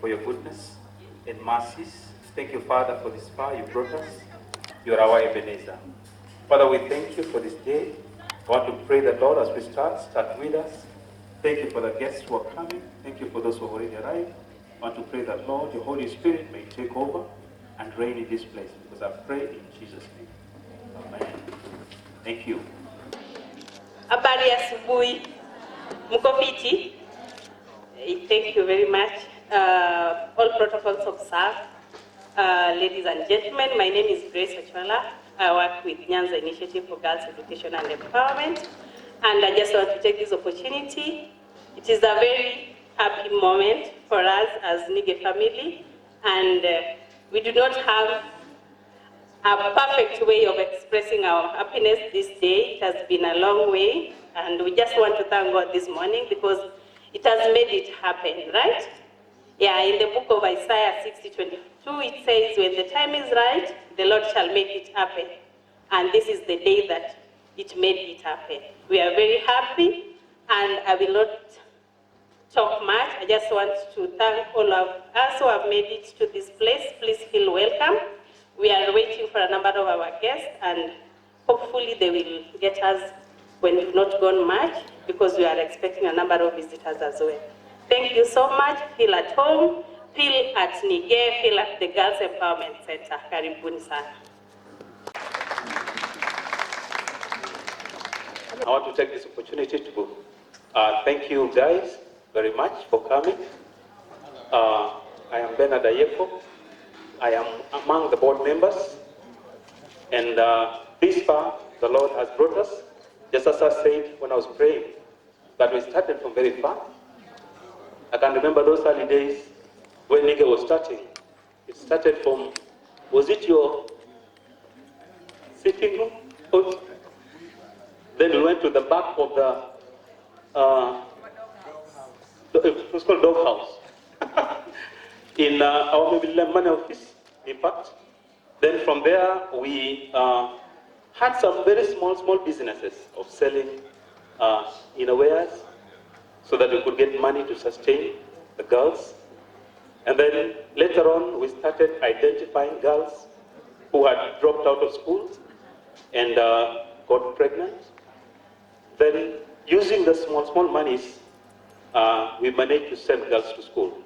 for your goodness and mercies. Thank you, Father, for this far you brought us. You are our Ebenezer. Father, we thank you for this day. I want to pray that, Lord, as we start with us. Thank you for the guests who are coming. Thank you for those who have already arrived. I want to pray that, Lord, your Holy Spirit may take over and reign in this place, because I pray in Jesus' name. Amen. Thank you. Habari ya asubuhi. Mko fiti? Thank you very much. All protocols observed. Ladies and gentlemen, my name is Grace Ochola. I work with Nyanza Initiative for Girls Education and Empowerment. And I just want to take this opportunity. It is a very happy moment for us as NIGEE family. And we do not have a perfect way of expressing our happiness this day. It has been a long way, and we just want to thank God this morning because it has made it happen, right? Yeah, in the book of Isaiah 60:22, it says, when the time is right, the Lord shall make it happen. And this is the day that it made it happen. We are very happy, and I will not talk much. I just want to thank all of us who have made it to this place. Please feel welcome. We are waiting for a number of our guests, and hopefully they will get us when we've not gone much, because we are expecting a number of visitors as well. Thank you so much. Feel at home, feel at NIGEE, feel at the Girls Empowerment Center. Karibuni sana. I want to take this opportunity to thank you guys very much for coming. I am Bernard Ayeko. I am among the board members, and this far the Lord has brought us. Just as I said when I was praying, that we started from very far. I can remember those early days when NIGEE was starting. It started from, was it your sitting room? Then we went to the back of it was called Dog House. In our money office, in fact. Then from there, we had some very small businesses of selling innerwears so that we could get money to sustain the girls. And then later on, we started identifying girls who had dropped out of school and got pregnant. Then using the small monies, we managed to send girls to school.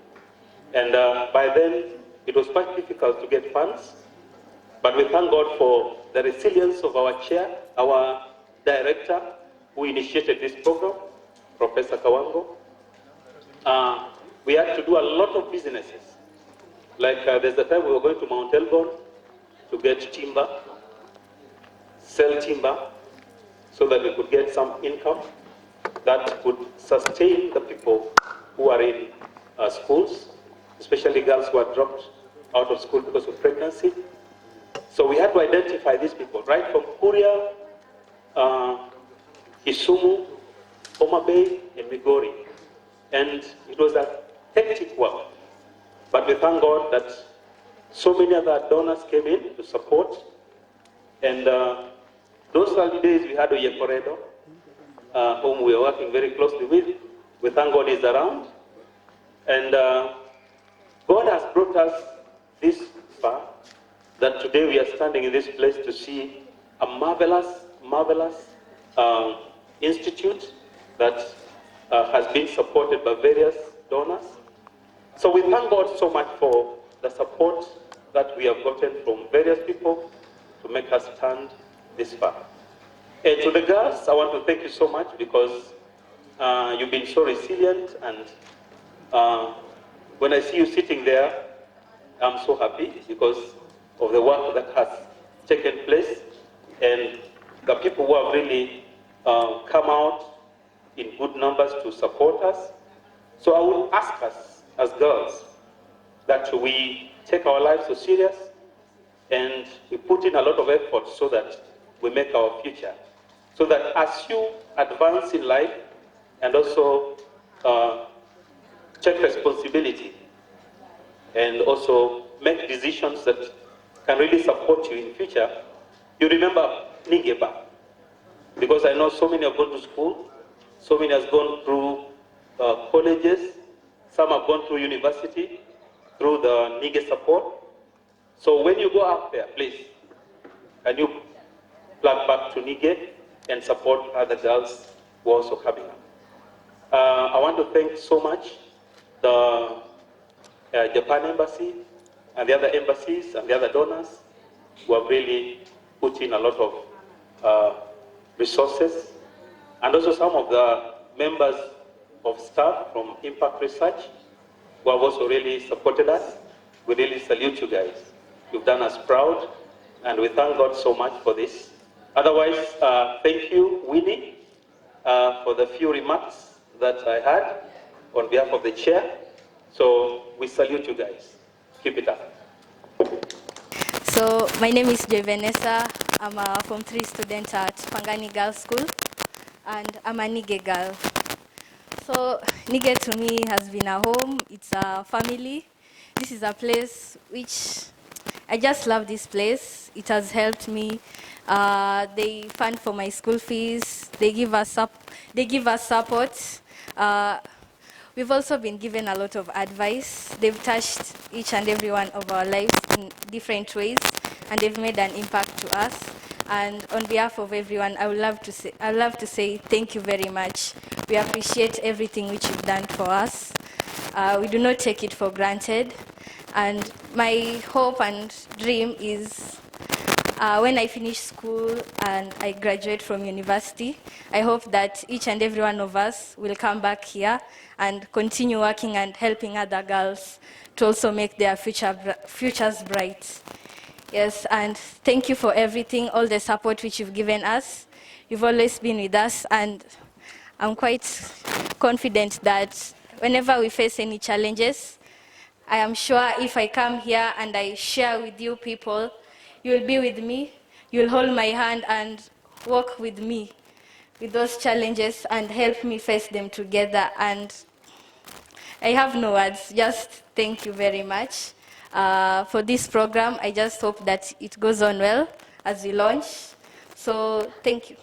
And by then, it was quite difficult to get funds, but we thank God for the resilience of our chair, our director, who initiated this program, Professor Kawango. We had to do a lot of businesses. Like there's the time we were going to Mount Elgon to get timber, sell timber, so that we could get some income that would sustain the people who are in schools, especially girls who are dropped out of school because of pregnancy. So we had to identify these people, right from Kuria, Kisumu, Homa Bay, and Migori. And it was a hectic work. But we thank God that so many other donors came in to support. And those early days we had Oyekoredo, whom we are working very closely with. We thank God he's around. And God has brought us this far, that today we are standing in this place to see a marvelous institute that has been supported by various donors. So we thank God so much for the support that we have gotten from various people to make us stand this far. And to the girls, I want to thank you so much, because you've been so resilient, and when I see you sitting there, I'm so happy because of the work that has taken place and the people who have really come out in good numbers to support us. So I would ask us as girls that we take our lives so serious and we put in a lot of effort so that we make our future. So that as you advance in life and also take responsibility and also make decisions that can really support you in future, you remember NIGEE. Because I know so many have gone to school, so many have gone through colleges, some have gone through university, through the NIGEE support. So when you go up there, please, can you plug back to NIGEE and support other girls who are also coming up. I want to thank so much the Japan Embassy and the other embassies and the other donors who have really put in a lot of resources, and also some of the members of staff from Impact Research who have also really supported us. We really salute you guys. You've done us proud, and we thank God so much for this. Otherwise, thank you, Winnie, for the few remarks that I had on behalf of the chair. So we salute you guys. Keep it up. So my name is Joy Vanessa. I'm a Form 3 student at Pangani Girls School, and I'm a NIGEE girl. So NIGEE to me has been a home. It's a family. This is a place which I just love this place. It has helped me. They fund for my school fees. They give us support. We've also been given a lot of advice. They've touched each and every one of our lives in different ways, and they've made an impact to us. And on behalf of everyone, I would love to say thank you very much. We appreciate everything which you've done for us. We do not take it for granted. And my hope and dream is when I finish school and I graduate from university, I hope that each and every one of us will come back here and continue working and helping other girls to also make their futures bright. Yes, and thank you for everything, all the support which you've given us. You've always been with us, and I'm quite confident that whenever we face any challenges, I am sure if I come here and I share with you people, you'll be with me, you'll hold my hand and walk with me with those challenges and help me face them together. And I have no words, just thank you very much for this program. I just hope that it goes on well as we launch. So thank you.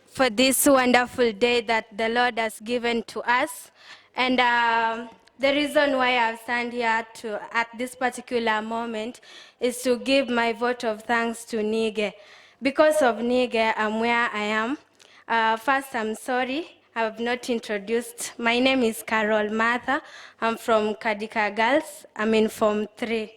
For this wonderful day that the Lord has given to us. And the reason why I've stand here at this particular moment is to give my vote of thanks to NIGEE. Because of NIGEE, I'm where I am. First, I'm sorry, I have not introduced. My name is Carol Martha. I'm from Kadika Girls. I'm in Form 3.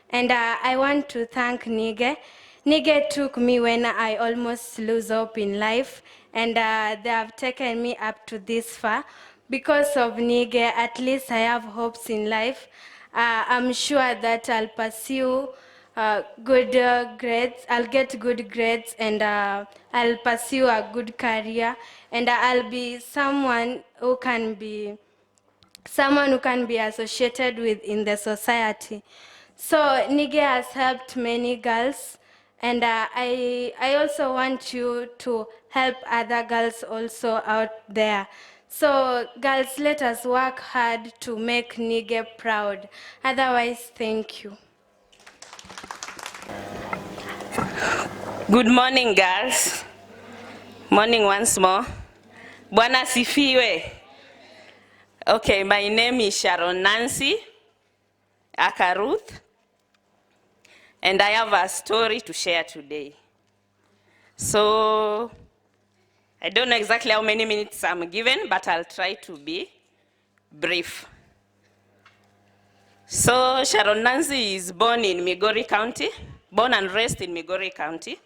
And I want to thank NIGEE. NIGEE took me when I almost lose hope in life, and they have taken me up to this far. Because of NIGEE, at least I have hopes in life. I'm sure that I'll pursue good grades, I'll get good grades, and I'll pursue a good career, and I'll be someone who can be associated with in the society. So NIGEE has helped many girls, and I also want you to help other girls also out there. So girls, let us work hard to make NIGEE proud. Otherwise, thank you. Good morning, girls. Morning once more. Bwana sifiwe. Okay, my name is Sharon Nancy Akaruth, and I have a story to share today. So, I don't know exactly how many minutes I'm given, but I'll try to be brief. So, Sharon Nancy is born in Migori County, born and raised in Migori County.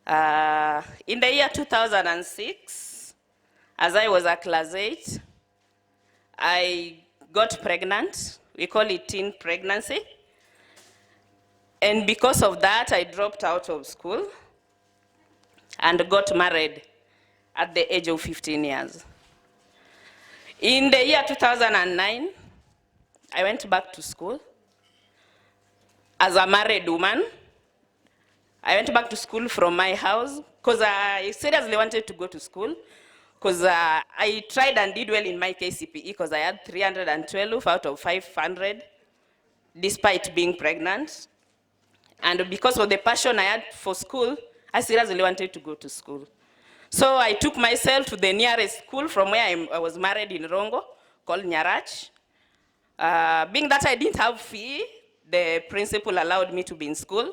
In the year 2006, as I was at class 8, I got pregnant. We call it teen pregnancy. And because of that, I dropped out of school and got married at the age of 15 years. In the year 2009, I went back to school as a married woman. I went back to school from my house because I seriously wanted to go to school, because I tried and did well in my KCPE because I had 312 out of 500 despite being pregnant. And because of the passion I had for school, I seriously wanted to go to school. So I took myself to the nearest school from where I was married in Rongo, called Nyarach. Being that I didn't have fee, the principal allowed me to be in school.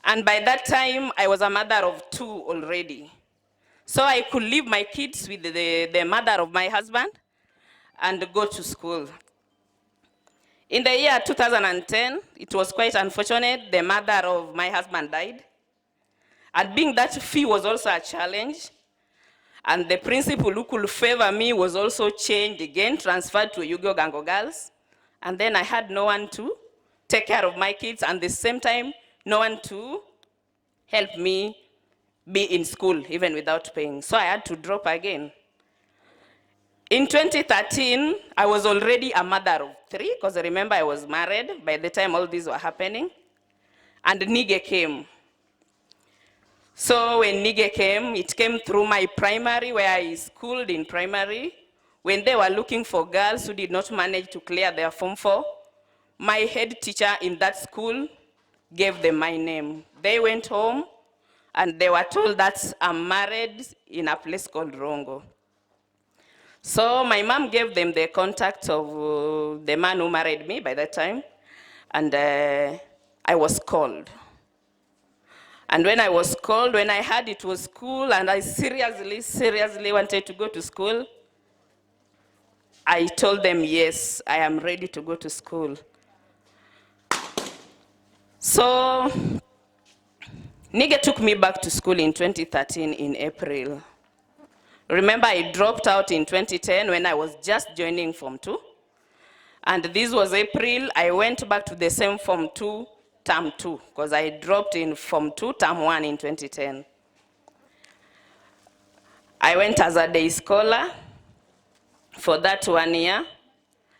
And by that time, I was a mother of 2 already. So I could leave my kids with the mother of my husband and go to school. In the year 2010, it was quite unfortunate. The mother of my husband died. And being that fee was also a challenge, and the principal who could favor me was also changed again, transferred to Yugo Gango Girls. And then I had no one to take care of my kids, and at the same time, no one to help me be in school, even without paying. So I had to drop again. In 2013, I was already a mother of 3, because remember I was married by the time all these were happening. And NIGEE came. So when NIGEE came, it came through my primary, where I schooled in primary. When they were looking for girls who did not manage to clear their Form 4, my head teacher in that school gave them my name. They went home, and they were told that I'm married in a place called Rongo. So my mom gave them the contact of the man who married me by that time, and I was called. And when I was called, when I heard it was school, and I seriously wanted to go to school, I told them, yes, I am ready to go to school. So NIGEE took me back to school in 2013 in April. Remember, I dropped out in 2010 when I was just joining Form 2. And this was April. I went back to the same Form 2, Term 2, because I dropped in Form 2, Term 1 in 2010. I went as a day scholar for that 1 year.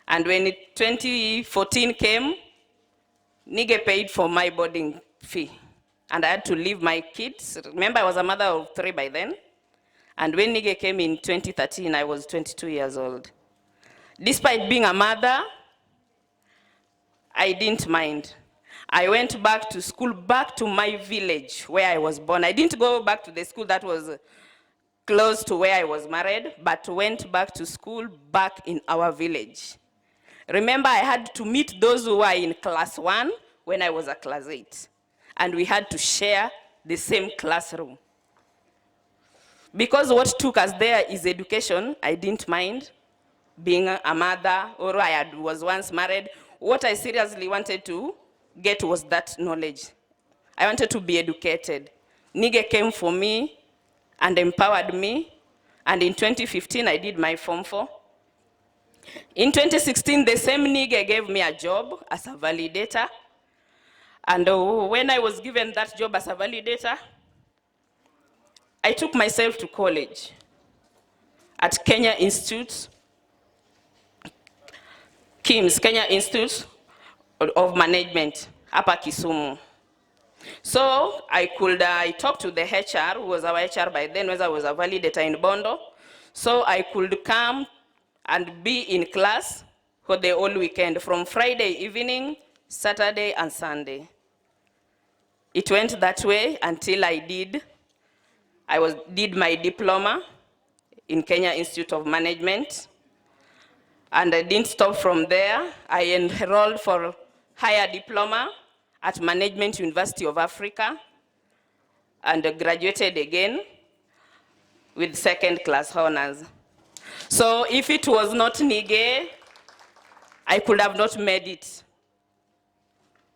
And when 2014 came, NIGEE paid for my boarding fee. And I had to leave my kids. Remember, I was a mother of 3 by then. And when NIGEE came in 2013, I was 22 years old. Despite being a mother, I didn't mind. I went back to school, back to my village where I was born. I didn't go back to the school that was close to where I was married, but went back to school back in our village. Remember, I had to meet those who were in class 1 when I was at class 8. And we had to share the same classroom. Because what took us there is education, I didn't mind being a mother, or I was once married. What I seriously wanted to get was that knowledge. I wanted to be educated. NIGEE came for me and empowered me. And in 2015, I did my Form 4. In 2016, the same NIGEE gave me a job as a validator. And when I was given that job as a validator, I took myself to college at Kenya Institute, KIMS, Kenya Institute of Management, Upper Kisumu. So I talked to the HR, who was our HR by then, when I was a validator in Bondo. So I could come and be in class for the whole weekend, from Friday evening, Saturday, and Sunday. It went that way until I did my diploma in Kenya Institute of Management. And I didn't stop from there. I enrolled for higher diploma at Management University of Africa and graduated again with 2nd class honors. So if it was not NIGEE, I could have not made it.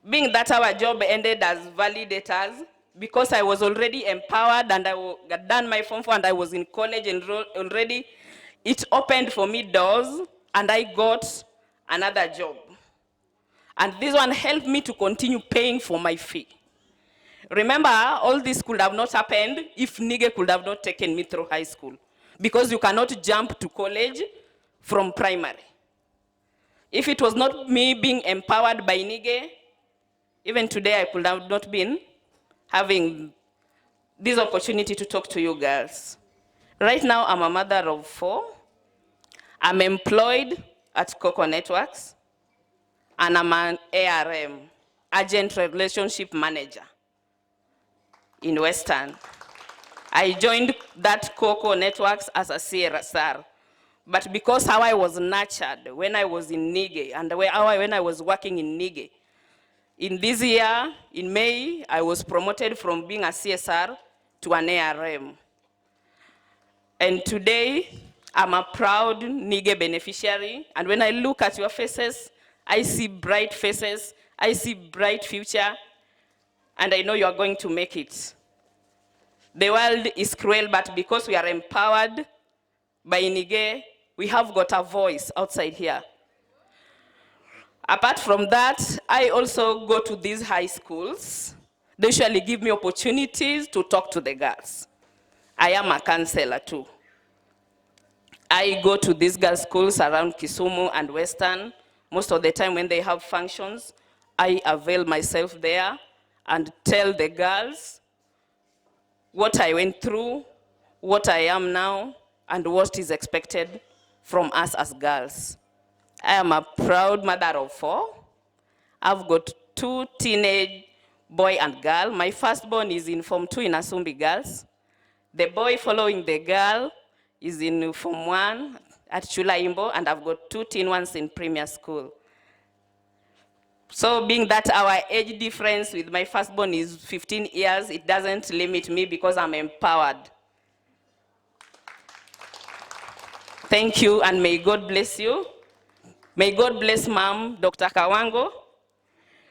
Being that our job ended as validators, because I was already empowered and I had done my Form 4 and I was in college and already, it opened for me doors and I got another job. And this one helped me to continue paying for my fee. Remember, all this could have not happened if NIGEE could have not taken me through high school, because you cannot jump to college from primary. If it was not me being empowered by NIGEE, even today I could have not been having this opportunity to talk to you girls. Right now, I'm a mother of 4. I'm employed at Coco Networks, and I'm an ARM, Agent Relationship Manager in Western. I joined that Coco Networks as a CSR, But because how I was nurtured when I was in NIGEE and when I was working in NIGEE, in this year, in May, I was promoted from being a CSR to an ARM. And today, I'm a proud NIGEE beneficiary. And when I look at your faces, I see bright faces, I see bright future, and I know you are going to make it. The world is cruel, but because we are empowered by NIGEE, we have got a voice outside here. Apart from that, I also go to these high schools. They usually give me opportunities to talk to the girls. I am a counselor too. I go to these girls' schools around Kisumu and Western. Most of the time when they have functions, I avail myself there and tell the girls what I went through, what I am now, and what is expected from us as girls. I am a proud mother of 4. I've got 2 teenage boy and girl. My firstborn is in Form 2 in Asumbi Girls. The boy following the girl is in Form 1 at Chulaimbo, and I've got 2 teen ones in Premier School. So being that our age difference with my firstborn is 15 years, it doesn't limit me because I'm empowered. Thank you, and may God bless you. May God bless Mom, Dr. Kawango,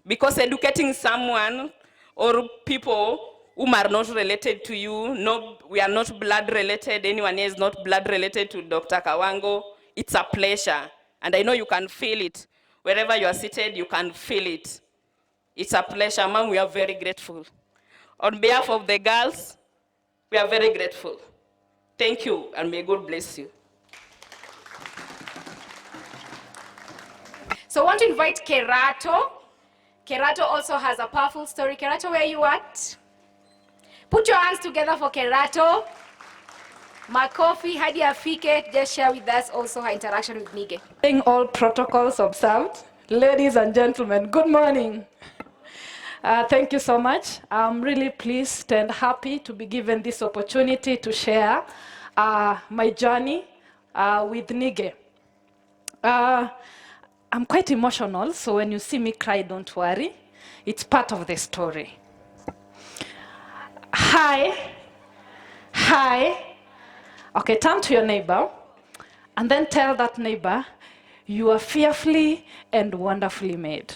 because educating someone or people whom are not related to you, no, we are not blood related, anyone here is not blood related to Dr. Kawango, it's a pleasure. And I know you can feel it. Wherever you are seated, you can feel it. It's a pleasure, Mom, we are very grateful. On behalf of the girls, we are very grateful. Thank you, and may God bless you. So I want to invite Kerato. Kerato also has a powerful story. Kerato, where are you at? Put your hands together for Kerato. Makofi, Hadi Afike, just share with us also her interaction with NIGEE. All protocols observed. Ladies and gentlemen, good morning. Thank you so much. I'm really pleased and happy to be given this opportunity to share my journey with NIGEE. I'm quite emotional, so when you see me cry, don't worry. It's part of the story. Hi. Okay, turn to your neighbor and then tell that neighbor, you are fearfully and wonderfully made.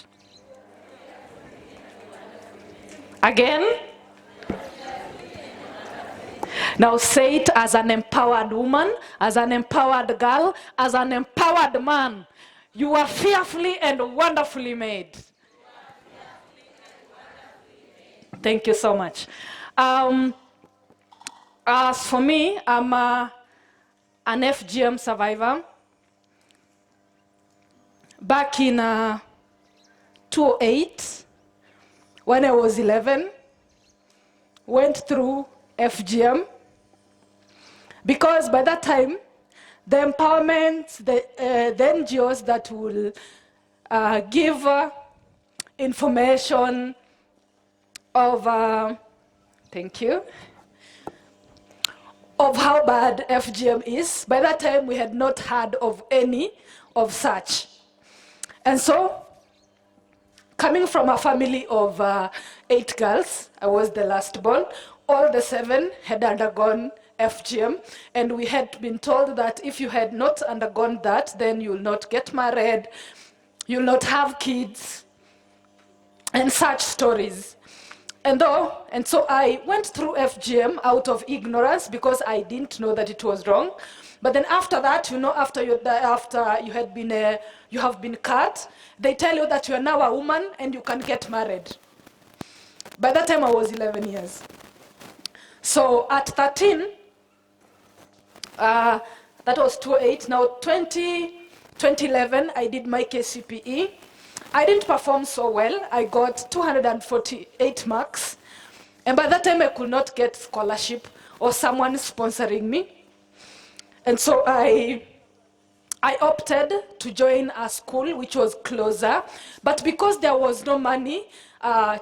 Again. Now say it as an empowered woman, as an empowered girl, as an empowered man. You are fearfully and wonderfully made. Thank you so much. As for me, I'm an FGM survivor. Back in 2008, when I was 11, went through FGM. Because by that time, the empowerment, the NGOs that will give information of, thank you, of how bad FGM is. By that time, we had not heard of any of such. And so, coming from a family of 8 girls, I was the last born, all the 7 had undergone FGM, and we had been told that if you had not undergone that, then you'll not get married, you'll not have kids, and such stories. And so I went through FGM out of ignorance because I didn't know that it was wrong. But then after that, you know, after you have been cut, they tell you that you are now a woman and you can get married. By that time, I was 11 years. So at 13, that was 2008. Now 2011, I did my KCPE. I didn't perform so well. I got 248 marks. And by that time, I could not get scholarship or someone sponsoring me. And so I opted to join a school which was closer. But because there was no money,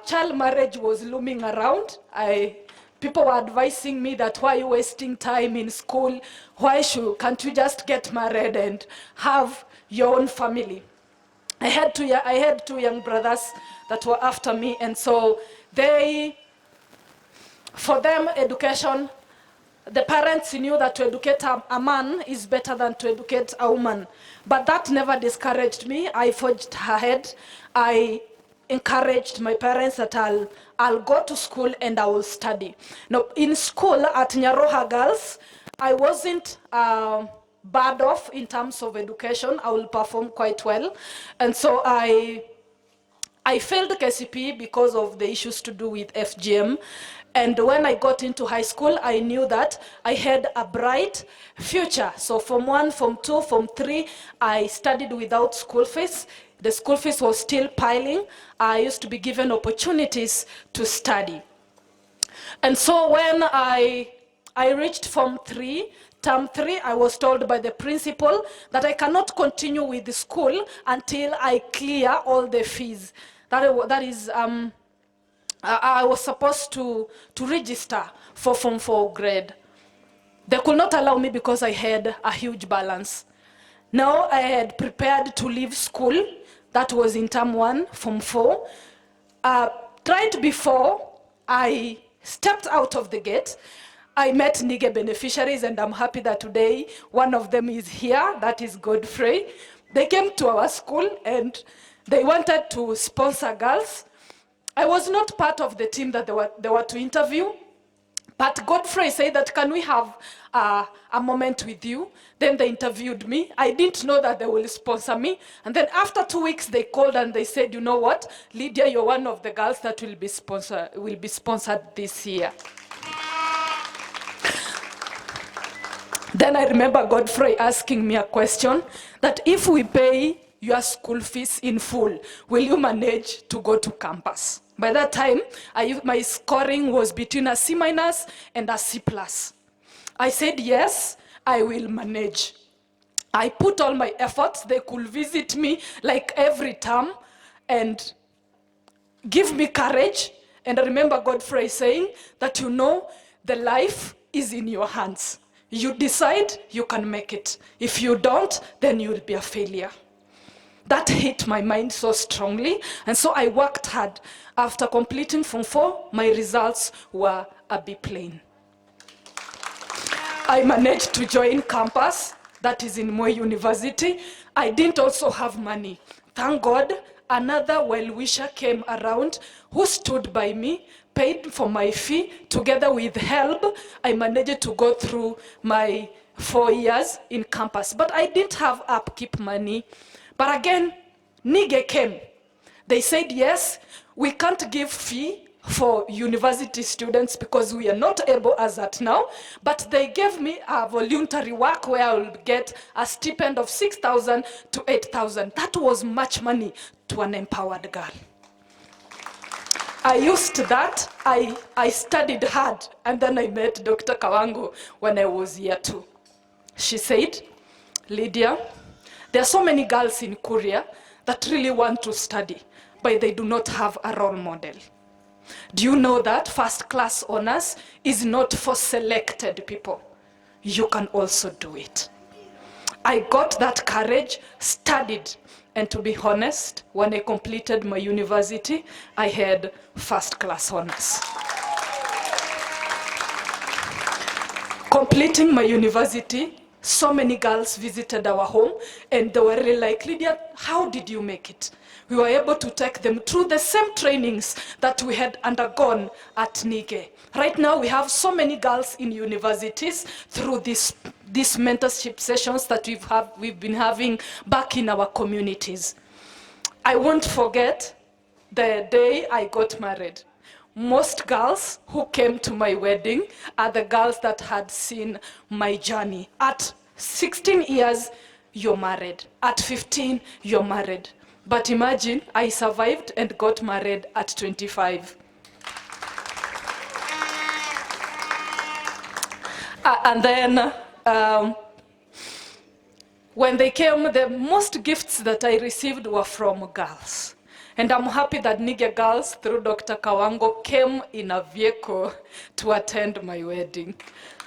child marriage was looming around. I people were advising me that why are you wasting time in school? Can't you just get married and have your own family? I had two young brothers that were after me, and so for them, education, the parents knew that to educate a man is better than to educate a woman. But that never discouraged me. I forged ahead. I encouraged my parents that I'll go to school and I will study. Now, in school at Nyaroha Girls, I wasn't bad off in terms of education. I will perform quite well. And so I failed KCPE because of the issues to do with FGM. And when I got into high school, I knew that I had a bright future. So Form 1, Form 2, Form 3, I studied without school fees. The school fees was still piling. I used to be given opportunities to study. And so when I reached Form 3, Term 3, I was told by the principal that I cannot continue with the school until I clear all the fees. That is, I was supposed to register for Form 4 grade. They could not allow me because I had a huge balance. Now I had prepared to leave school. That was in Term 1, Form 4. Right before I stepped out of the gate, I met NIGEE beneficiaries, and I'm happy that today one of them is here, that is Godfrey. They came to our school and they wanted to sponsor girls. I was not part of the team that they were to interview, but Godfrey said that, can we have a moment with you? Then they interviewed me. I didn't know that they will sponsor me. And then after 2 weeks, they called and they said, you know what, Lydia, you're one of the girls that will be sponsored this year. Then I remember Godfrey asking me a question, that if we pay your school fees in full, will you manage to go to campus? By that time, my scoring was between a C- and a C+. I said, yes, I will manage. I put all my efforts. They could visit me like every term and give me courage. And I remember Godfrey saying that, you know, the life is in your hands. You decide, you can make it. If you don't, then you'll be a failure. That hit my mind so strongly, and so I worked hard. After completing Form 4, my results were a B plain. I managed to join campus, that is in Moi University. I didn't also have money. Thank God, another well-wisher came around who stood by me, paid for my fee. Together with help, I managed to go through my 4 years in campus. But I didn't have upkeep money. But again, NIGEE came. They said, yes, we can't give fee for university students because we are not able as at now, but they gave me a voluntary work where I will get a stipend of 6,000 to 8,000. That was much money to an empowered girl. I used that, I studied hard, and then I met Dr. Kawango when I was year 2. She said, Lydia, there are so many girls in Korea that really want to study, but they do not have a role model. Do you know that first-class honors is not for selected people? You can also do it. I got that courage, studied, and to be honest, when I completed my university, I had first-class honors. Completing my university, so many girls visited our home, and they were really like, Lydia, how did you make it? We were able to take them through the same trainings that we had undergone at NIGEE. Right now, we have so many girls in universities through these mentorship sessions that we've been having back in our communities. I won't forget the day I got married. Most girls who came to my wedding are the girls that had seen my journey. At 16 years, you're married. At 15, you're married. But imagine, I survived and got married at 25. And then, when they came, the most gifts that I received were from girls. And I'm happy that NIGEE girls, through Dr. Kawango, came in a vehicle to attend my wedding.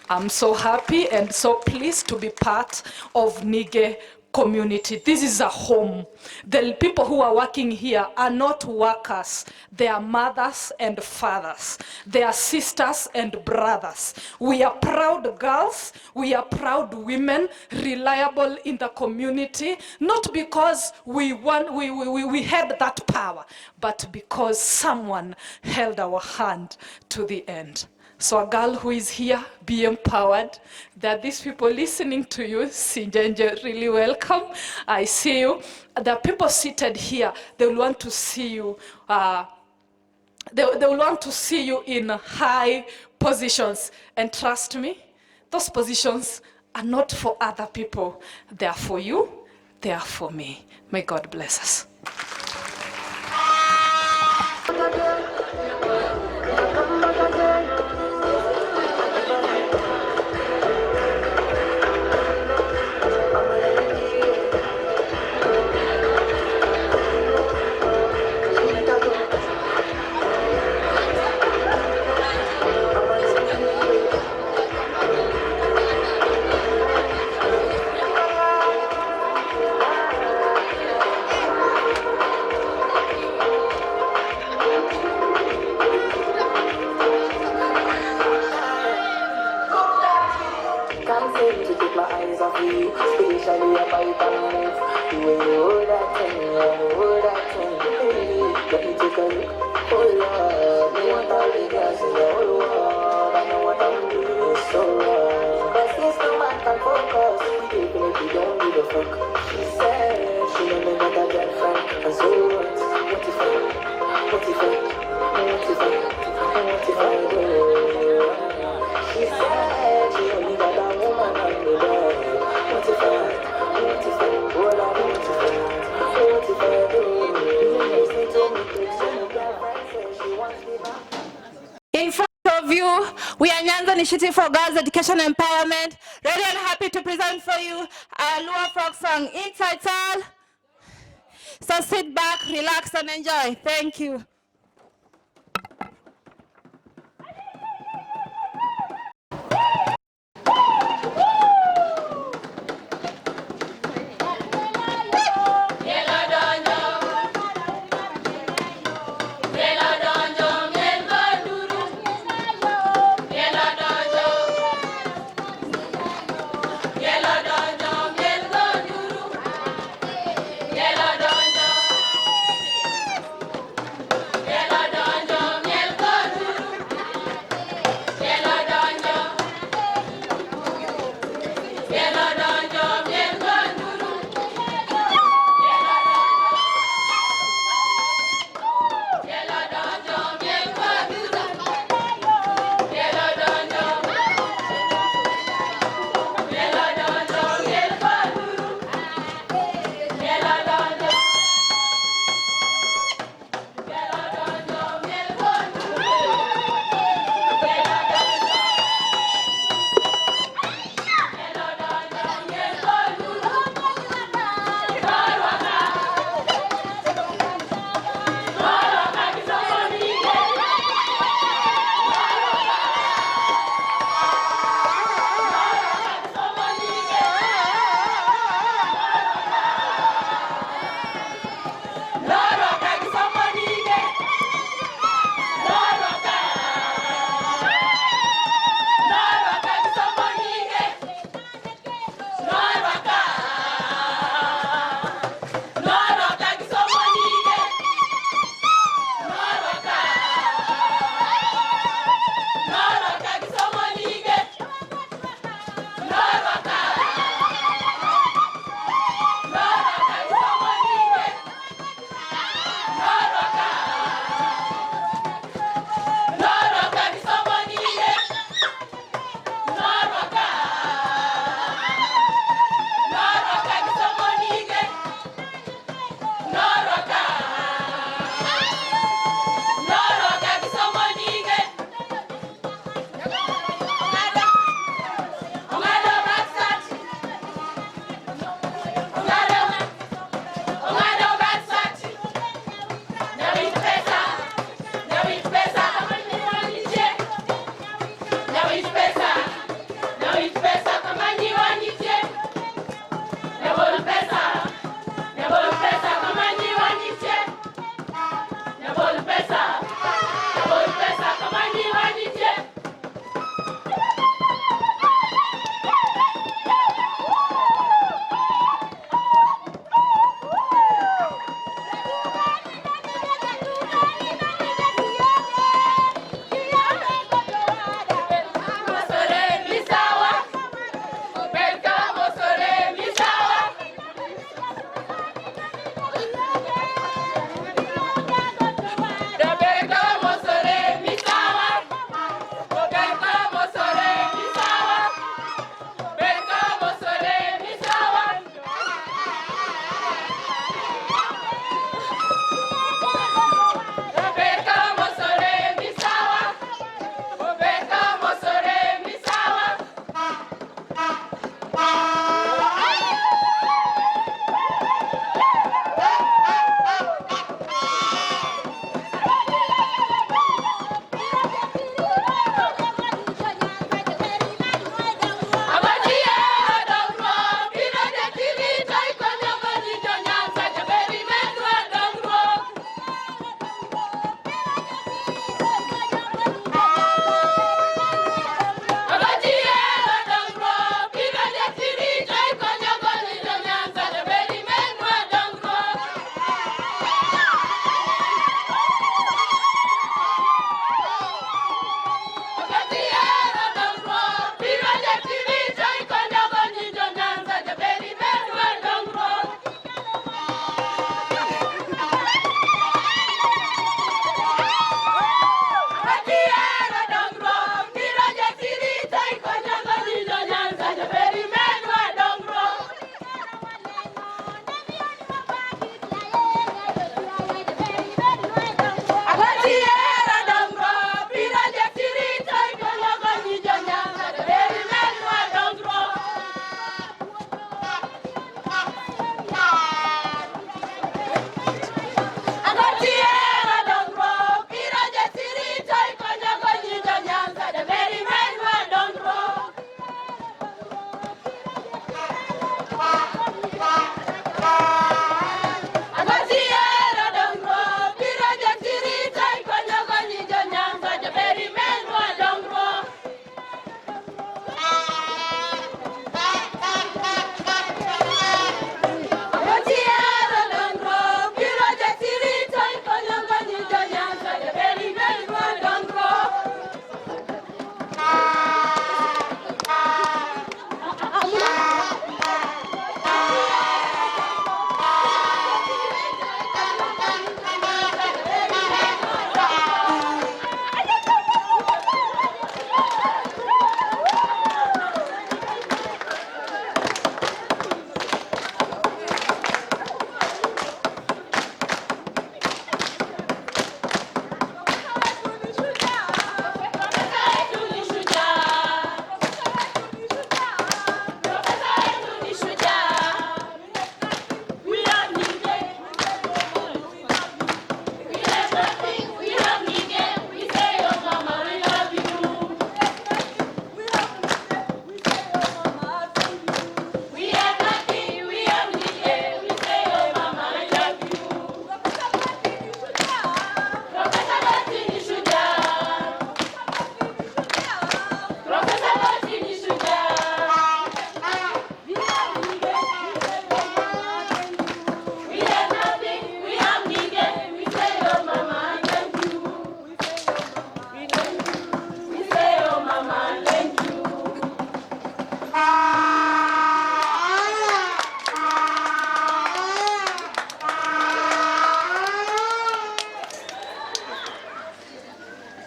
I'm so happy and so pleased to be part of NIGEE community. This is a home. The people who are working here are not workers. They are mothers and fathers. They are sisters and brothers. We are proud girls. We are proud women, reliable in the community, not because we had that power, but because someone held our hand to the end. So a girl who is here, be empowered. That these people listening to you, Sinjenje, really welcome. I see you. The people seated here, they will want to see you. They will want to see you in high positions. And trust me, those positions are not for other people. They are for you. They are for me. May God bless us. Can't seem to take my eyes off you, especially a bite and move. The way you hold that thing, hold that thing. Hey, let me take a look. Oh Lord, me want all the girls in the whole world. I know what I'm doing is so wrong. But since no man can focus, we definitely don't give a fuck. She said she never got a girlfriend, and so what? What if I? What if I? What if I? What if I do? She said she only got a woman on the bed. What if I? What if I? What if I do? Listen to me, please. So my girlfriend says she wants me back. In front of you, we are Nyanza Initiative for Girls Education Empowerment, ready and happy to present for you a Lua folk song entitled. So sit back, relax and enjoy. Thank you.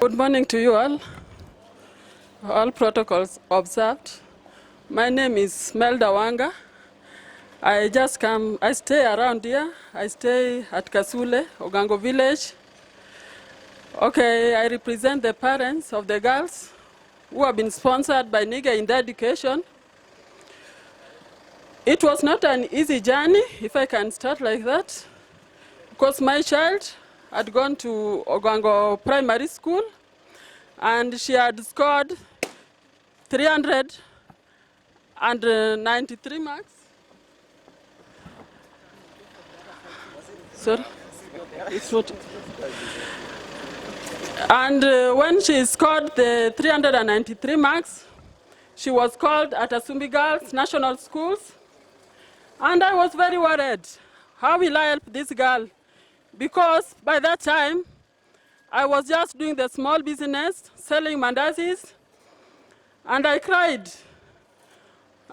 Good morning to you all protocols observed. My name is Melda Wanga. I stay around here. I stay at Kasule, Ogango village. Okay, I represent the parents of the girls who have been sponsored by NIGEE in their education. It was not an easy journey, if I can start like that, because my child had gone to Ogango Primary School and she had scored 393 marks. Sorry? It's not. And when she scored the 393 marks, she was called at Asumbi Girls National Schools. And I was very worried. How will I help this girl? Because by that time, I was just doing the small business, selling mandazis, and I cried.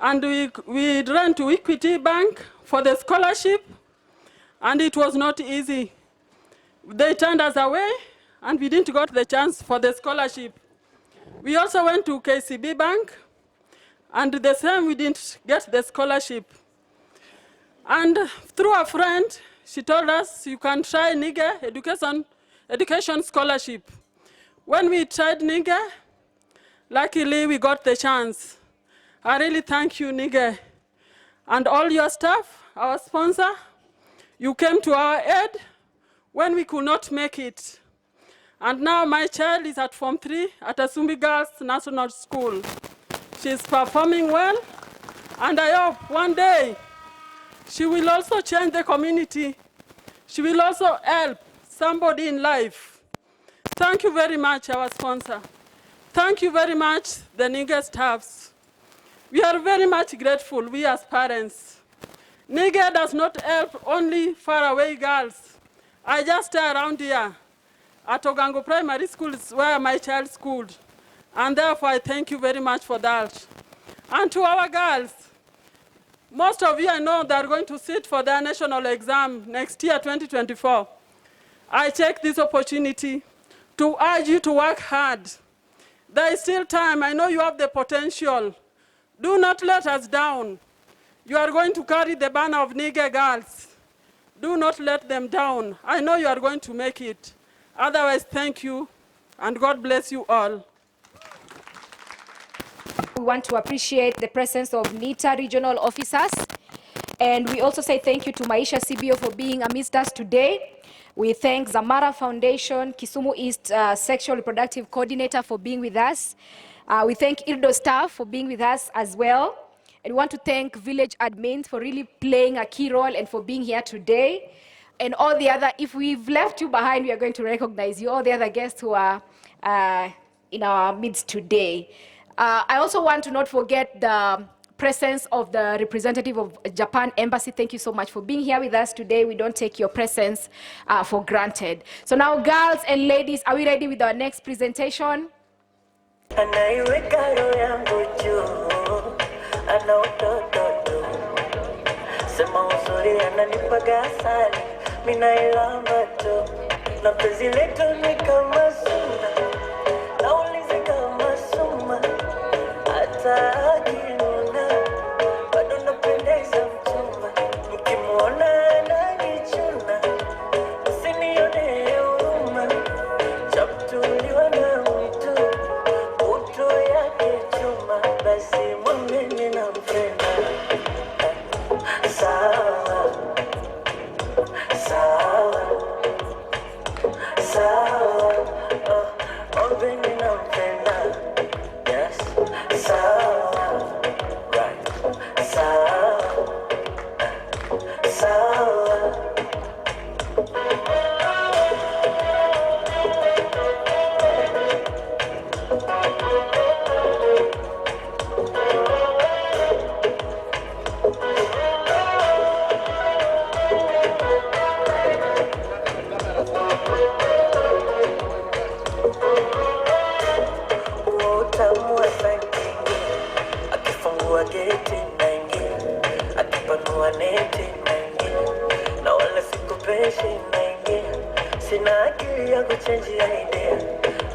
And we ran to Equity Bank for the scholarship, and it was not easy. They turned us away, and we didn't get the chance for the scholarship. We also went to KCB Bank, and the same, we didn't get the scholarship. And through a friend, she told us, you can try NIGEE education scholarship. When we tried NIGEE, luckily we got the chance. I really thank you, NIGEE, and all your staff, our sponsor. You came to our aid when we could not make it. And now my child is at Form 3 at Asumbi Girls National School. She's performing well, and I hope one day she will also change the community. She will also help somebody in life. Thank you very much, our sponsor. Thank you very much, the NIGEE staffs. We are very much grateful, we as parents. NIGEE does not help only faraway girls. I just stay around here at Ogango Primary School is where my child schooled. And therefore, I thank you very much for that. And to our girls, most of you I know they are going to sit for their national exam next year, 2024. I take this opportunity to urge you to work hard. There is still time. I know you have the potential. Do not let us down. You are going to carry the banner of NIGEE girls. Do not let them down. I know you are going to make it. Otherwise, thank you, and God bless you all. We want to appreciate the presence of NITA regional officers. And we also say thank you to Maisha CBO for being amidst us today. We thank Zamara Foundation, Kisumu East Sexual Reproductive Coordinator for being with us. We thank IRDO staff for being with us as well. And we want to thank village admins for really playing a key role and for being here today. And all the other, if we've left you behind, we are going to recognize you, all the other guests who are in our midst today. I also want to not forget the presence of the representative of Japan Embassy. Thank you so much for being here with us today. We don't take your presence for granted. So now, girls and ladies, are we ready with our next presentation?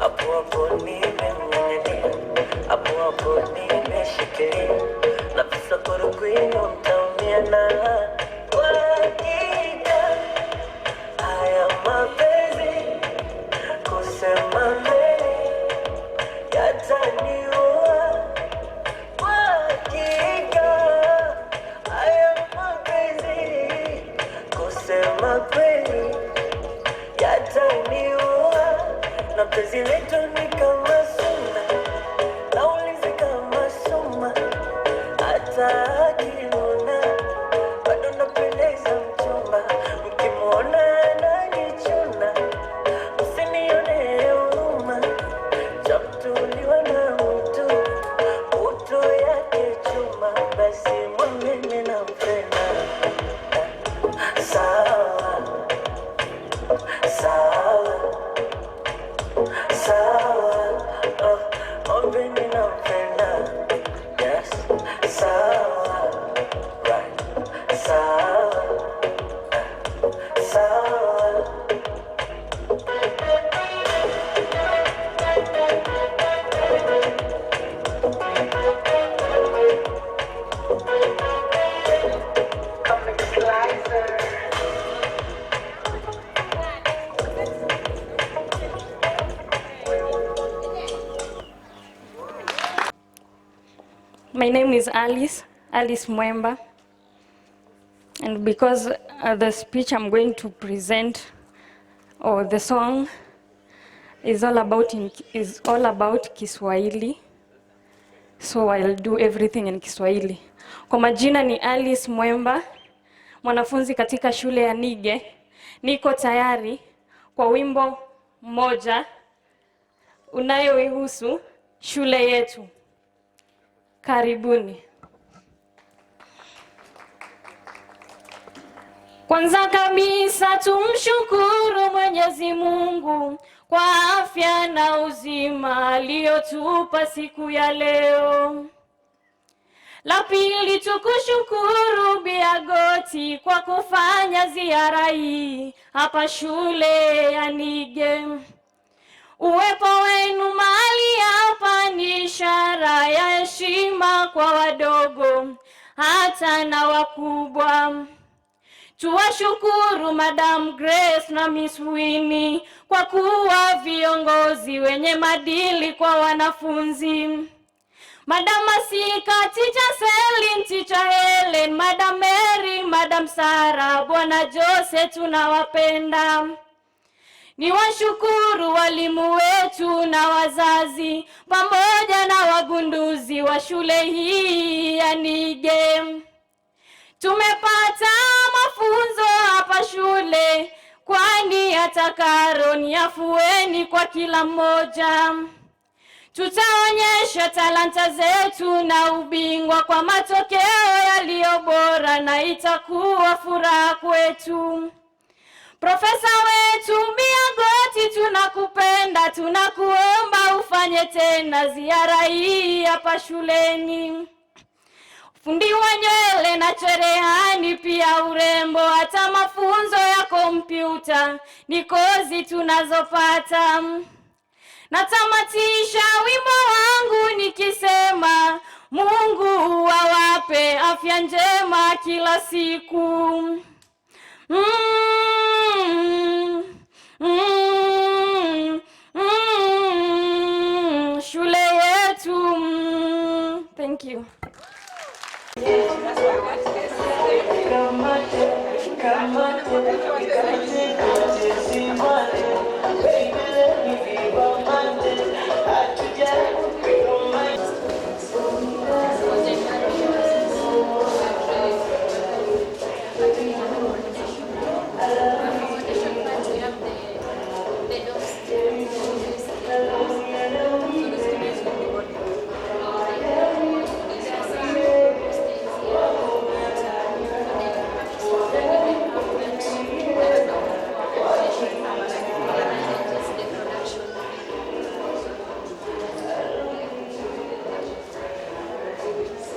hapo hapo nimemng'ang'ania, hapo hapo nimeshikilia, na visa korukwino mtaumia na hakika haya mapenzi kusema kweli yataniua. Hakika haya mapenzi kusema kweli yataniua, na penzi letu ni kama suna, naulizi kama suma, hata akinuna bado napendeza mchumba, mkimwona ananichuna msinione huruma, chamtuliwa na mtu utu yake chuma, basi mwamini na mpenda. Sawa sawa sawa, mwamini na mpenda. Yes, sawa, right, sawa sawa. My name is Alice Mwemba, and because the speech I'm going to present, or the song, is all about Kiswahili, so I'll do everything in Kiswahili. Kwa majina ni Alice Mwemba, mwanafunzi katika shule ya NIGEE. Niko tayari kwa wimbo mmoja unayoihusu shule yetu. Karibuni. Kwanza kabisa tumshukuru Mwenyezi Mungu kwa afya na uzima aliyotupa siku ya leo. La pili tukushukuru Biagoti kwa kufanya ziara hii hapa shule ya NIGEE. Uwepo wenu mahali hapa ni ishara ya heshima kwa wadogo hata na wakubwa. Tuwashukuru Madam Grace na Miss Winnie kwa kuwa viongozi wenye madili kwa wanafunzi. Madam Masika, Teacher Selin, Teacher Helen, Madam Mary, Madam Sarah, Bwana Jose, tunawapenda. Ni washukuru walimu wetu na wazazi pamoja na wagunduzi wa shule hii ya NIGEE. Tumepata mafunzo hapa shule, kwani hata karo ni afueni kwa kila mmoja. Tutaonyesha talanta zetu na ubingwa kwa matokeo yaliyo bora, na itakuwa furaha kwetu. Profesa wetu Biagoti, tunakupenda, tunakuomba ufanye tena ziara hii hapa shuleni. Fundi wa nywele na cherehani, pia urembo, hata mafunzo ya kompyuta ni kozi tunazopata. Natamatisha wimbo wangu nikisema Mungu awape afya njema kila siku. Shule yetu. Thank you.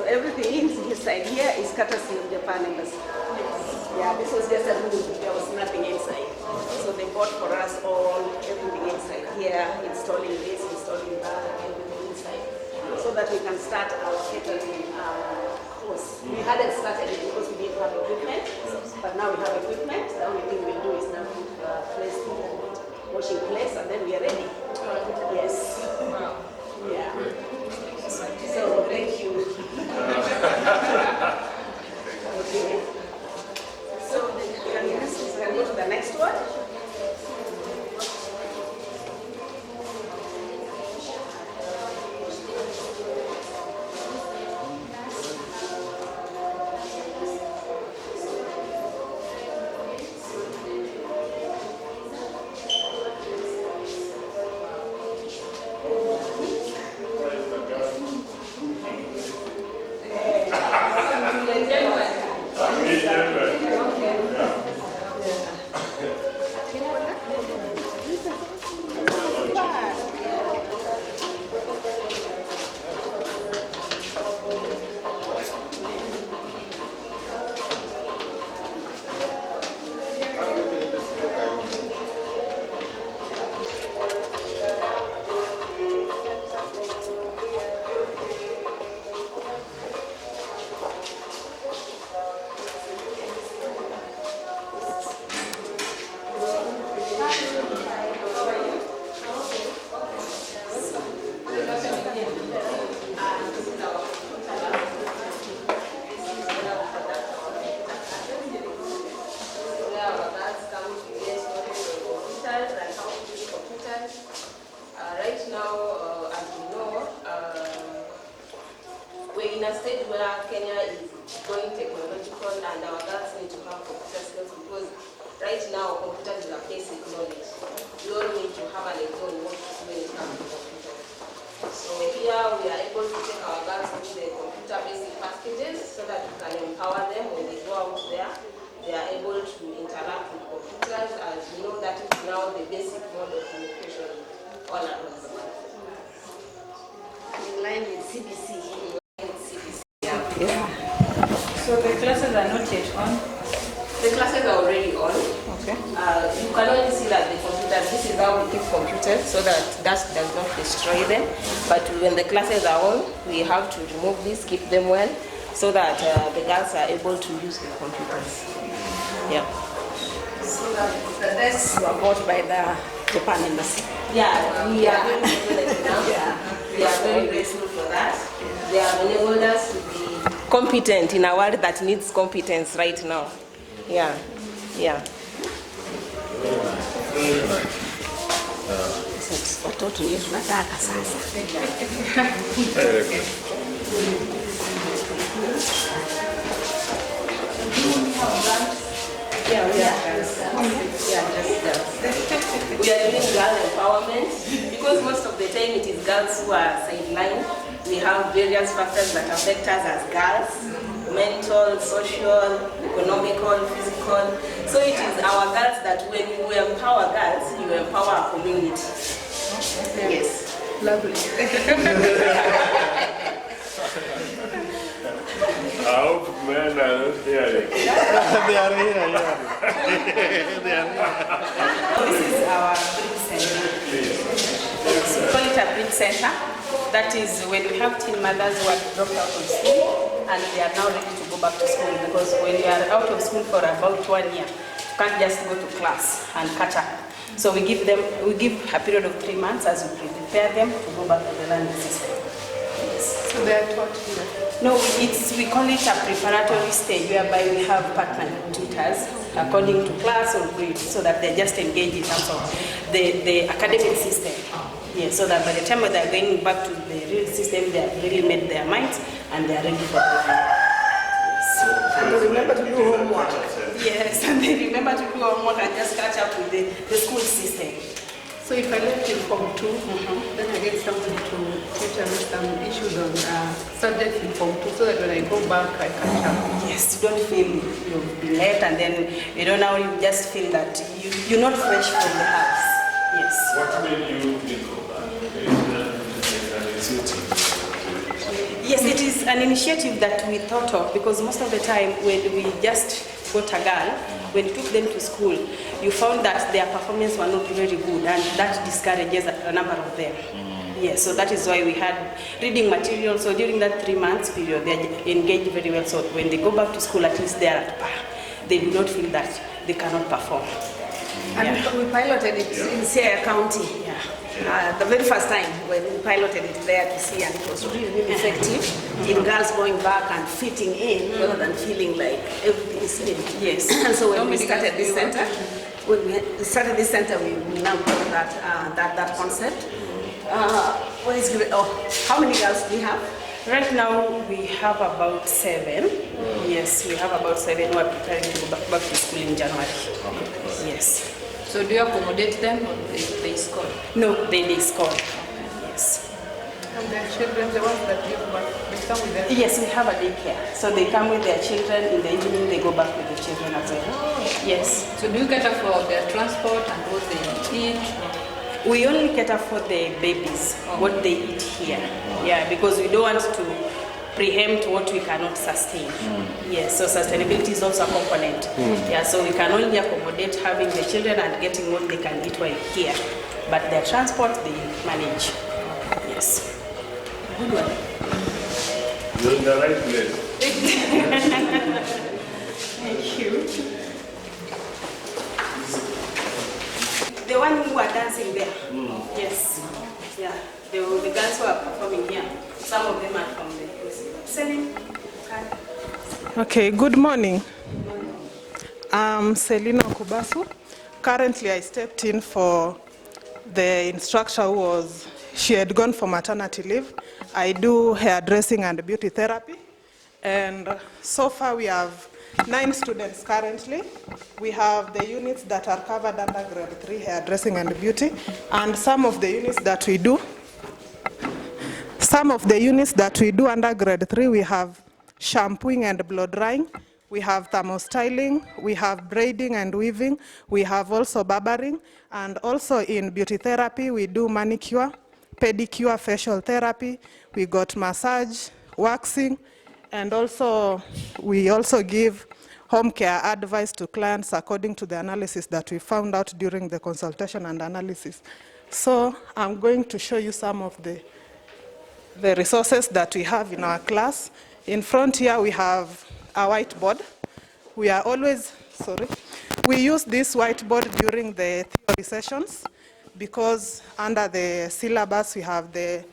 Everything inside here is courtesy of Japan Embassy. Yeah, this was just a room. There was nothing inside. So they bought for us all, everything inside here, installing start our catering course. We hadn't started it because we didn't have equipment, but now we have equipment. The only thing we'll do is now put place to washing place, and then we are ready. Yes. Yeah. So thank you. Okay. So we can go to the next one. So the classes are not yet on? The classes are already on. Okay. You can only see that the computers, this is how we keep computers so that dust does not destroy them. But when the classes are on, we have to remove this, keep them well, so that the girls are able to use the computers. Yeah. So that the desks were bought by the Japan Embassy. Yeah, we are very grateful now. Yeah. We are very grateful for that. They have enabled us to be competent in a world that needs competence right now. Yeah, yeah. Watoto yetu nataka sasa. Yeah, we are doing girl empowerment because most of the time it is girls who are sidelined. We have various factors that affect us as girls: mental, social, economical, physical. So it is our girls that when you empower girls, you empower our community. Yes. Lovely. I hope men are not hearing. They are here, yeah. This is our breed center. Yes, we call it a breed center. That is when we have teen mothers who are dropped out of school and they are now ready to go back to school, because when you are out of school for about 1 year, you can't just go to class and catch up. So we give a period of 3 months as we prepare them to go back to the learning system. Yes. So they are taught here? No, we call it a preparatory stage whereby we have partner tutors according to class or grade, so that they just engage in terms of the academic system. Yeah, so that by the time they are going back to the real system, they have really made their minds and they are ready for the And they remember to do homework. Yes, and they remember to do homework and just catch up with the school system. So if I left in Form 2, then I get somebody to teach me some issues on subjects in Form 2, so that when I go back, I catch up. Yes, you don't feel you've been late, and then now you just feel that you're not fresh from the house. Yes. What made you think of that? Yes, it is an initiative that we thought of, because most of the time when we just got a girl, when we took them to school, you found that their performance were not very good, and that discourages a number of them. Yes, so that is why we had reading material. So during that 3 months period, they are engaged very well. So when they go back to school, at least they are at par. They do not feel that they cannot perform. And we piloted it in Sierra County. The very first time when we piloted it there to see, and it was really, really effective in girls going back and fitting in rather than feeling like everything is in. Yes. And so when we started this center, we now got that concept. How many girls do we have? Right now we have about 7. Yes, we have about 7 who are preparing to go back to school in January. Yes. So do you accommodate them or they score? No, they score. Yes. And their children, the ones that give back, they come with them? Yes, we have a daycare. So they come with their children, in the evening they go back with the children as well. Oh. Yes. So do you cater for their transport and what they eat? We only cater for the babies, what they eat here. Yeah, because we don't want to preempt what we cannot sustain. Yes, so sustainability is also a component. Yeah, so we can only accommodate having the children and getting what they can eat while here. But their transport, they manage. Yes. Good one. You're in the right place. Thank you. The one who are dancing there. Yes. Yeah. The girls who are performing here. Some of them are from the Celine. Okay, good morning. I'm Selina Kubasu. Currently, I stepped in for the instructor she had gone for maternity leave. I do hairdressing and beauty therapy. And so far we have 9 students currently. We have the units that are covered under grade 3 hairdressing and beauty. And some of the units that we do under grade 3, we have shampooing and blow drying. We have thermostyling, we have braiding and weaving, we have also barbering, and also in beauty therapy, we do manicure, pedicure, facial therapy, we got massage, waxing, and also we also give home care advice to clients according to the analysis that we found out during the consultation and analysis. So I'm going to show you some of the resources that we have in our class. In front here we have a whiteboard. We use this whiteboard during the theory sessions because under the syllabus we have the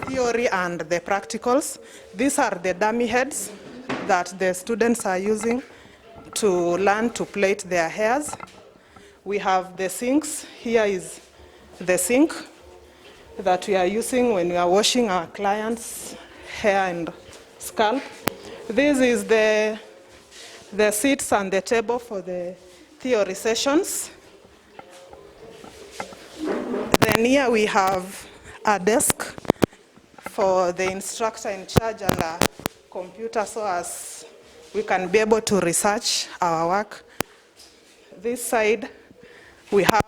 theory and the practicals. These are the dummy heads that the students are using to learn to plait their hairs. We have the sinks. Here is the sink that we are using when we are washing our clients' hair and scalp. This is the seats and the table for the theory sessions. Then here we have a desk for the instructor in charge and a computer so as we can be able to research our work. This side we have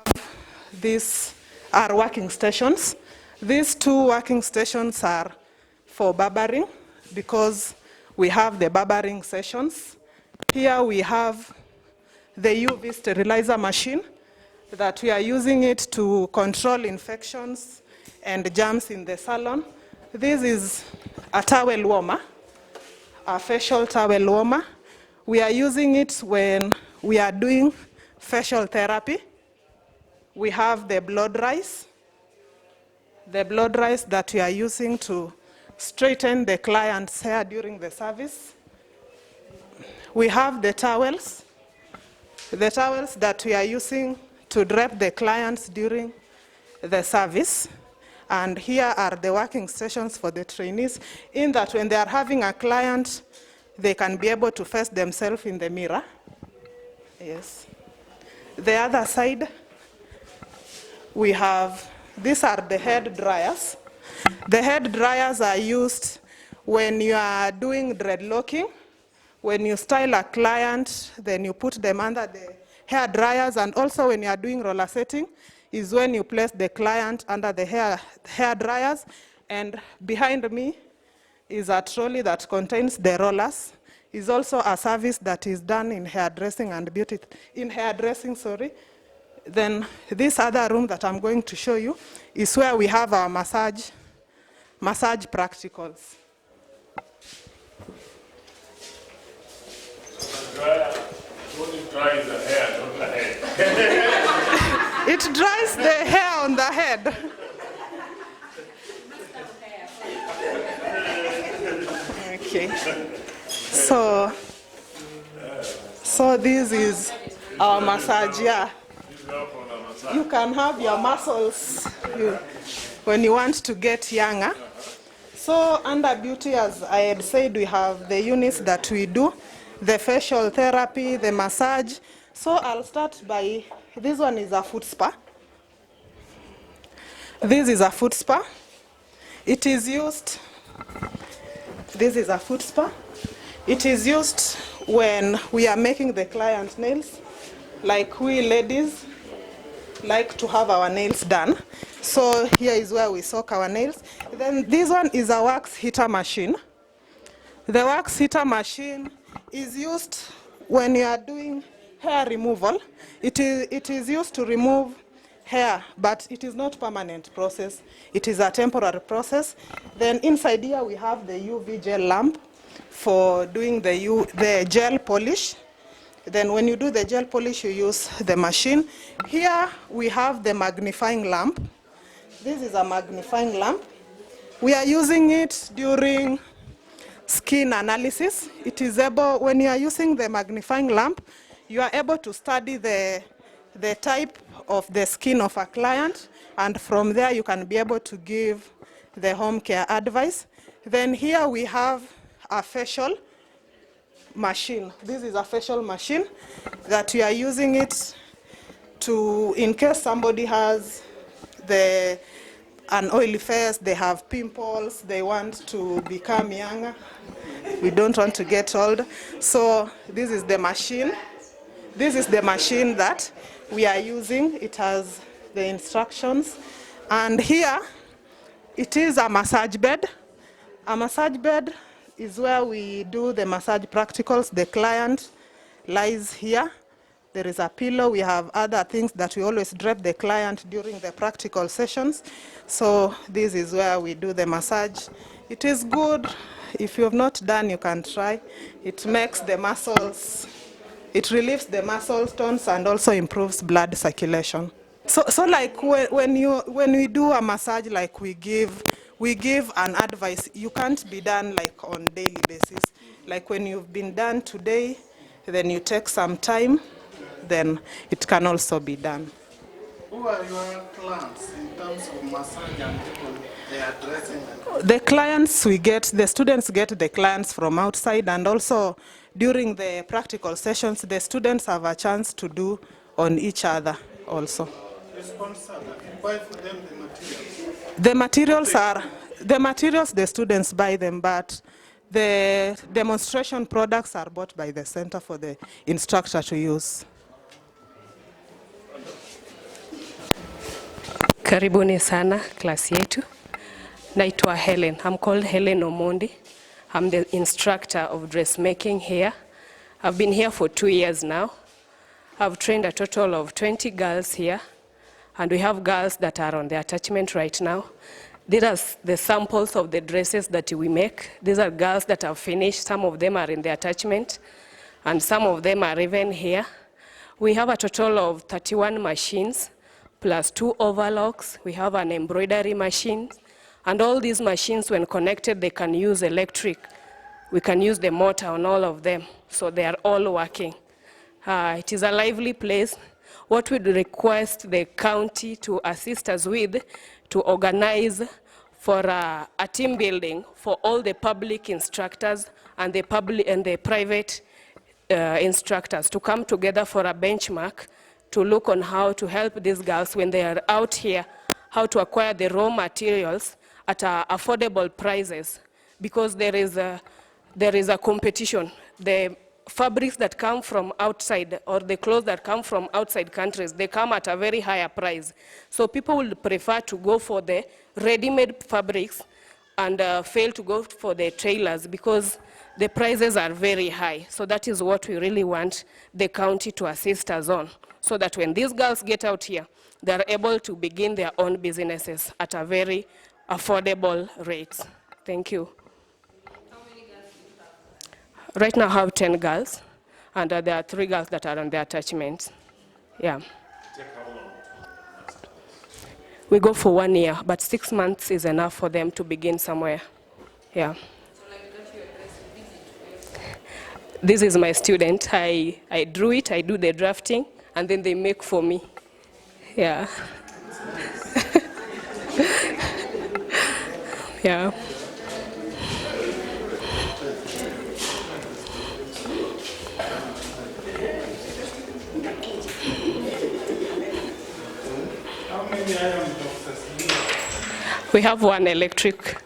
these are working stations. These 2 working stations are for barbering because we have the barbering sessions. Here we have the UV sterilizer machine that we are using it to control infections and germs in the salon. This is a towel warmer, a facial towel warmer. We are using it when we are doing facial therapy. We have the blow dries that we are using to straighten the client's hair during the service. We have the towels that we are using to drape the clients during the service. And here are the working stations for the trainees, in that when they are having a client, they can be able to face themselves in the mirror. Yes. The other side, we have, these are the head dryers. The head dryers are used when you are doing dreadlocking. When you style a client, then you put them under the hair dryers, and also when you are doing roller setting is when you place the client under the hair dryers. And behind me is a trolley that contains the rollers. Is also a service that is done in hairdressing and beauty, Then this other room that I'm going to show you is where we have our massage practicals. Only dries the hair, not the head. It dries the hair on the head. Okay. So this is our massage, yeah. You can have your muscles when you want to get younger. So under beauty, as I had said, we have the units that we do, the facial therapy, the massage. So I'll start by, this one is a foot spa. This is a foot spa. It is used, this is a foot spa. It is used when we are making the client nails, like we ladies like to have our nails done. So here is where we soak our nails. Then this one is a wax heater machine. The wax heater machine is used when you are doing hair removal. It is used to remove hair, but it is not permanent process. It is a temporary process. Then inside here we have the UV gel lamp for doing the gel polish. Then when you do the gel polish, you use the machine. Here we have the magnifying lamp. This is a magnifying lamp. We are using it during skin analysis. It is able, when you are using the magnifying lamp, you are able to study the type of the skin of a client, and from there you can be able to give the home care advice. Then here we have a facial machine. This is a facial machine that we are using it to, in case somebody has an oily face, they have pimples, they want to become younger, we don't want to get old. So this is the machine. This is the machine that we are using. It has the instructions. And here, it is a massage bed. A massage bed is where we do the massage practicals. The client lies here. There is a pillow. We have other things that we always drape the client during the practical sessions. So this is where we do the massage. It is good. If you have not done, you can try. It makes the muscles, it relieves the muscle tones and also improves blood circulation. So like when we do a massage, like we give an advice. You can't be done like on daily basis. Like when you've been done today, then you take some time, then it can also be done. Who are your clients in terms of massage and people they are dressing? The clients we get, the students get the clients from outside, and also during the practical sessions, the students have a chance to do on each other also. The sponsor, you buy for them the materials? The materials the students buy them, but the demonstration products are bought by the center for the instructor to use. Karibuni sana klasi yetu. Naitwa Helen. I'm called Helen Omondi. I'm the instructor of dressmaking here. I've been here for 2 years now. I've trained a total of 20 girls here, and we have girls that are on the attachment right now. These are the samples of the dresses that we make. These are girls that have finished. Some of them are in the attachment, and some of them are even here. We have a total of 31 machines, plus 2 overlocks. We have an embroidery machine. And all these machines, when connected, they can use electric. We can use the motor on all of them, so they are all working. It is a lively place. What we request the county to assist us with, to organize for a team building for all the public instructors and the private instructors to come together for a benchmark to look on how to help these girls when they are out here, how to acquire the raw materials at affordable prices, because there is a competition. The fabrics that come from outside, or the clothes that come from outside countries, they come at a very higher price. So people will prefer to go for the ready-made fabrics and fail to go for the tailors because the prices are very high. So that is what we really want the county to assist us on, so that when these girls get out here, they're able to begin their own businesses at a very affordable rate. Thank you. How many girls do you have? Right now I have 10 girls, and there are 3 girls that are on the attachment. Yeah. Take how long? We go for 1 year, but 6 months is enough for them to begin somewhere. Yeah. So like don't you address visit? This is my student. I drew it, I do the drafting, and then they make for me. Yeah. Yeah. How many iron boxes do you have? We have 1 electric.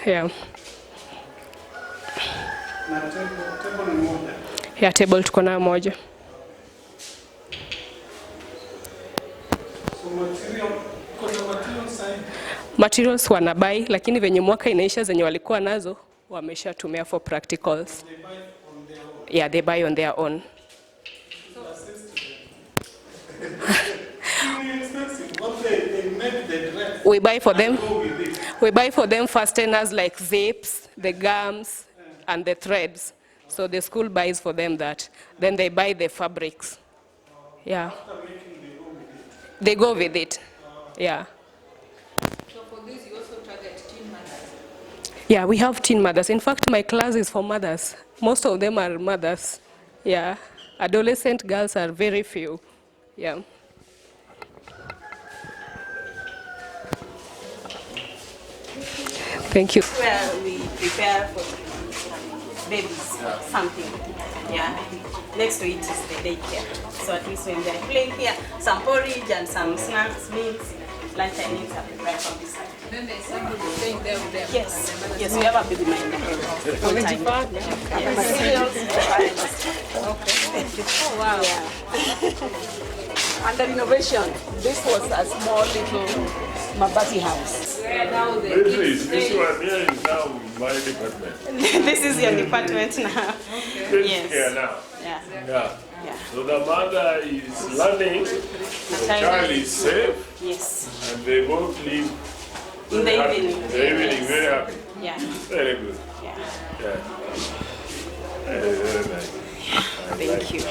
Yeah. Na table ni moja. Yeah, table tuko nayo moja. So material, kuna material side. Materials wanabai, lakini venye mwaka inaisha zenye walikuwa nazo wameshatumia for practicals. They buy on their own. Yeah, they buy on their own. What they make the dress. We buy for them. Go with it. We buy for them fasteners like zips, the gums, and the threads. So the school buys for them that. Then they buy the fabrics. Yeah. After making, they go with it. They go with it. Yeah. So for this you also target teen mothers? Yeah, we have teen mothers. In fact, my class is for mothers. Most of them are mothers. Yeah. Adolescent girls are very few. Yeah. Thank you. Where we prepare for babies, something. Yeah. Next to it is the daycare. So at least when they're playing here, some porridge and some snacks, meats, lunchtime meals are prepared from this side. Then there's somebody staying there with them? Yes. Yes, we have a baby minder. Full time. Oh, wow. And the renovation, this was a small little Mabati house. Where now the kids This stay? one here is now my department. This is your department now. This Yes. here now. Yeah. Yeah. Yeah. So the mother is learning, the child is safe, Yes. and they both live In the very happy. evening. In the evening, Yes. very happy. Yeah. Very good. Yeah. Yeah. Very nice. Thank you.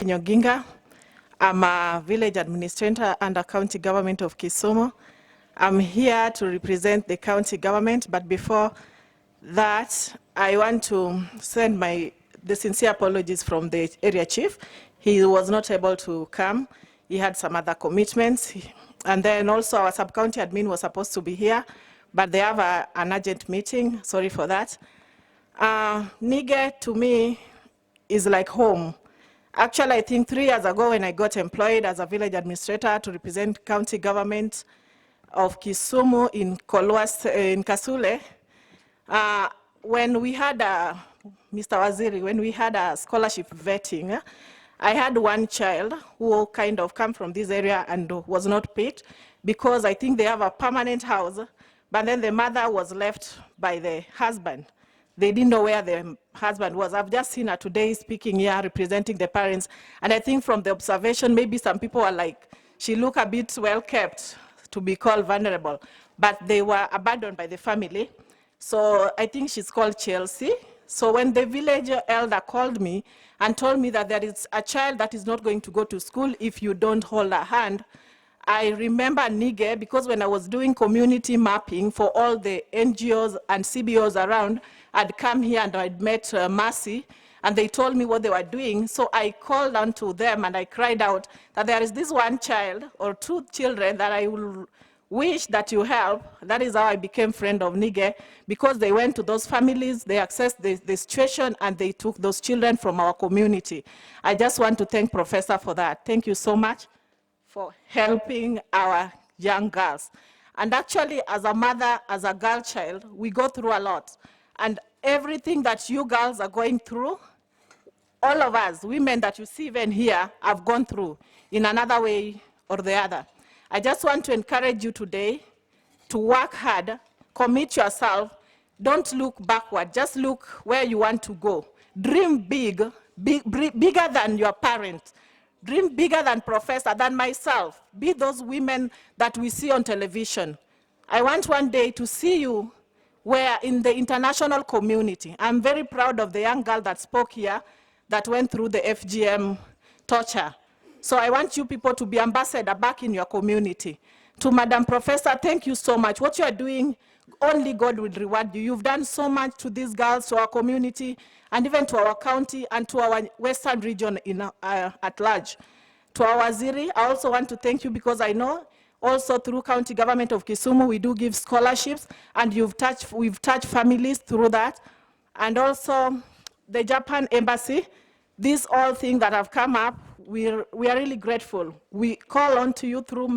Nyoginga. I'm a village administrator under county government of Kisumu. I'm here to represent the county government, but before that, I want to send the sincere apologies from the area chief. He was not able to come. He had some other commitments. And then also our sub-county admin was supposed to be here, but they have an urgent meeting. Sorry for that. NIGEE to me is like home. Actually, I think 3 years ago when I got employed as a village administrator to represent county government of Kisumu in Kasule, when we had Mr. Waziri, when we had a scholarship vetting, I had one child who kind of come from this area and was not picked because I think they have a permanent house, but then the mother was left by the husband. They didn't know where the husband was. I've just seen her today speaking here, representing the parents. And I think from the observation, maybe some people are like, she looked a bit well kept to be called vulnerable, but they were abandoned by the family. So I think she's called Chelsea. So when the village elder called me and told me that there is a child that is not going to go to school if you don't hold her hand, I remember NIGEE because when I was doing community mapping for all the NGOs and CBOs around, I'd come here and I'd met Mercy, and they told me what they were doing. So I called on to them and I cried out that there is this one child or 2 children that I will wish that you help. That is how I became friend of NIGEE, because they went to those families, they assessed the situation, and they took those children from our community. I just want to thank Professor for that. Thank you so much for helping our young girls. And actually, as a mother, as a girl child, we go through a lot. And everything that you girls are going through all of us, women that you see even here, have gone through in another way or the other. I just want to encourage you today to work hard, commit yourself, don't look backward, just look where you want to go. Dream bigger than your parents. Dream bigger than Professor, than myself. Be those women that we see on television. I want one day to see you where in the international community. I'm very proud of the young girl that spoke here that went through the FGM torture. So I want you people to be ambassador back in your community. To Madam Professor, thank you so much. What you are doing, only God will reward you. You've done so much to these girls, to our community, and even to our county and to our western region at large. To our Waziri, I also want to thank you because I know also through county government of Kisumu, we do give scholarships, and we've touched families through that. And also the Japan embassy, these all things that have come up, we are really grateful. We call on to you through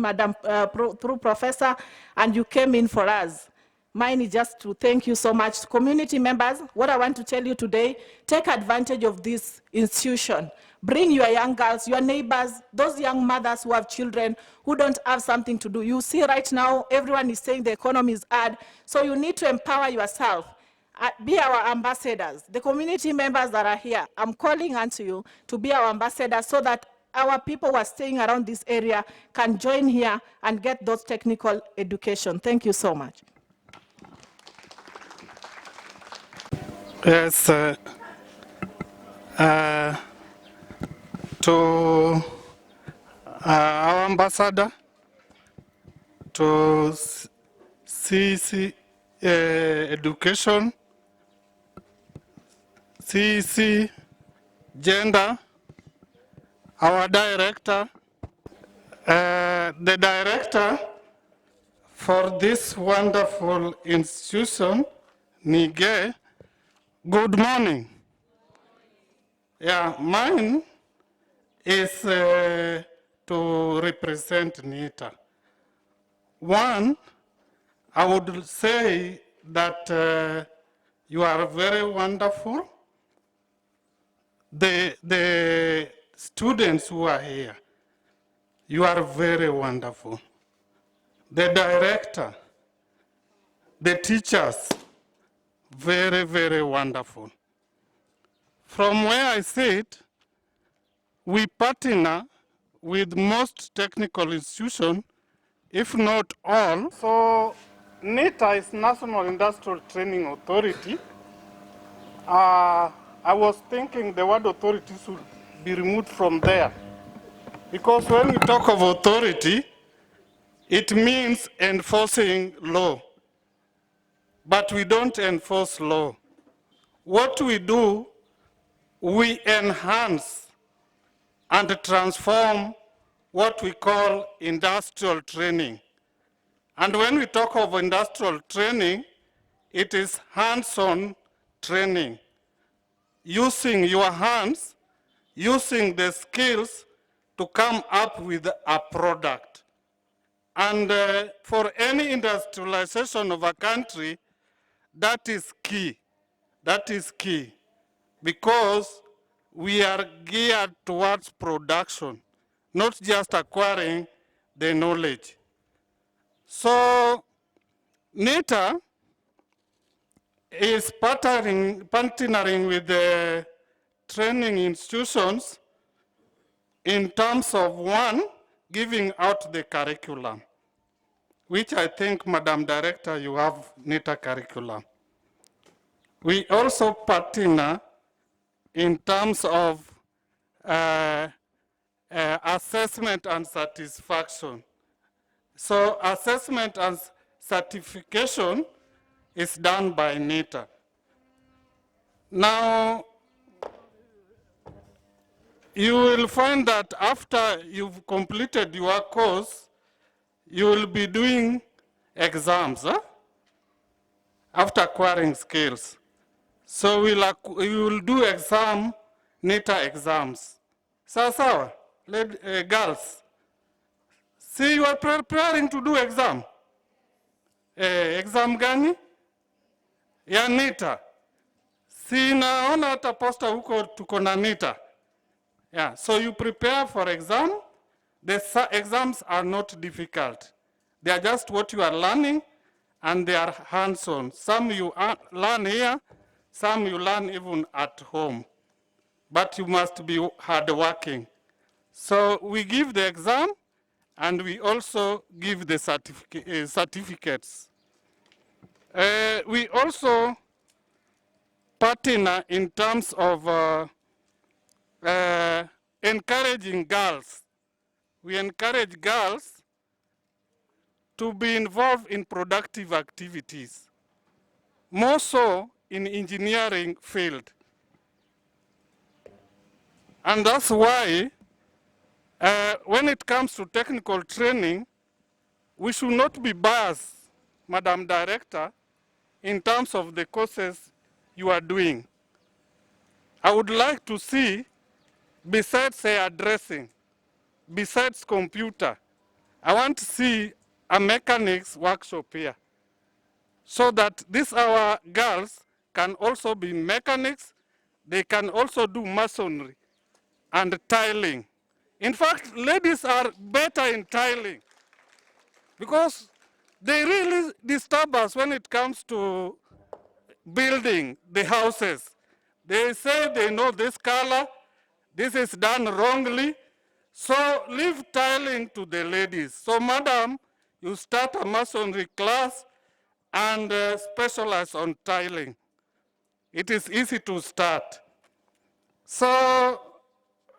through Professor, and you came in for us. Mine is just to thank you so much. Community members, what I want to tell you today, take advantage of this institution. Bring your young girls, your neighbors, those young mothers who have children who don't have something to do. You see right now, everyone is saying the economy is hard, so you need to empower yourself. Be our ambassadors. The community members that are here, I'm calling onto you to be our ambassadors so that our people who are staying around this area can join here and get those technical education. Thank you so much. Yes, to our ambassador, to CC Education, CC Gender, our director, the director for this wonderful institution, NIGEE. Good morning. Yeah, mine is to represent NITA. One, I would say that you are very wonderful. The students who are here, you are very wonderful. The director, the teachers, very, very wonderful. From where I sit, we partner with most technical institutions, if not all. So NITA is National Industrial Training Authority. I was thinking the word authority should be removed from there. Because when we talk of authority, it means enforcing law. But we don't enforce law. What we do, we enhance and transform what we call industrial training. And when we talk of industrial training, it is hands-on training. Using your hands, using the skills to come up with a product. And for any industrialization of a country, that is key. That is key. Because we are geared towards production, not just acquiring the knowledge. So NITA is partnering with the training institutions in terms of, one, giving out the curriculum, which I think, Madam Director, you have NITA curriculum. We also partner in terms of assessment and satisfaction. So assessment and certification is done by NITA. Now, you will find that after you've completed your course, you will be doing exams after acquiring skills. So we will do NITA exams. Sawa, girls, see you are preparing to do exam. Exam gani? Ya NITA. Si naona hata posta huko tuko na NITA. Yeah, so you prepare for exam. The exams are not difficult. They are just what you are learning and they are hands-on. Some you learn here, some you learn even at home. But you must be hardworking. So we give the exam and we also give the certificates. We also partner in terms of encouraging girls. We encourage girls to be involved in productive activities, more so in engineering field. And that's why when it comes to technical training, we should not be biased, Madam Director, in terms of the courses you are doing. I would like to see, besides hairdressing, besides computer, I want to see a mechanics workshop here so that these our girls can also be mechanics, they can also do masonry and tiling. In fact, ladies are better in tiling because they really disturb us when it comes to building the houses. They say they know this color, this is done wrongly, so leave tiling to the ladies. So madam, you start a masonry class and specialize on tiling. It is easy to start. So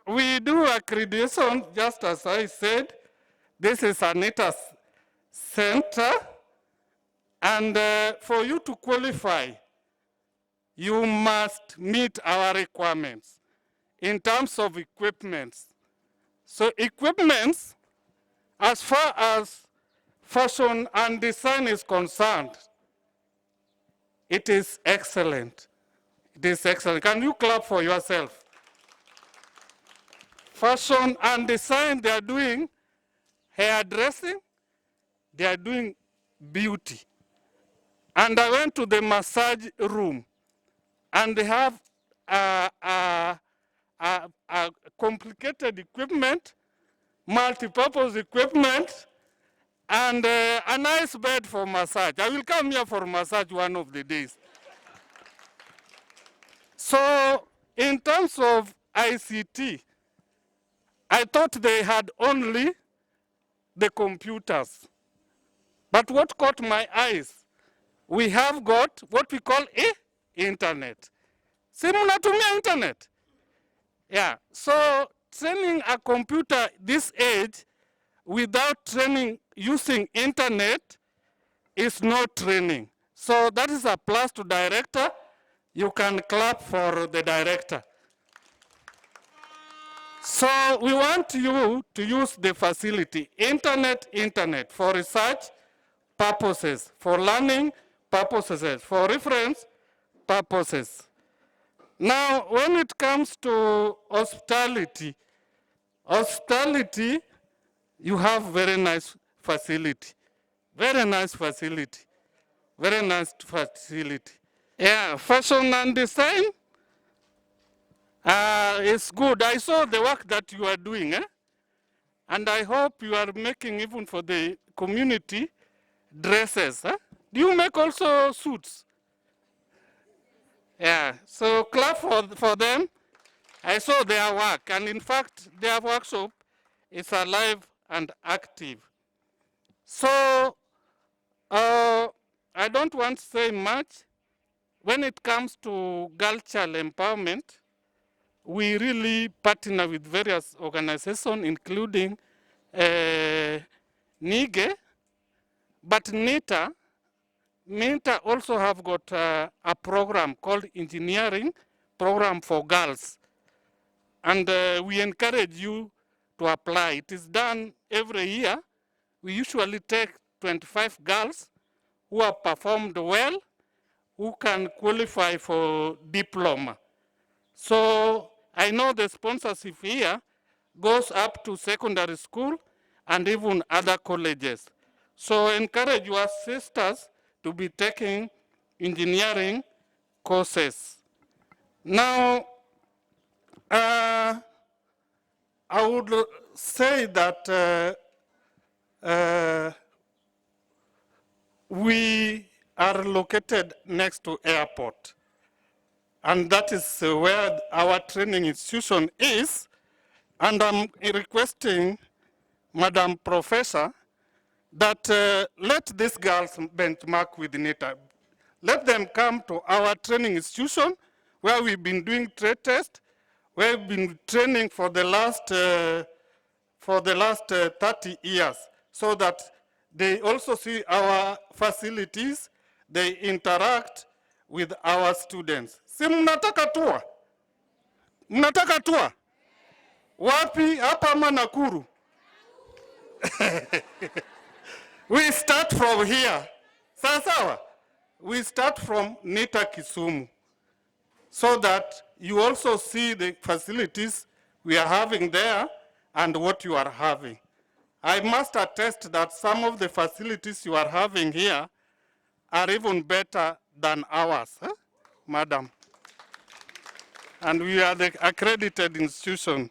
we do accreditation, just as I said. This is Anita's center, and for you to qualify, you must meet our requirements in terms of equipments. So equipments, as far as fashion and design is concerned, it is excellent. It is excellent. Can you clap for yourself? Fashion and design, they are doing hairdressing, they are doing beauty. And I went to the massage room, and they have complicated equipment, multi-purpose equipment, and a nice bed for massage. I will come here for massage one of the days. So in terms of ICT, I thought they had only the computers. But what caught my eyes, we have got what we call internet. Si mnatumia internet? Yeah, so training a computer this age without training using internet is not training. So that is a plus to director. You can clap for the director. So we want you to use the facility, internet for research purposes, for learning purposes, for reference purposes. Now, when it comes to hospitality, you have very nice facility, very nice facility, very nice facility. Yeah, fashion and design is good. I saw the work that you are doing, and I hope you are making even for the community dresses. Do you make also suits? Yeah, so clap for them. I saw their work, and in fact, their workshop is alive and active. So I don't want to say much. When it comes to girl child empowerment, we really partner with various organizations, including NIGEE, but NITA also have got a program called Engineering Program for Girls. And we encourage you to apply. It is done every year. We usually take 25 girls who have performed well, who can qualify for diploma. So I know the sponsorship here goes up to secondary school and even other colleges. So encourage your sisters to be taking engineering courses. Now, I would say that we are located next to airport, and that is where our training institution is, and I'm requesting Madam Professor that let these girls benchmark with NITA. Let them come to our training institution where we've been doing trade tests, where we've been training for the last 30 years, so that they also see our facilities, they interact with our students. Si mnataka tour? Mnataka tour? Wapi? Hapa ama Nakuru? We start from here. Sawa? We start from NITA Kisumu, so that you also see the facilities we are having there and what you are having. I must attest that some of the facilities you are having here are even better than ours, madam. And we are the accredited institution.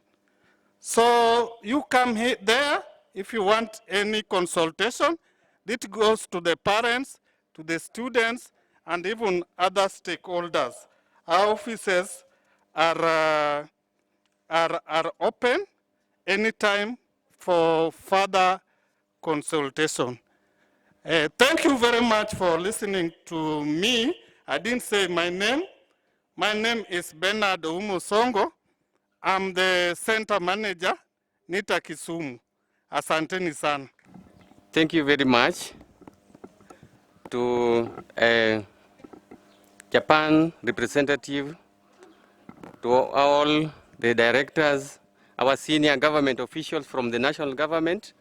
So you come here, there, if you want any consultation, it goes to the parents, to the students, and even other stakeholders. Our offices are open anytime for further consultation. Thank you very much for listening to me. I didn't say my name. My name is Bernard Umusongo. I'm the center manager, NITA Kisumu. Asanteni sana. Thank you very much to Japan representative, to all the directors, our senior government officials from the national government,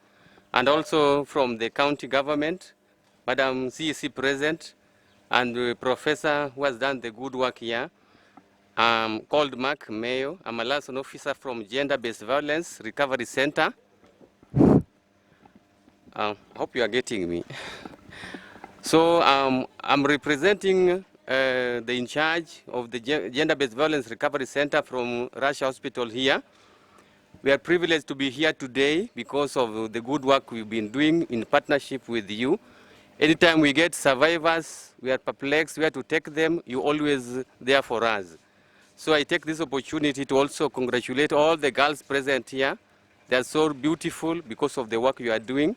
and also from the county government, Madam CEC present, and the professor who has done the good work here. I'm called Mark Mayo. I'm a liaison officer from Gender-Based Violence Recovery Center. I hope you are getting me. So I'm representing the in charge of the Gender-Based Violence Recovery Center from Russia Hospital here. We are privileged to be here today because of the good work we've been doing in partnership with you. Anytime we get survivors, we are perplexed where to take them, you're always there for us. So I take this opportunity to also congratulate all the girls present here. They are so beautiful because of the work you are doing.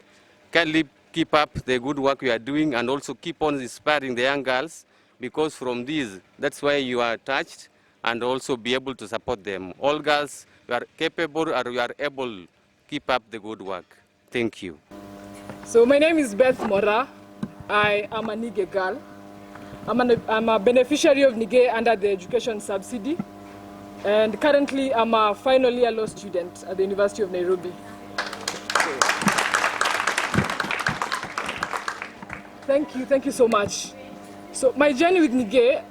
Kindly keep up the good work you are doing and also keep on inspiring the young girls, because from this, that's why you are touched and also be able to support them. All girls, you are capable or you are able to keep up the good work. Thank you. So my name is Beth Mora. I am a NIGEE girl. I'm a beneficiary of NIGEE under the education subsidy. And currently I'm a final year law student at the University of Nairobi. Thank you so much. So my journey with NIGEE,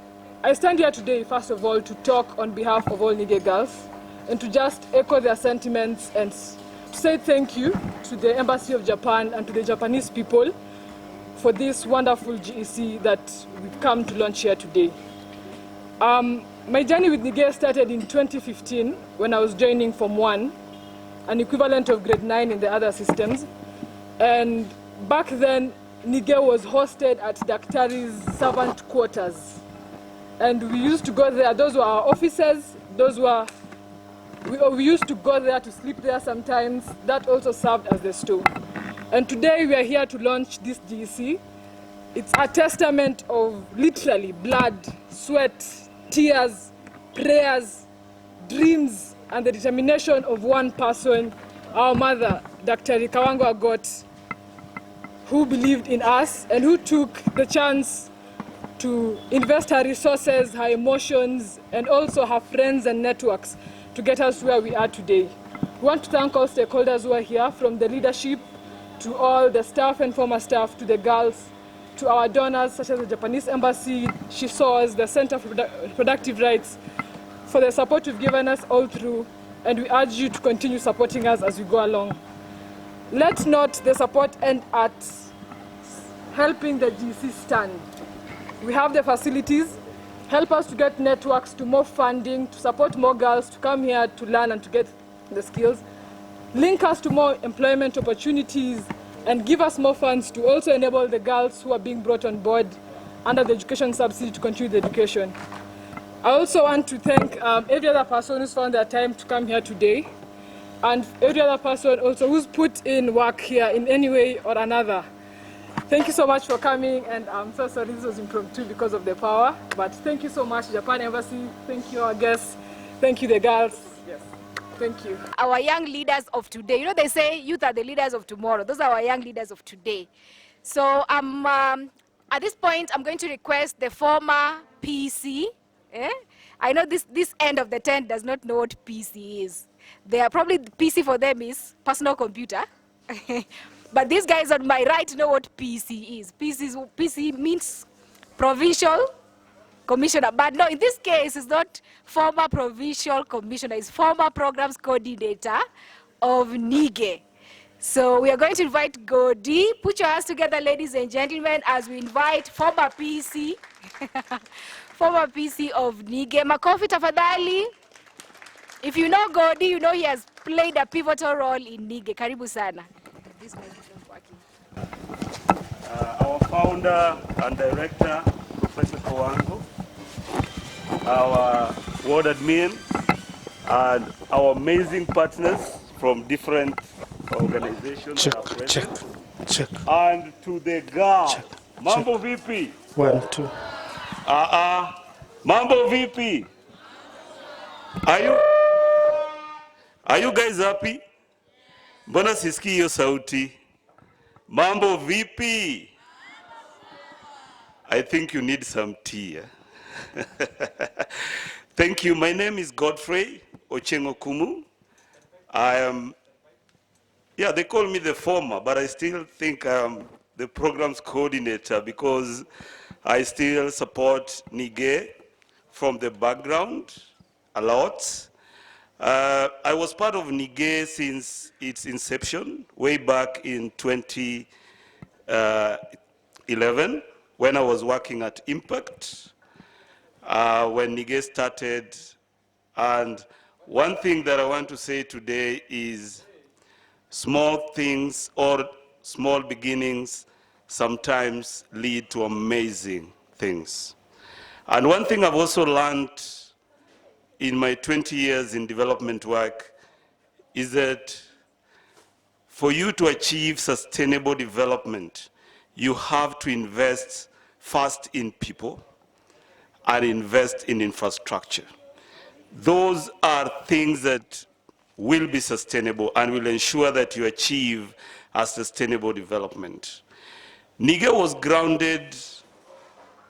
I stand here today first of all to talk on behalf of all NIGEE girls and to just echo their sentiments and to say thank you to the Embassy of Japan and to the Japanese people for this wonderful GEC that we've come to launch here today. My journey with NIGEE started in 2015 when I was joining Form 1, an equivalent of grade 9 in the other systems. And back then, NIGEE was hosted at Daktari's servant quarters. And we used to go there, those were our offices, we used to go there to sleep there sometimes. That also served as the store. And today we are here to launch this GEC. It's a testament of literally blood, sweat, tears, prayers, dreams, and the determination of one person, our mother, Dr. Kawango Agot, who believed in us and who took the chance to invest her resources, her emotions, and also her friends and networks to get us where we are today. We want to thank all stakeholders who are here, from the leadership to all the staff and former staff, to the girls, to our donors such as the Japanese Embassy, SHISOS, the Center for Reproductive Rights, for the support you've given us all through, and we urge you to continue supporting us as we go along. Let not the support end at helping the GEC stand. We have the facilities, help us to get networks, to more funding, to support more girls to come here to learn and to get the skills, link us to more employment opportunities, and give us more funds to also enable the girls who are being brought on board under the education subsidy to continue the education. I also want to thank every other person who's found their time to come here today, and every other person also who's put in work here in any way or another. Thank you so much for coming, and I'm so sorry this was impromptu because of the power, but thank you so much, Japan Embassy. Thank you, our guests. Thank you, the girls. Yes, thank you. Our young leaders of today. You know, they say youth are the leaders of tomorrow. Those are our young leaders of today. So at this point, I'm going to request the former PC. I know this end of the tent does not know what PC is. They are probably, PC for them is personal computer. But these guys on my right know what PC is. PC means provincial commissioner. But no, in this case, it's not former provincial commissioner. It's former programs coordinator of NIGEE. So we are going to invite Godi. Put your hands together, ladies and gentlemen, as we invite former PC, former PC of NIGEE. Makofi tafadhali. If you know Godi, you know he has played a pivotal role in NIGEE. Karibu sana. This microphone working. Our founder and director, Professor Kawango, our ward admin, and our amazing partners from different organizations that are present. Check. And to the girl, Mambo VP. 1, 2. Mambo VP. Are you guys happy? Mbona sisikii hiyo sauti? Mambo VP. I think you need some tea. Thank you. My name is Godfrey Ochengo Kumu. I am, they call me the former, but I still think I'm the programs coordinator because I still support NIGEE from the background a lot. I was part of NIGEE since its inception, way back in 2011, when I was working at Impact, when NIGEE started. And one thing that I want to say today is small things or small beginnings sometimes lead to amazing things. And one thing I've also learned in my 20 years in development work is that for you to achieve sustainable development, you have to invest first in people and invest in infrastructure. Those are things that will be sustainable and will ensure that you achieve a sustainable development. NIGEE was grounded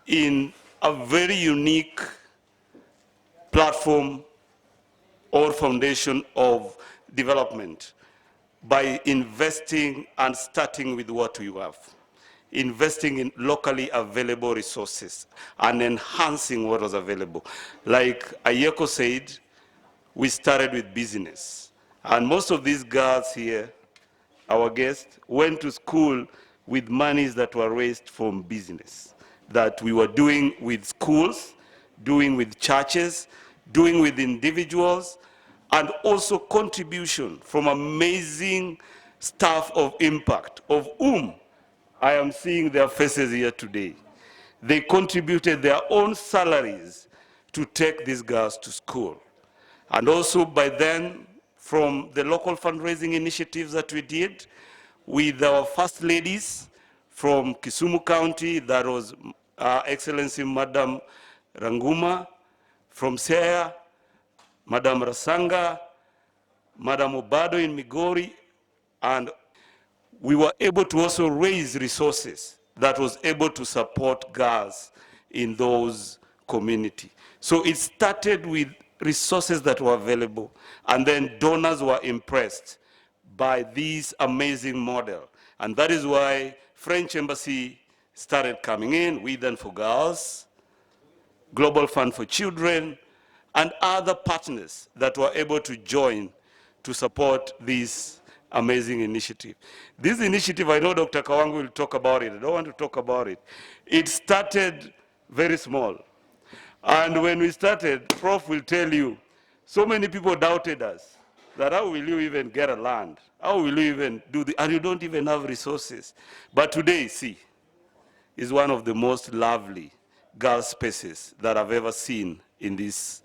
in a very unique platform or foundation of development by investing and starting with what you have. Investing in locally available resources and enhancing what was available. Like Ayeko said, we started with business. And most of these girls here, our guests, went to school with monies that were raised from business, that we were doing with schools, doing with churches, doing with individuals, and also contribution from amazing staff of impact, of whom I am seeing their faces here today. They contributed their own salaries to take these girls to school. And also by then, from the local fundraising initiatives that we did with our first ladies from Kisumu County, that was Excellency Madam Ranguma, from Seya, Madam Rasanga, Madam Obado in Migori, and we were able to also raise resources that was able to support girls in those communities. So it started with resources that were available, and then donors were impressed by this amazing model. And that is why French Embassy started coming in, We Then for Girls, Global Fund for Children, and other partners that were able to join to support this amazing initiative. This initiative, I know Dr. Kawango will talk about it. I don't want to talk about it. It started very small. And when we started, Prof will tell you, so many people doubted us, that how will you even get a land? How will you even do the, and you don't even have resources. But today, see, is one of the most lovely girl spaces that I've ever seen in this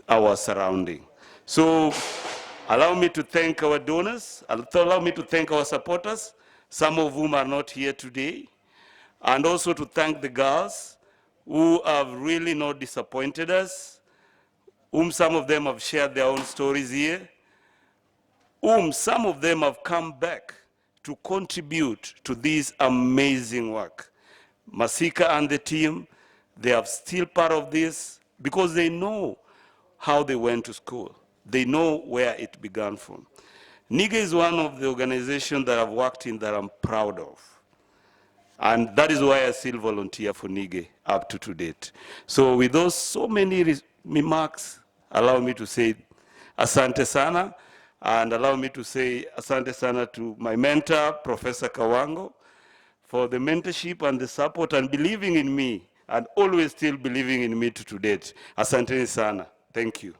our surrounding. So allow me to thank our donors, allow me to thank our supporters, some of whom are not here today, and also to thank the girls who have really not disappointed us, whom some of them have shared their own stories here, whom some of them have come back to contribute to this amazing work. Masika and the team, they are still part of this because they know how they went to school. They know where it began from. NIGEE is one of the organizations that I've worked in that I'm proud of. And that is why I still volunteer for NIGEE up to date. So with those so many remarks, allow me to say asante sana, and allow me to say asante sana to my mentor, Professor Kawango, for the mentorship and the support and believing in me, and always still believing in me to date. Asante sana. Thank you.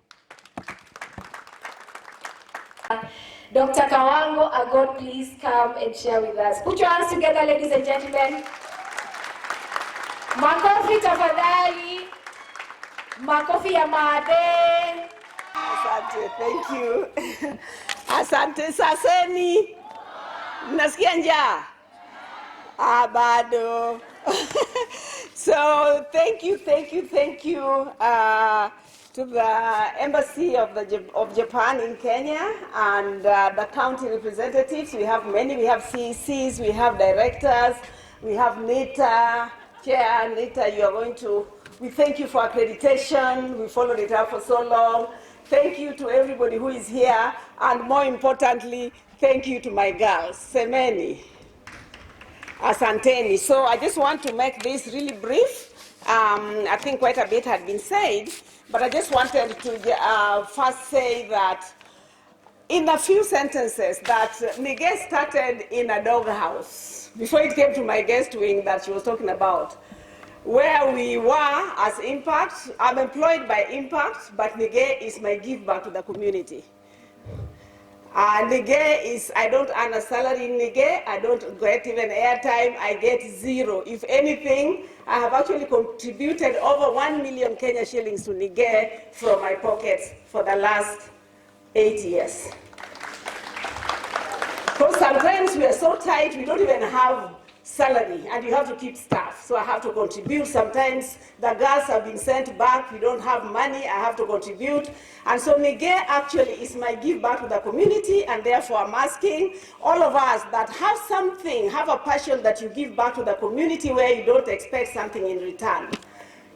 Dr. Kawango, God, please come and share with us. Put your hands together, ladies and gentlemen. Makofi tafadhali. Makofi ya maade. Asante, thank you. Asante saseni. Mnasikia njaa? Bado. So thank you to the Embassy of Japan in Kenya and the county representatives. We have many. We have CECs, we have directors, we have NITA, Chair NITA. You are going to. We thank you for accreditation. We followed it up for so long. Thank you to everybody who is here, and more importantly, thank you to my girls. Semeni. Asanteni. So I just want to make this really brief. I think quite a bit had been said, but I just wanted to first say that in a few sentences that NIGEE started in a doghouse before it came to my guest wing that she was talking about, where we were as Impact. I'm employed by Impact, but NIGEE is my give back to the community. NIGEE is, I don't earn a salary in NIGEE, I don't get even airtime, I get zero. If anything, I have actually contributed over 1 million Kenya shillings to NIGEE from my pockets for the last 8 years. Because sometimes we are so tight, we don't even have salary, and you have to keep staff. So I have to contribute. Sometimes the girls have been sent back, we don't have money, I have to contribute. And so NIGEE actually is my give back to the community, and therefore I'm asking all of us that have something, have a passion that you give back to the community where you don't expect something in return.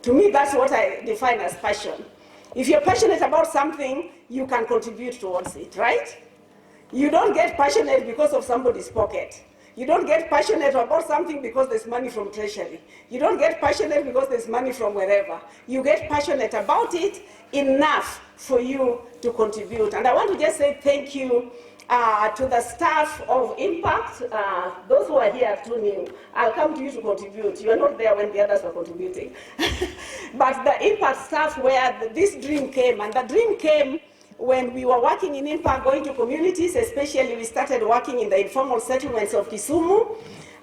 To me, that's what I define as passion. If you're passionate about something, you can contribute towards it, right? You don't get passionate because of somebody's pocket. You don't get passionate about something because there's money from Treasury. You don't get passionate because there's money from wherever. You get passionate about it enough for you to contribute. And I want to just say thank you to the staff of Impact. Those who are here are too new. I'll come to you to contribute. You are not there when the others were contributing. But the Impact staff, where this dream came, and the dream came when we were working in Impact, going to communities, especially we started working in the informal settlements of Kisumu,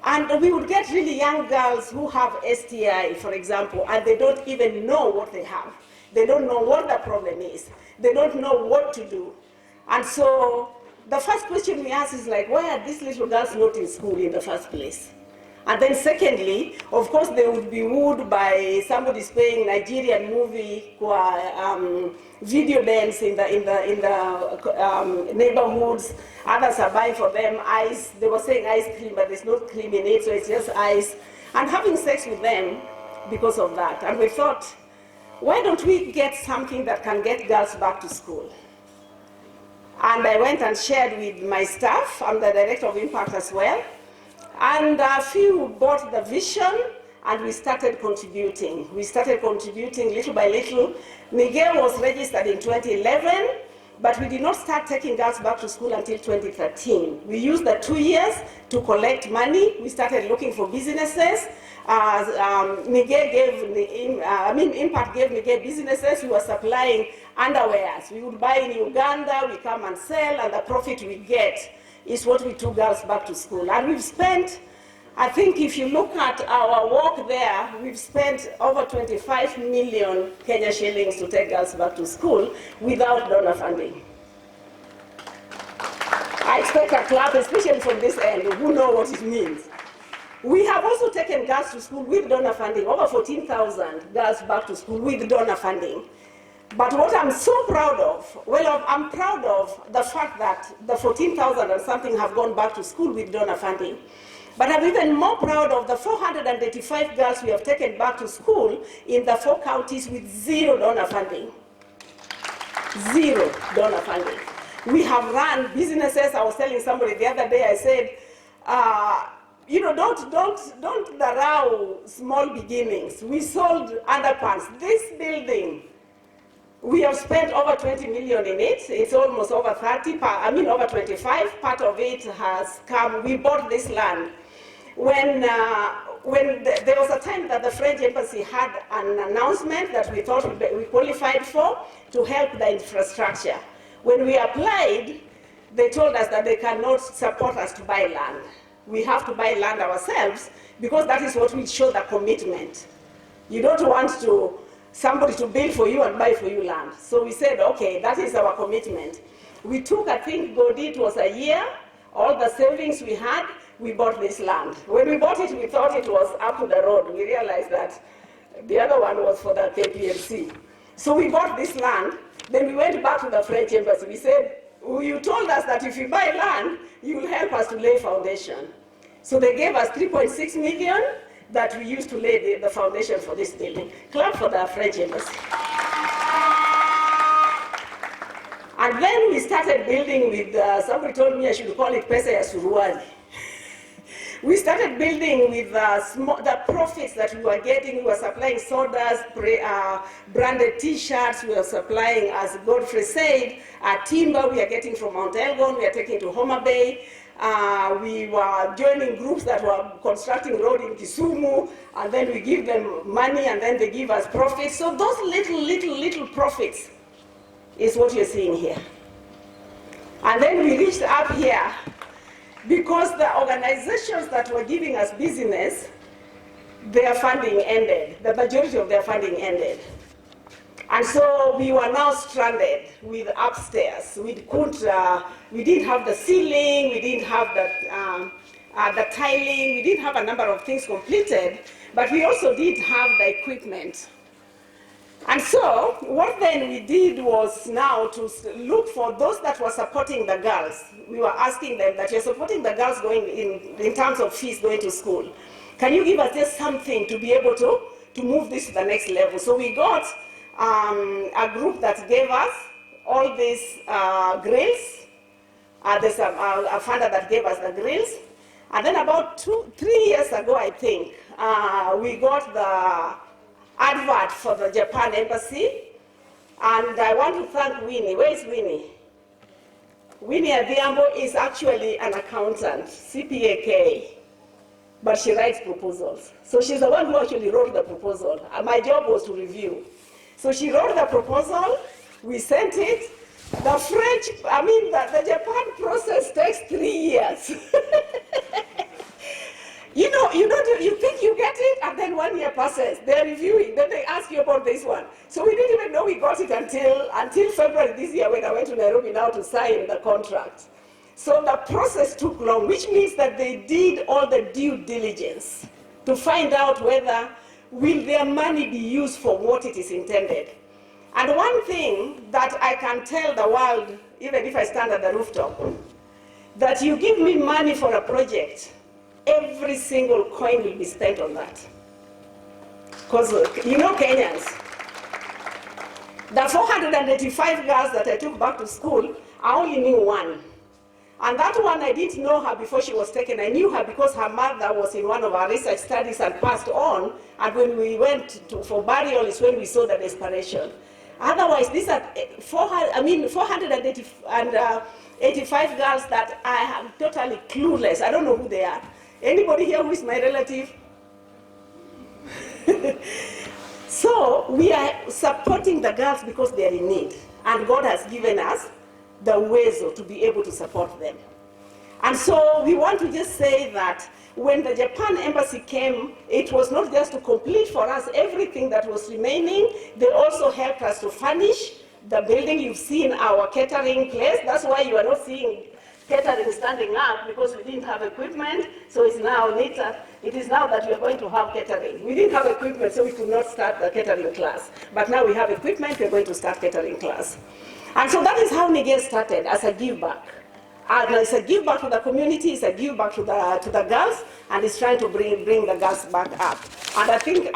and we would get really young girls who have STI, for example, and they don't even know what they have. They don't know what the problem is. They don't know what to do. And so the first question we ask is like, why are these little girls not in school in the first place? And then secondly, of course, they would be wooed by somebody's playing Nigerian movie, video dance in the neighborhoods. Others are buying for them ice. They were saying ice cream, but there's no cream in it, so it's just ice. And having sex with them because of that. And we thought, why don't we get something that can get girls back to school? And I went and shared with my staff. I'm the director of Impact as well. And a few bought the vision, and we started contributing. We started contributing little by little. NIGEE was registered in 2011, but we did not start taking girls back to school until 2013. We used the 2 years to collect money. We started looking for businesses. NIGEE gave, Impact gave NIGEE businesses. We were supplying underwears. We would buy in Uganda, we come and sell, and the profit we get is what we took girls back to school. And we've spent, I think if you look at our work there, we've spent over 25 million Kenya shillings to take girls back to school without donor funding. I expect a clap, especially from this end, who know what it means. We have also taken girls to school with donor funding, over 14,000 girls back to school with donor funding. But what I'm so proud of, well, I'm proud of the fact that the 14,000 and something have gone back to school with donor funding. But I'm even more proud of the 485 girls we have taken back to school in the 4 counties with zero donor funding. Zero donor funding. We have run businesses. I was telling somebody the other day, I said, you know, don't allow small beginnings. We sold underpants. This building, we have spent over 20 million in it. It's almost over 30, over 25. Part of it has come. We bought this land. When there was a time that the French embassy had an announcement that we thought we qualified for to help the infrastructure. When we applied, they told us that they cannot support us to buy land. We have to buy land ourselves because that is what will show the commitment. You don't want somebody to build for you and buy for you land. So we said, okay, that is our commitment. We took, I think, Godi, it was a year, all the savings we had, we bought this land. When we bought it, we thought it was up to the road. We realized that the other one was for the KPMC. So we bought this land, then we went back to the French embassy. We said, you told us that if you buy land, you will help us to lay foundation. So they gave us 3.6 million that we used to lay the foundation for this building. Clap for the French embassy. And then we started building with, somebody told me I should call it Pesa ya Suruali. We started building with the profits that we were getting. We were supplying sodas, branded T-shirts. We were supplying, as Godfrey said, timber we are getting from Mount Elgon. We are taking to Homa Bay. We were joining groups that were constructing road in Kisumu, and then we give them money, and then they give us profits. So those little profits is what you're seeing here. And then we reached up here because the organizations that were giving us business, their funding ended. The majority of their funding ended. And so we were now stranded with upstairs. We didn't have the ceiling, we didn't have the tiling, we didn't have a number of things completed, but we also didn't have the equipment. And so what then we did was now to look for those that were supporting the girls. We were asking them that you're supporting the girls going in terms of fees going to school. Can you give us just something to be able to move this to the next level? So we got a group that gave us all these grills. There's a funder that gave us the grills. And then about 3 years ago, I think, we got the advert for the Japan embassy. And I want to thank Winnie. Where is Winnie? Winnie Adhiambo is actually an accountant, CPAK, but she writes proposals. So she's the one who actually wrote the proposal. My job was to review. So she wrote the proposal, we sent it. The Japan process takes 3 years. You think you get it, and then 1 year passes. They're reviewing, then they ask you about this one. So we didn't even know we got it until February this year when I went to Nairobi now to sign the contract. So the process took long, which means that they did all the due diligence to find out whether will their money be used for what it is intended. And one thing that I can tell the world, even if I stand at the rooftop, that you give me money for a project, every single coin will be spent on that. Because, Kenyans, the 485 girls that I took back to school, I only knew one. And that one, I didn't know her before she was taken. I knew her because her mother was in one of our research studies and passed on. And when we went for burial is when we saw the desperation. Otherwise, these are 485 girls that I am totally clueless. I don't know who they are. Anybody here who is my relative? So we are supporting the girls because they are in need. And God has given us the ways to be able to support them. And so we want to just say that when the Japan embassy came, it was not just to complete for us everything that was remaining, they also helped us to furnish the building. You've seen our catering place. That's why you are not seeing catering standing up, because we didn't have equipment. So it's now neater. It is now that we are going to have catering. We didn't have equipment, so we could not start the catering class. But now we have equipment, we're going to start catering class. And so that is how NIGEE started, as a give back. And it's a give back to the community, it's a give back to the girls, and it's trying to bring the girls back up. And I think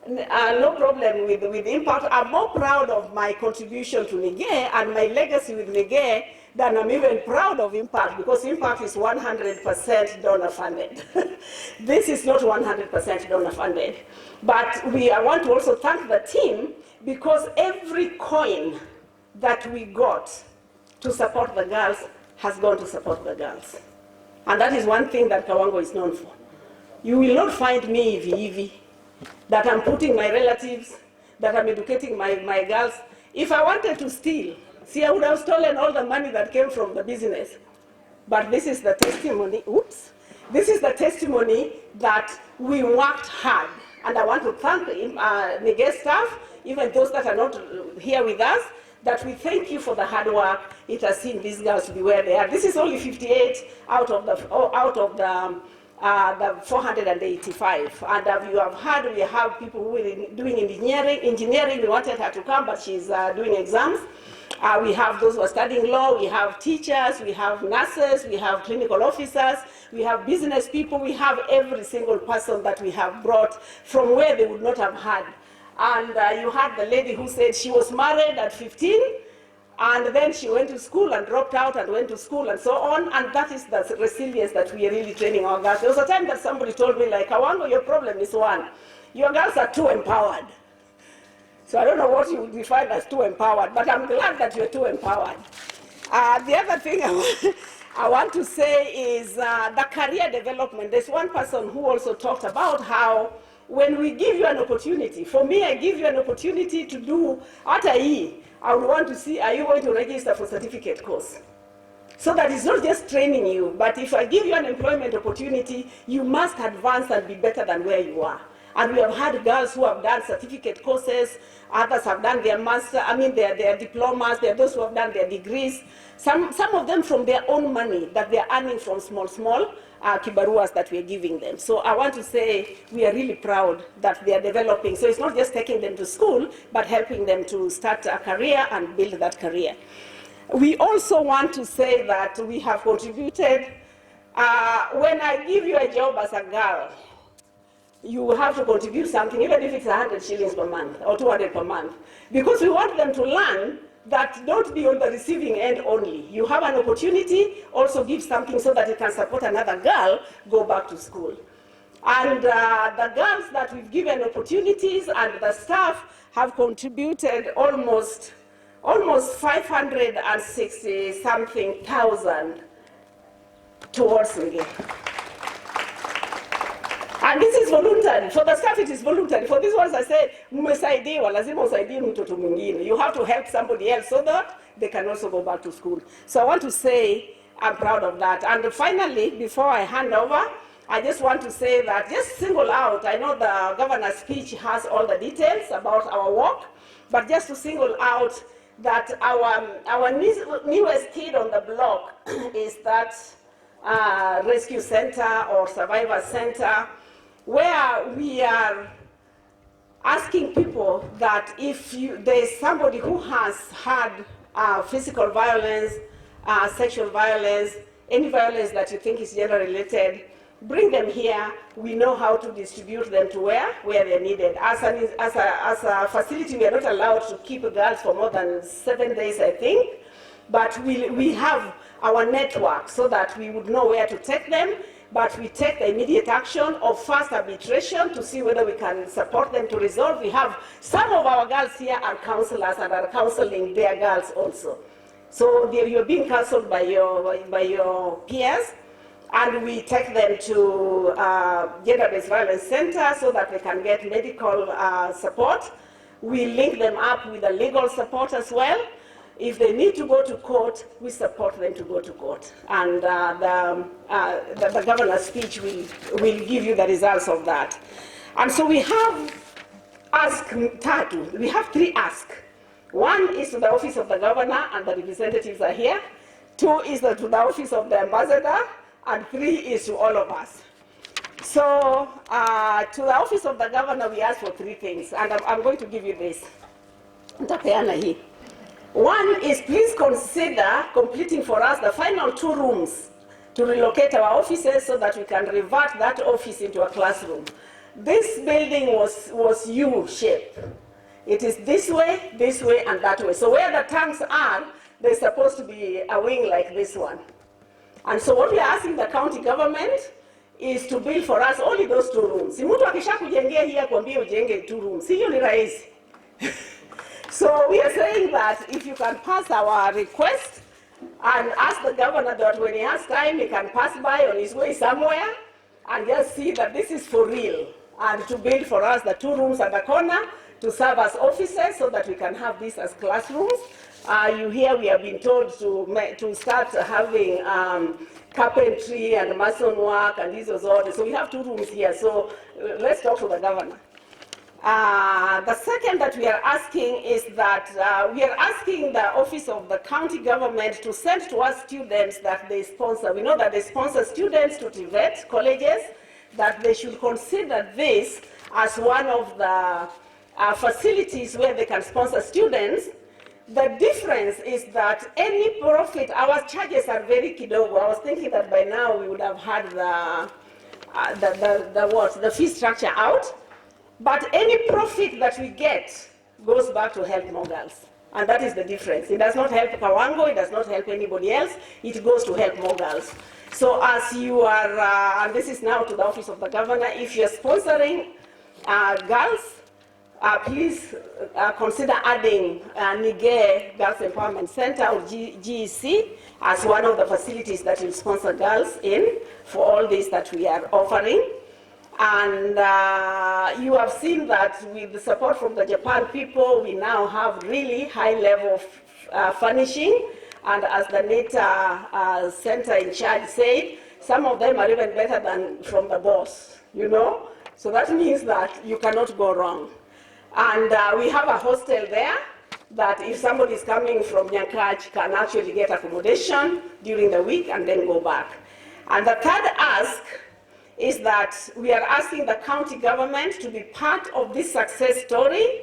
no problem with Impact. I'm more proud of my contribution to NIGEE and my legacy with NIGEE than I'm even proud of Impact, because Impact is 100% donor funded. This is not 100% donor funded. But I want to also thank the team, because every coin that we got to support the girls has gone to support the girls. And that is one thing that Kawango is known for. You will not find me easy, that I'm putting my relatives, that I'm educating my girls. If I wanted to steal, see, I would have stolen all the money that came from the business. But this is the testimony, this is the testimony that we worked hard. And I want to thank NIGEE staff, even those that are not here with us, that we thank you for the hard work. It has seen these girls to be where they are. This is only 58 out of the 485. And you have heard, we have people who are doing engineering. We wanted her to come, but she's doing exams. We have those who are studying law. We have teachers. We have nurses. We have clinical officers. We have business people. We have every single person that we have brought from where they would not have had. And you had the lady who said she was married at 15, and then she went to school and dropped out and went to school and so on. And that is the resilience that we are really training our girls. There was a time that somebody told me, like, Kawango, your problem is one. Your girls are too empowered. So I don't know what you would define as too empowered, but I'm glad that you're too empowered. The other thing I want to say is the career development. There's one person who also talked about how when we give you an opportunity, for me, I give you an opportunity to do I would want to see, are you going to register for certificate course? So that it's not just training you, but if I give you an employment opportunity, you must advance and be better than where you are. And we have had girls who have done certificate courses, others have done their their diplomas, there are those who have done their degrees, some of them from their own money that they are earning from small kibaruas that we are giving them. So I want to say we are really proud that they are developing. So it's not just taking them to school, but helping them to start a career and build that career. We also want to say that we have contributed, when I give you a job as a girl, you have to contribute something, even if it's 100 shillings per month or 200 per month, because we want them to learn that don't be on the receiving end only. You have an opportunity, also give something so that you can support another girl go back to school. And the girls that we've given opportunities and the staff have contributed almost 560 something thousand towards NIGEE. And this is voluntary. For the staff, it is voluntary. For these ones, I said, you have to help somebody else so that they can also go back to school. So I want to say I'm proud of that. And finally, before I hand over, I just want to say that just single out, I know the governor's speech has all the details about our work, but just to single out that our newest kid on the block is that rescue center or survivor center, where we are asking people that if there is somebody who has had physical violence, sexual violence, any violence that you think is gender related, bring them here. We know how to distribute them to where they're needed. As a facility, we are not allowed to keep girls for more than 7 days, I think, but we have our network so that we would know where to take them. but we take the immediate action of first arbitration to see whether we can support them to resolve. We have some of our girls here are counselors and are counseling their girls also. So you're being counseled by your peers, and we take them to Gender-Based Violence Center so that they can get medical support. We link them up with the legal support as well. If they need to go to court, we support them to go to court. And the governor's speech will give you the results of that. And so we have ask tatu. We have 3 asks. 1 is to the office of the governor, and the representatives are here. 2 is to the office of the ambassador, and 3 is to all of us. So to the office of the governor, we ask for 3 things, and I'm going to give you this. One is, please consider completing for us the final 2 rooms to relocate our offices so that we can revert that office into a classroom. This building was U-shaped. It is this way, and that way. So where the tanks are, there's supposed to be a wing like this one. And so what we are asking the county government is to build for us only those 2 rooms. Si mtu akisha kujengea hii kuambia ujenge 2 rooms, hiyo ni rahisi. So we are saying that if you can pass our request and ask the governor that when he has time, he can pass by on his way somewhere and just see that this is for real, and to build for us the 2 rooms at the corner to serve as offices so that we can have this as classrooms. You hear we have been told to start having carpentry and mason work and these orders. So we have 2 rooms here. So let's talk to the governor. The second that we are asking is that we are asking the office of the county government to send to us students that they sponsor. We know that they sponsor students to TVET colleges, that they should consider this as one of the facilities where they can sponsor students. The difference is that any profit, our charges are very kidogo. I was thinking that by now we would have had the fee structure out. But any profit that we get goes back to help more girls. And that is the difference. It does not help Kawango, it does not help anybody else, it goes to help more girls. So as you are, and this is now to the office of the governor, if you're sponsoring girls, please consider adding NIGEE Girls Empowerment Center, or GEC, as one of the facilities that will sponsor girls in for all this that we are offering. And you have seen that with the support from the Japan people, we now have really high level furnishing. And as the NITA center in charge said, some of them are even better than from the boss, you know? So that means that you cannot go wrong. And we have a hostel there that if somebody is coming from Nyankach can actually get accommodation during the week and then go back. And the third ask is that we are asking the county government to be part of this success story.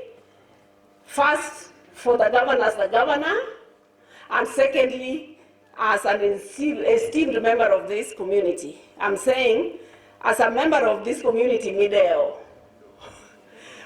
First, for the governor as the governor, and secondly, as an esteemed member of this community. I'm saying, as a member of this community, Mideo.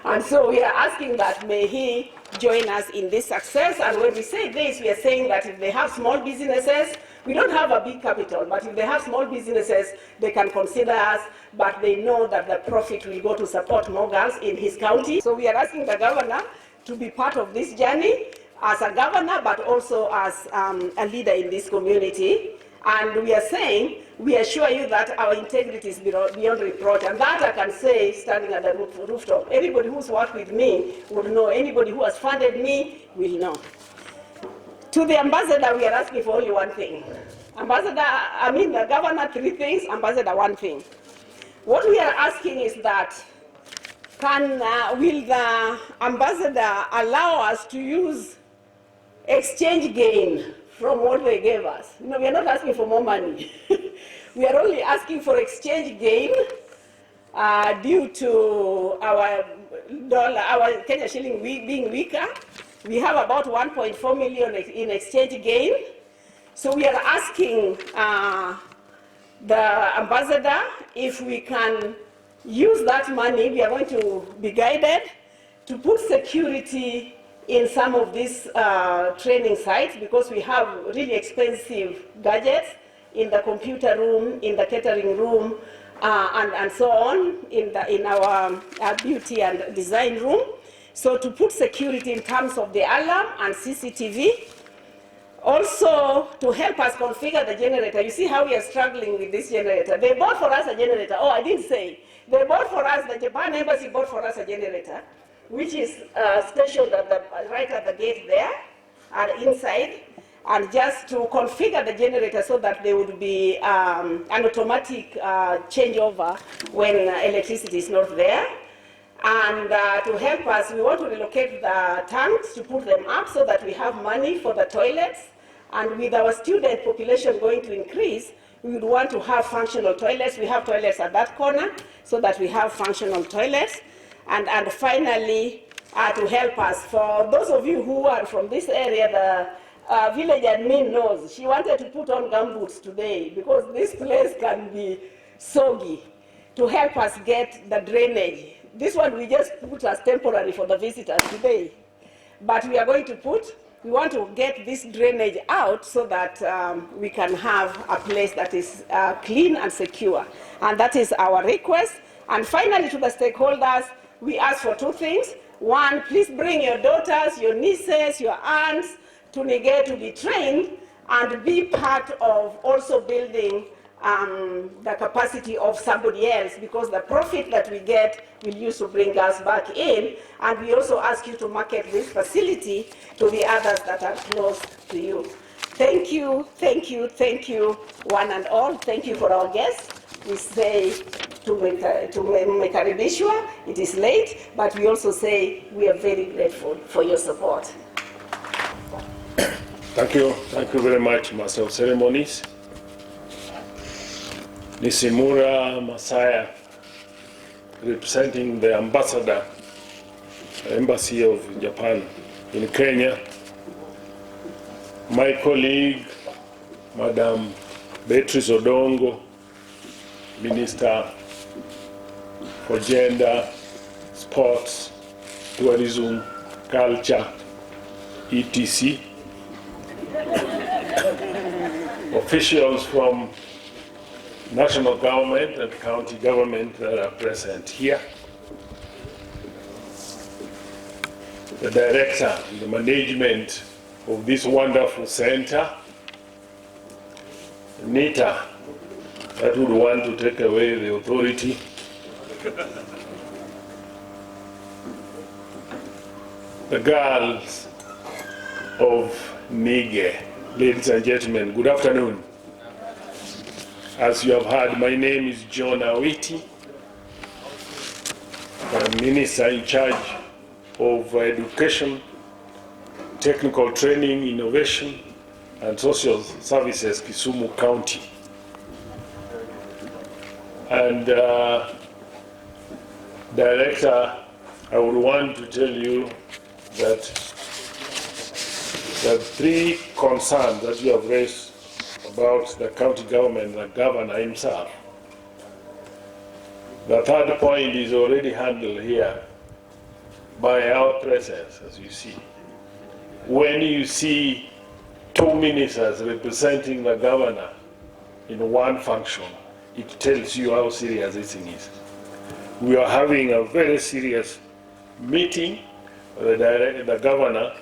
And so we are asking that may he join us in this success. And when we say this, we are saying that if they have small businesses, we don't have a big capital, but if they have small businesses, they can consider us, but they know that the profit will go to support more girls in his county. So we are asking the governor to be part of this journey as a governor, but also as a leader in this community. And we are saying, we assure you that our integrity is beyond reproach. And that I can say, standing at the rooftop. Anybody who's worked with me would know. Anybody who has funded me will know. To the ambassador, we are asking for only one thing. The governor, 3 things, ambassador, 1 thing. What we are asking is that, will the ambassador allow us to use exchange gain from what they gave us? No, we are not asking for more money. We are only asking for exchange gain due to our Kenya shilling being weaker. We have about 1.4 million in exchange gain. So we are asking the ambassador if we can use that money. We are going to be guided to put security in some of these training sites because we have really expensive gadgets in the computer room, in the catering room, and so on, in our beauty and design room. So to put security in terms of the alarm and CCTV. Also, to help us configure the generator. You see how we are struggling with this generator. They bought for us a generator. Oh, I didn't say. They bought for us, the Japan Embassy bought for us a generator, which is stationed right at the gate there, and inside, and just to configure the generator so that there would be an automatic changeover when electricity is not there. And to help us, we want to relocate the tanks to put them up so that we have money for the toilets. And with our student population going to increase, we would want to have functional toilets. We have toilets at that corner so that we have functional toilets. And finally, to help us, for those of you who are from this area, the village admin knows, she wanted to put on gumboots today because this place can be soggy, to help us get the drainage. This one we just put as temporary for the visitors today. But we are going to we want to get this drainage out so that we can have a place that is clean and secure. And that is our request. And finally, to the stakeholders, we ask for two things. One, please bring your daughters, your nieces, your aunts to NIGEE to be trained and be part of also building the capacity of somebody else, because the profit that we get will use to bring us back in. And we also ask you to market this facility to the others that are close to you. Thank you, thank you, thank you, one and all. Thank you for our guests. We say to Mekaribishwa, it is late, but we also say we are very grateful for your support. Thank you very much, Master of Ceremonies. Nishimura Masaya, representing the ambassador, Embassy of Japan in Kenya. My colleague, Madam Beatrice Odongo, Minister for Gender, Sports, Tourism, Culture, etc. Officials from national government and county government that are present here. The director, the management of this wonderful center, Nita, that would want to take away the authority. The girls of NIGEE, ladies and gentlemen, good afternoon. As you have heard, my name is John Awiti. I'm Minister in charge of Education, Technical Training, Innovation, and Social Services, Kisumu County. And Director, I would want to tell you that the three concerns that you have raised about the county government and the governor himself, the third point is already handled here by our presence, as you see. When you see two ministers representing the governor in one function, it tells you how serious this thing is. We are having a very serious meeting. The governor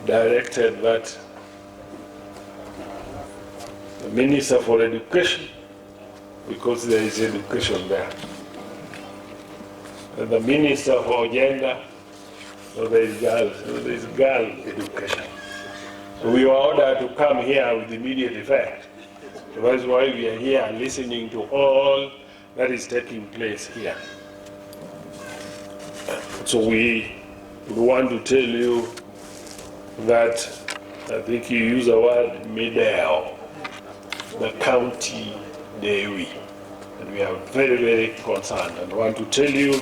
directed that the Minister for Education, because there is education there, and the Minister for Gender, so there is girl education. So we were ordered to come here with immediate effect. So that's why we are here listening to all that is taking place here. So we want to tell you that, I think you use the word Medeo, the county Dewi. And we are very, very concerned. And I want to tell you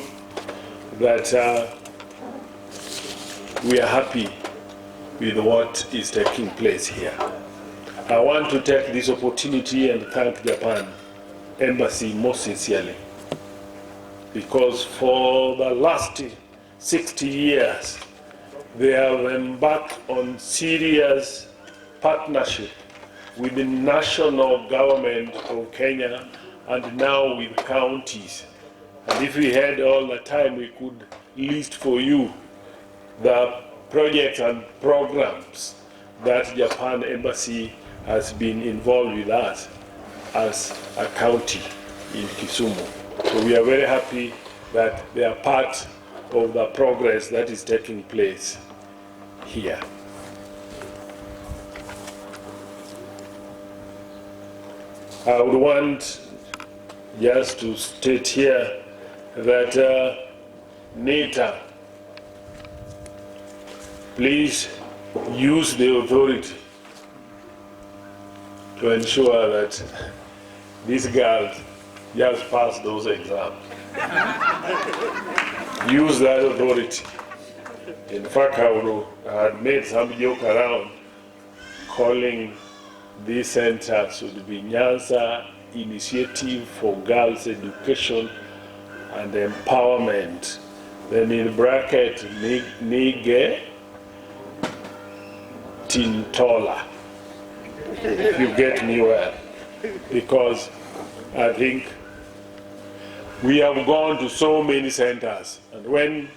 that we are happy with what is taking place here. I want to take this opportunity and thank Japan Embassy most sincerely, because for the last 60 years, they have embarked on serious partnership with the national government of Kenya and now with counties. And if we had all the time, we could list for you the projects and programs that Japan Embassy has been involved with us as a county in Kisumu. So we are very happy that they are part of the progress that is taking place here. I would want just to state here that NITA, please use the authority to ensure that these girls just pass those exams. Use that authority. In fact, I had made some joke around calling this center should be Nyanza Initiative for Girls Education and Empowerment. Then in bracket, NIGEE Tintola, if you get me well. Because I think we have gone to so many centers, and when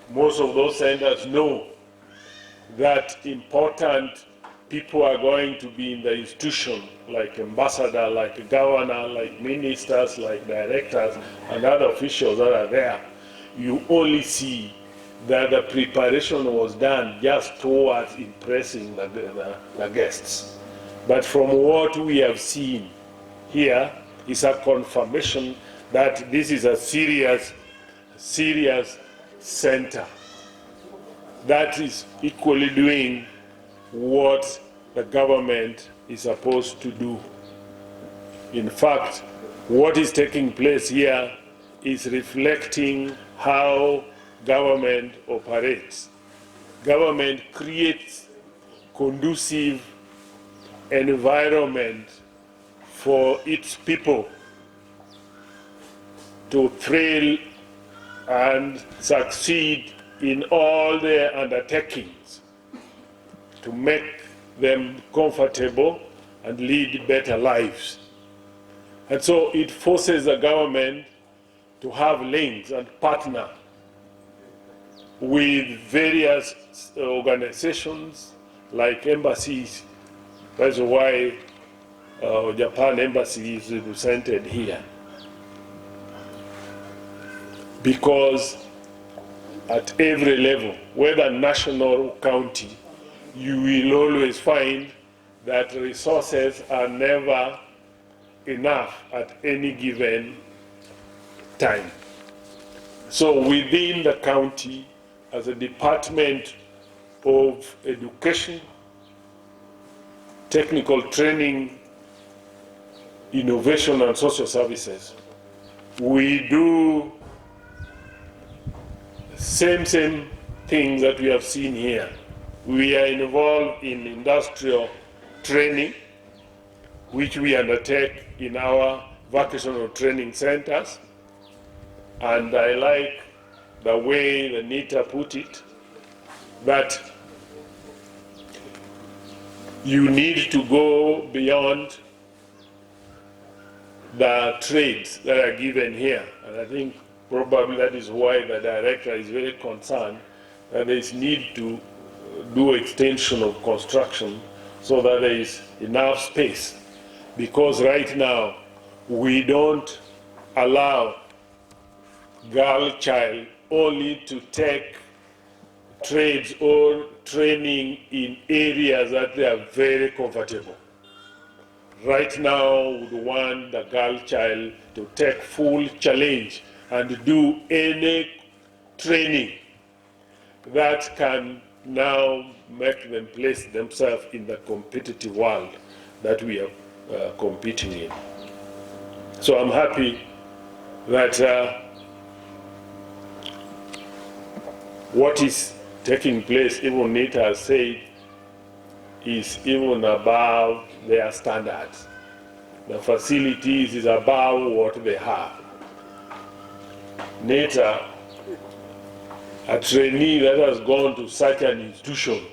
most of those centers know that important people are going to be in the institution, like ambassador, like governor, like ministers, like directors, and other officials that are there, you only see that the preparation was done just towards impressing the guests. But from what we have seen here is a confirmation that this is a serious center that is equally doing what the government is supposed to do. In fact, what is taking place here is reflecting how government operates. Government creates conducive environment for its people to thrill and succeed in all their undertakings, to make them comfortable and lead better lives. And so it forces the government to have links and partner with various organizations like embassies. That's why Japan Embassy is represented here. Because at every level, whether national or county, you will always find that resources are never enough at any given time. So within the county, as a Department of Education, Technical Training, Innovation and Social Services, we do same things that we have seen here. We are involved in industrial training, which we undertake in our vocational training centers. And I like the way the NITA put it, that you need to go beyond the trades that are given here. And I think probably that is why the director is very concerned that there is need to do extension of construction so that there is enough space. Because right now, we don't allow girl child only to take trades or training in areas that they are very comfortable. Right now, we want the girl child to take full challenge and do any training that can now make them place themselves in the competitive world that we are competing in. So I'm happy that what is taking place, even NITA has said, is even above their standards. The facilities is above what they have. NITA, a trainee that has gone to such an institution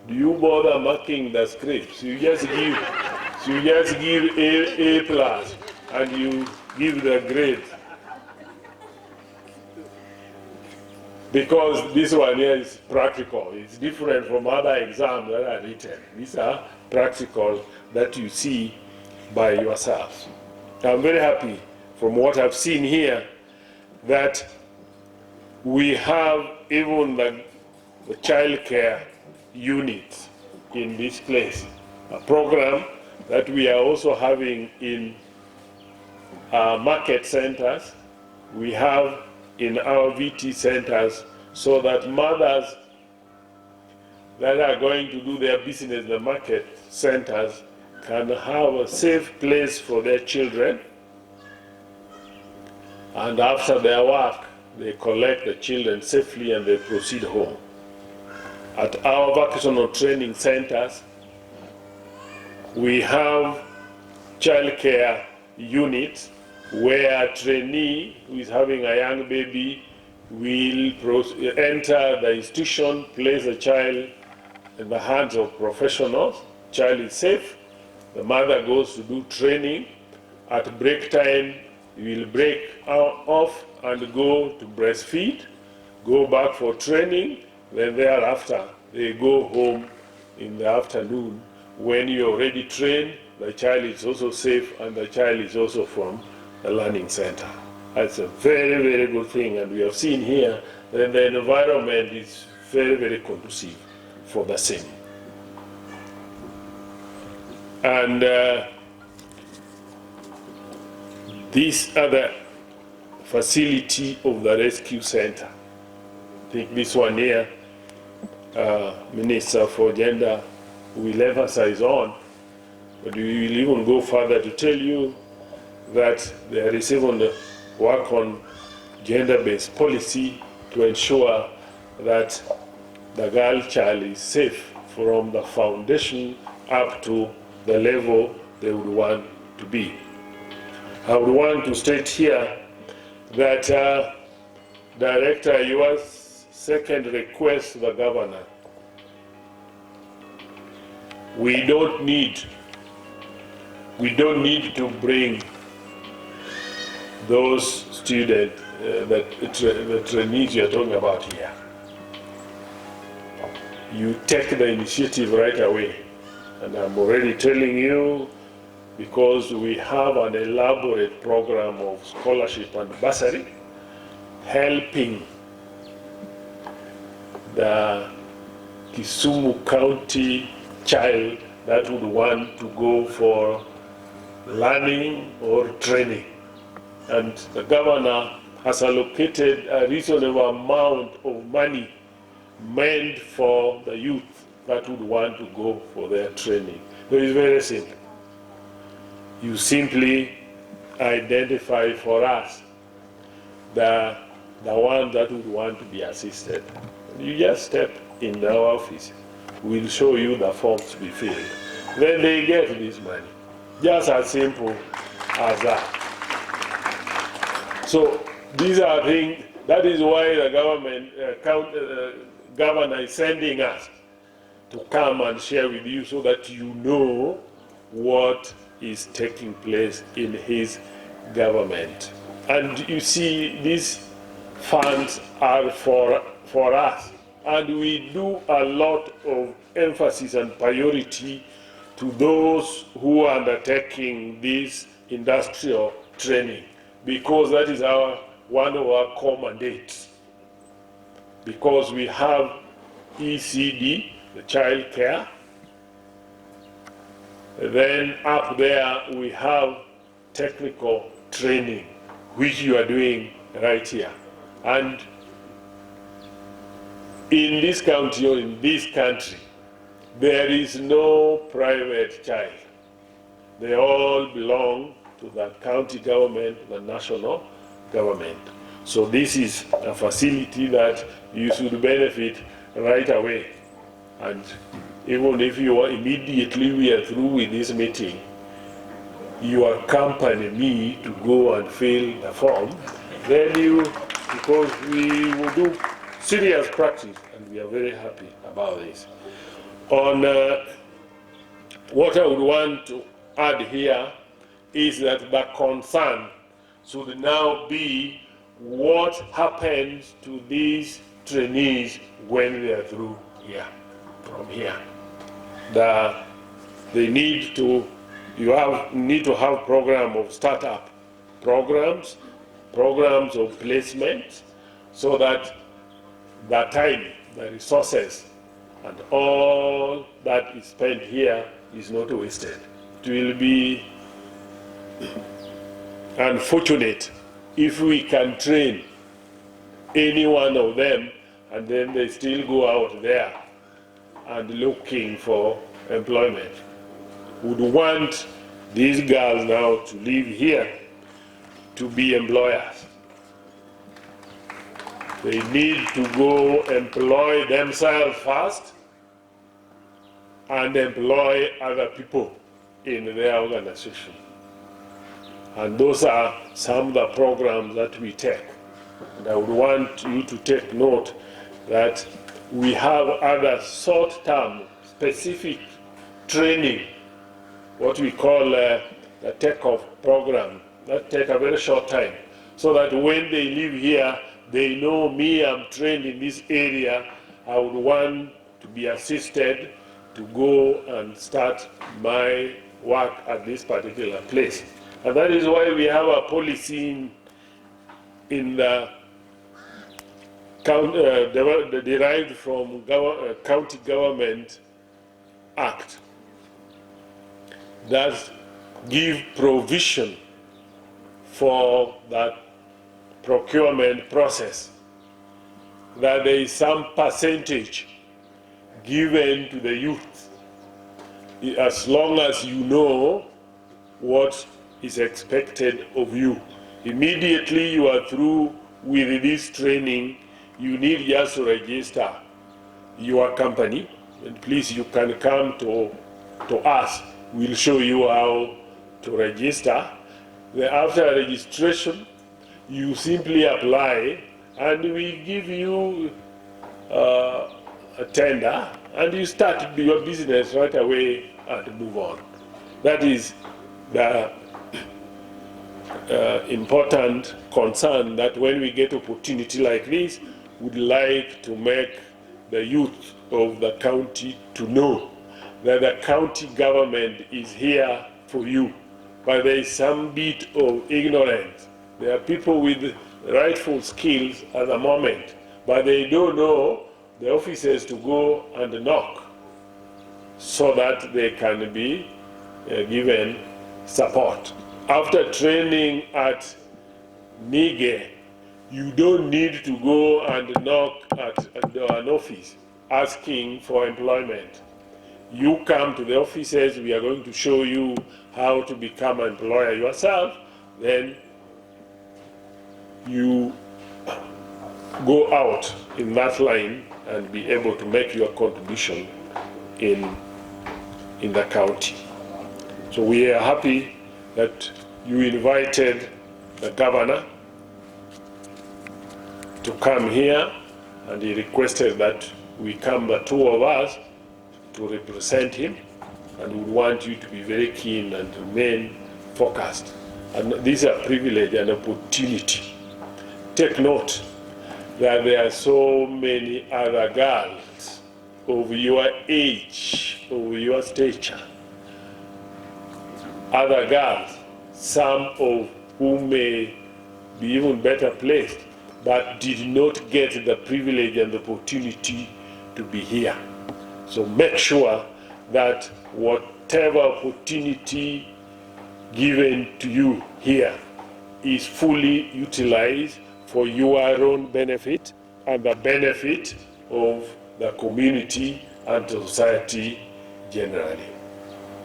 do you bother marking the scripts? You just give A plus and you give the grade. Because this one here is practical. It's different from other exams that are written. These are practical that you see by yourselves. I'm very happy from what I've seen here that we have even the child care unit in this place, a program that we are also having in market centers. We have in our VT centers, so that mothers that are going to do their business in the market centers can have a safe place for their children, and after their work they collect the children safely and they proceed home. At our vocational training centers, we have childcare units where a trainee who is having a young baby will enter the institution, place the child in the hands of professionals. Child is safe. The mother goes to do training. At break time, we will break off and go to breastfeed, go back for training, then thereafter they go home in the afternoon. When you're already trained, the child is also safe and the child is also from a learning center. That's a very, very good thing, and we have seen here that the environment is very, very conducive for the same. And this other facility of the rescue center, I think this one here, Minister for Gender will emphasize on, but we will even go further to tell you that there is even work on gender-based policy to ensure that the girl child is safe from the foundation up to the level they would want to be. I would want to state here that, Director, your second request to the governor, we don't need to bring those students, the trainees you're talking about here. You take the initiative right away. And I'm already telling you, because we have an elaborate program of scholarship and bursary, helping the Kisumu County child that would want to go for learning or training. And the governor has allocated a reasonable amount of money meant for the youth that would want to go for their training. So it's very simple. You simply identify for us the one that would want to be assisted. You just step in our office. We'll show you the forms to be filled. Then they get this money. Just as simple as that. So these are things, that is why the governor is sending us to come and share with you so that you know what is taking place in his government. And you see, these funds are for us. And we do a lot of emphasis and priority to those who are undertaking this industrial training, because that is one of our core mandates. Because we have ECD, the child care. Then up there we have technical training, which you are doing right here. And in this county or in this country, there is no private child. They all belong to the county government, the national government. So this is a facility that you should benefit right away. And even if you are immediately we are through with this meeting, you accompany me to go and fill the form, then because we will do serious practice, and we are very happy about this. On what I would want to add here is that the concern should now be what happens to these trainees when they are through here, from here. They need to, need to have program of startup programs of placement, so that the time, the resources, and all that is spent here is not wasted. It will be unfortunate if we can train any one of them and then they still go out there and looking for employment. Would want these girls now to live here to be employers. They need to go employ themselves first and employ other people in their organization. And those are some of the programs that we take. And I would want you to take note that we have other short-term specific training, what we call the take-off program, that take a very short time, so that when they live here, they know me, I'm trained in this area, I would want to be assisted to go and start my work at this particular place. And that is why we have a policy in the derived from County Government Act that give provision for that procurement process, that there is some percentage given to the youth, as long as you know what is expected of you. Immediately you are through with this training, you need just to register your company, and please, you can come to us. We'll show you how to register. Then after registration, you simply apply, and we give you a tender, and you start your business right away and move on. That is the important concern, that when we get opportunity like this, we'd like to make the youth of the county to know that the county government is here for you. But there is some bit of ignorance. There are people with rightful skills at the moment, but they don't know the officers to go and knock so that they can be given support. After training at NIGEE, you don't need to go and knock at an office asking for employment. You come to the offices, we are going to show you how to become an employer yourself, then you go out in that line and be able to make your contribution in the county. So we are happy that you invited the governor to come here, and he requested that we come, the two of us, to represent him, and we want you to be very keen and remain focused. And this is a privilege and opportunity. Take note that there are so many other girls of your age, of your stature, other girls, some of whom may be even better placed, but did not get the privilege and the opportunity to be here. So make sure that whatever opportunity given to you here is fully utilized for your own benefit and the benefit of the community and society generally.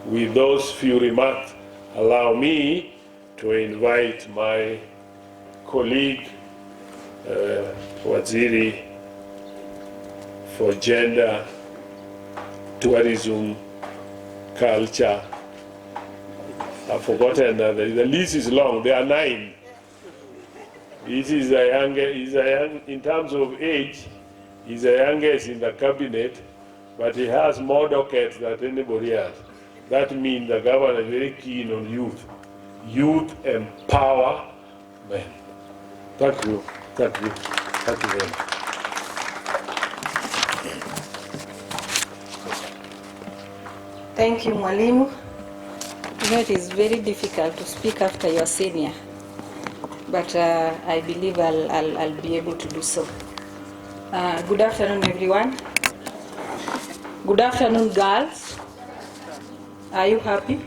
With those few remarks, allow me to invite my colleague, Waziri for Gender, Tourism, Culture. I've forgotten that the list is long. There are 9. This is the young, in terms of age, he's the youngest in the cabinet, but he has more dockets than anybody else. That means the governor is very keen on youth. Youth empowerment. Thank you. Thank you. Thank you very much. Thank you, Mwalimu. You know, it is very difficult to speak after your senior, but I believe I'll be able to do so. Good afternoon, everyone. Good afternoon, girls. Are you happy?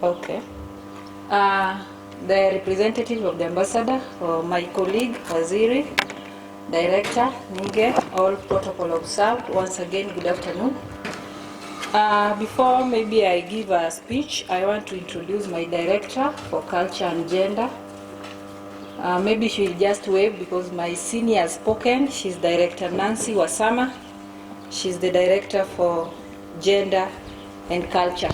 Okay. The representative of the ambassador, or my colleague, Waziri, Director, NIGEE, all protocol observed. Once again, good afternoon. Before maybe I give a speech, I want to introduce my Director for Culture and Gender. Maybe she'll just wave because my senior has spoken. She's Director Nancy Wasama. She's the Director for Gender and Culture.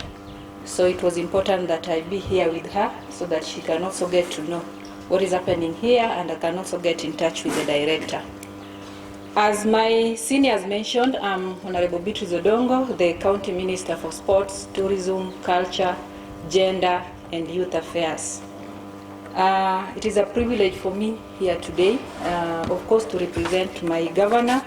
So it was important that I be here with her so that she can also get to know what is happening here, and I can also get in touch with the Director. As my seniors mentioned, I'm Honorable Beatrice Odongo, the County Minister for Sports, Tourism, Culture, Gender and Youth Affairs. It is a privilege for me here today, of course, to represent my governor.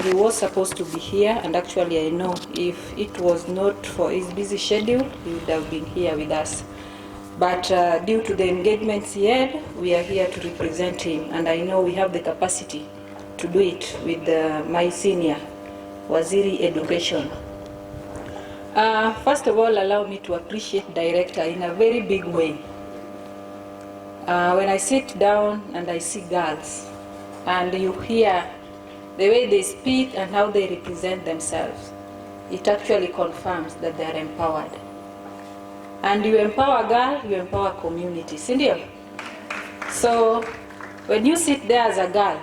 He was supposed to be here, and actually I know if it was not for his busy schedule, he would have been here with us. But due to the engagements he had, we are here to represent him, and I know we have the capacity to do it with my senior, Waziri Education. First of all, allow me to appreciate Director in a very big way. When I sit down and I see girls, and you hear the way they speak and how they represent themselves, it actually confirms that they are empowered. And you empower a girl, you empower community, sindio? So when you sit there as a girl,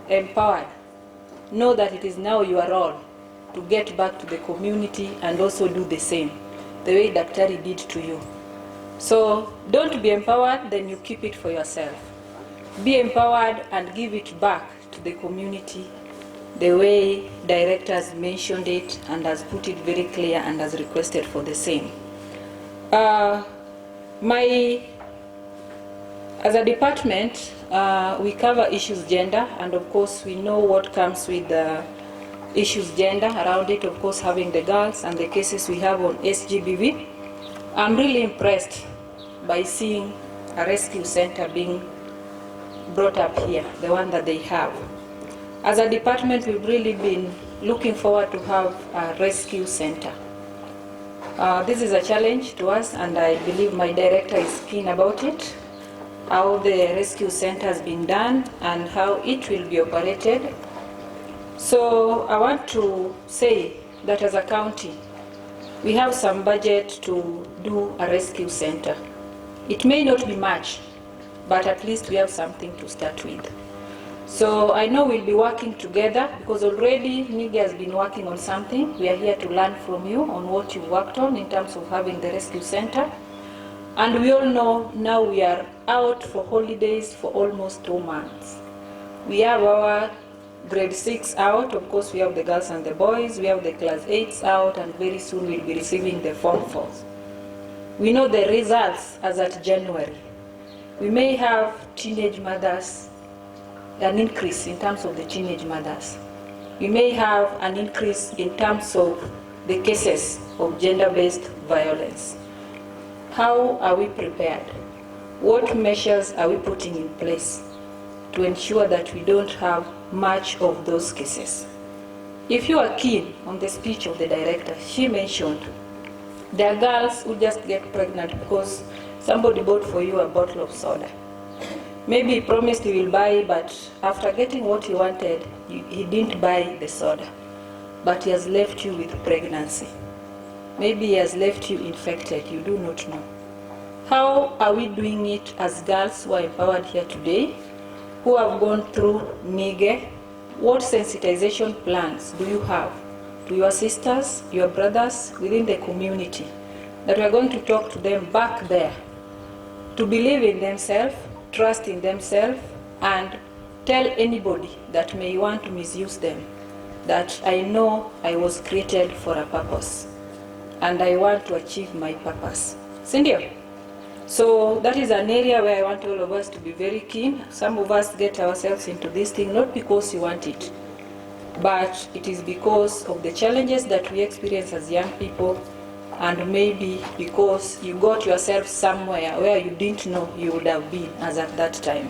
empowered, know that it is now your role to get back to the community and also do the same, the way Daktari did to you. So don't be empowered, then you keep it for yourself. Be empowered and give it back to the community the way Director has mentioned it and has put it very clear and has requested for the same. As a department, we cover issues gender, and of course we know what comes with issues gender around it, of course having the girls and the cases we have on SGBV. I'm really impressed by seeing a rescue center being brought up here, the one that they have. As a department, we've really been looking forward to have a rescue center. This is a challenge to us, and I believe my Director is keen about it, how the rescue center has been done and how it will be operated. So I want to say that as a county, we have some budget to do a rescue center. It may not be much, but at least we have something to start with. So I know we'll be working together because already NIGEE has been working on something. We are here to learn from you on what you worked on in terms of having the rescue center. And we all know now we are out for holidays for almost 2 months. We have our grade 6 out, of course we have the girls and the boys, we have the class 8s out, and very soon we'll be receiving the form 4s. We know the results as at January. We may have teenage mothers, an increase in terms of the teenage mothers. We may have an increase in terms of the cases of gender-based violence. How are we prepared? What measures are we putting in place to ensure that we don't have much of those cases? If you are keen on the speech of the Director, she mentioned there are girls who just get pregnant because somebody bought for you a bottle of soda. Maybe he promised he will buy, but after getting what he wanted, he didn't buy the soda. But he has left you with pregnancy. Maybe he has left you infected, you do not know. How are we doing it as girls who are empowered here today, who have gone through NIGEE? What sensitization plans do you have to your sisters, your brothers within the community, that we are going to talk to them back there to believe in themselves, trust in themselves, and tell anybody that may want to misuse them that I know I was created for a purpose and I want to achieve my purpose. Sindio? So that is an area where I want all of us to be very keen. Some of us get ourselves into this thing not because you want it, but it is because of the challenges that we experience as young people, and maybe because you got yourself somewhere where you didn't know you would have been as at that time.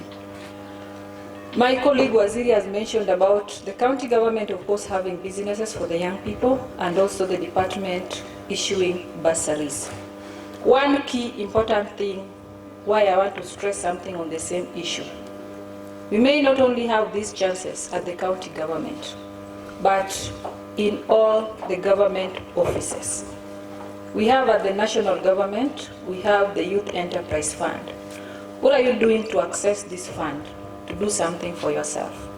My colleague Waziri has mentioned about the county government, of course, having businesses for the young people, and also the department issuing bursaries. One key important thing why I want to stress something on the same issue. We may not only have these chances at the county government, but in all the government offices. We have at the national government, we have the Youth Enterprise Fund. What are you doing to access this fund, to do something for yourself?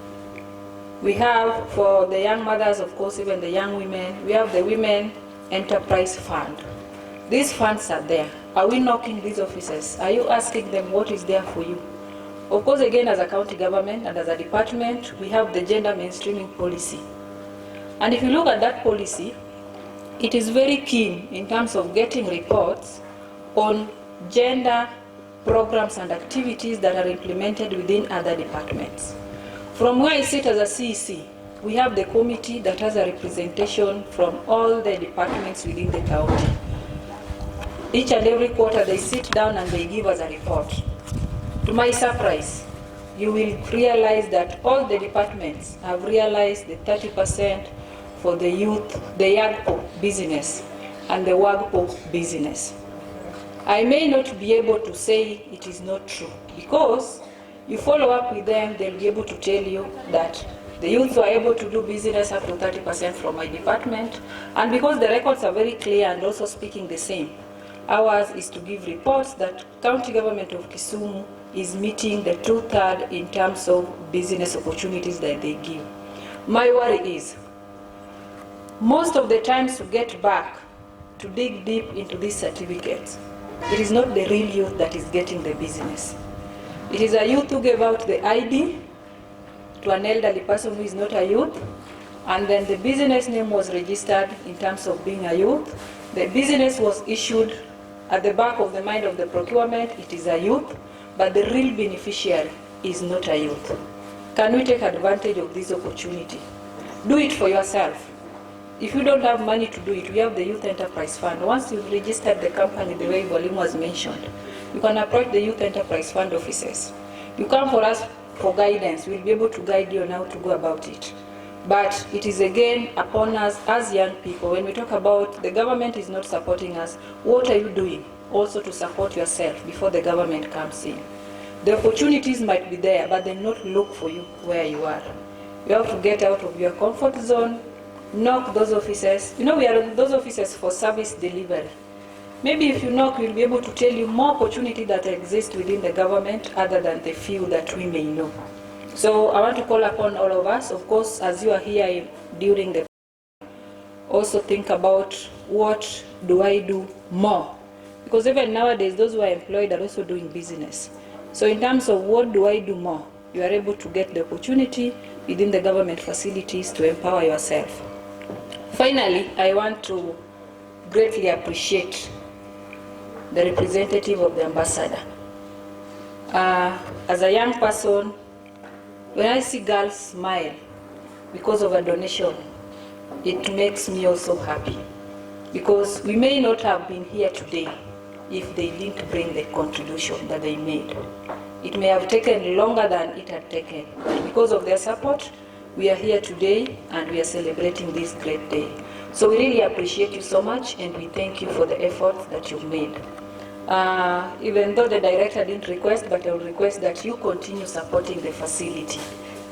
We have, for the young mothers, of course, even the young women, we have the Women Enterprise Fund. These funds are there. Are we knocking these offices? Are you asking them what is there for you? Of course, again, as a county government and as a department, we have the gender mainstreaming policy. And if you look at that policy, it is very keen in terms of getting reports on gender programs and activities that are implemented within other departments. From where I sit as a CEC, we have the committee that has a representation from all the departments within the county. Each and every quarter they sit down and they give us a report. To my surprise, you will realize that all the departments have realized the 30% for the youth, the YAGPO business and the WAGPO business. I may not be able to say it is not true, because you follow up with them, they'll be able to tell you that the youth were able to do business up to 30% from my department, and because the records are very clear and also speaking the same, ours is to give reports that county government of Kisumu is meeting the 2/3 in terms of business opportunities that they give. My worry is, most of the times to get back, to dig deep into these certificates, it is not the real youth that is getting the business. It is a youth who gave out the ID to an elderly person who is not a youth, and then the business name was registered in terms of being a youth. The business was issued at the back of the mind of the procurement, it is a youth, but the real beneficiary is not a youth. Can we take advantage of this opportunity? Do it for yourself. If you don't have money to do it, we have the Youth Enterprise Fund. Once you've registered the company the way Volume was mentioned, you can approach the Youth Enterprise Fund offices. You come for us for guidance. We'll be able to guide you on how to go about it. But it is again upon us as young people, when we talk about the government is not supporting us, what are you doing also to support yourself before the government comes in? The opportunities might be there, but they not look for you where you are. You have to get out of your comfort zone, knock those offices. You know, we are in those offices for service delivery. Maybe if you knock, we'll be able to tell you more opportunity that exist within the government other than the few that we may know. So I want to call upon all of us, of course, as you are here during the, also think about what do I do more? Because even nowadays, those who are employed are also doing business. So in terms of what do I do more, you are able to get the opportunity within the government facilities to empower yourself. Finally, I want to greatly appreciate the representative of the ambassador. As a young person, when I see girls smile because of a donation, it makes me also happy. Because we may not have been here today if they didn't bring the contribution that they made. It may have taken longer than it had taken. But because of their support, we are here today and we are celebrating this great day. So we really appreciate you so much and we thank you for the efforts that you've made. Even though the director didn't request, but I will request that you continue supporting the facility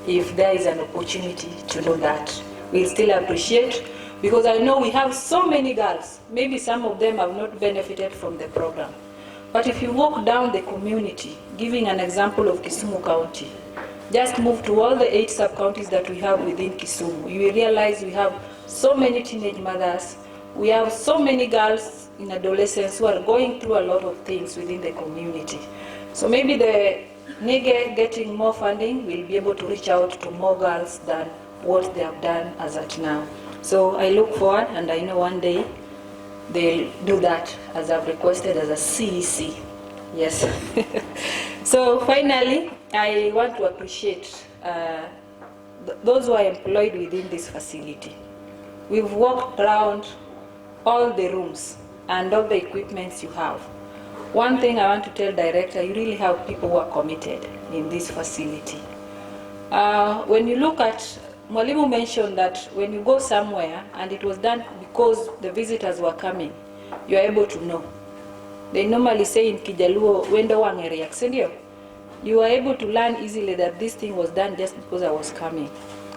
if there is an opportunity to do that. We'll still appreciate, because I know we have so many girls, maybe some of them have not benefited from the program. But if you walk down the community, giving an example of Kisumu County, just move to all the 8 sub-counties that we have within Kisumu, you will realize we have so many teenage mothers, we have so many girls in adolescence who are going through a lot of things within the community. So maybe the NIGEE getting more funding will be able to reach out to more girls than what they have done as at now. So I look forward, and I know one day they'll do that as I've requested as a CEC. Yes. So finally, I want to appreciate those who are employed within this facility. We've walked around all the rooms and all the equipments you have. One thing I want to tell Director, you really have people who are committed in this facility. When you look at, Mwalimu mentioned that when you go somewhere and it was done because the visitors were coming, you are able to know. They normally say in Kijaluo, wendo wangeriak, sindio? You are able to learn easily that this thing was done just because I was coming.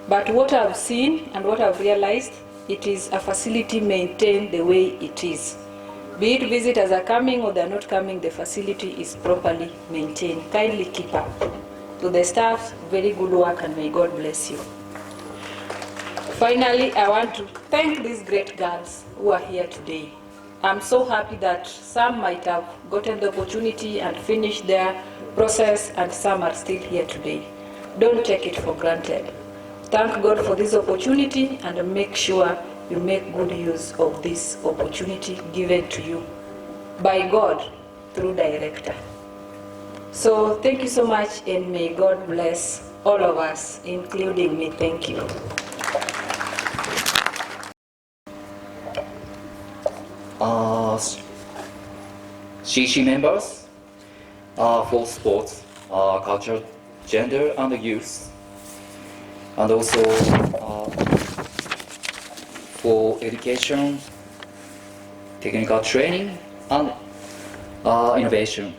But what I've seen and what I've realized, it is a facility maintained the way it is. Be it visitors are coming or they're not coming, the facility is properly maintained. Kindly keep up. To the staff, very good work, and may God bless you. Finally, I want to thank these great girls who are here today. I'm so happy that some might have gotten the opportunity and finished their process, and some are still here today. Don't take it for granted. Thank God for this opportunity, and make sure you make good use of this opportunity given to you by God through Director. So thank you so much, and may God bless all of us, including me. Thank you. CC members for sports, culture, gender, and youth, and also for education, technical training, and innovation.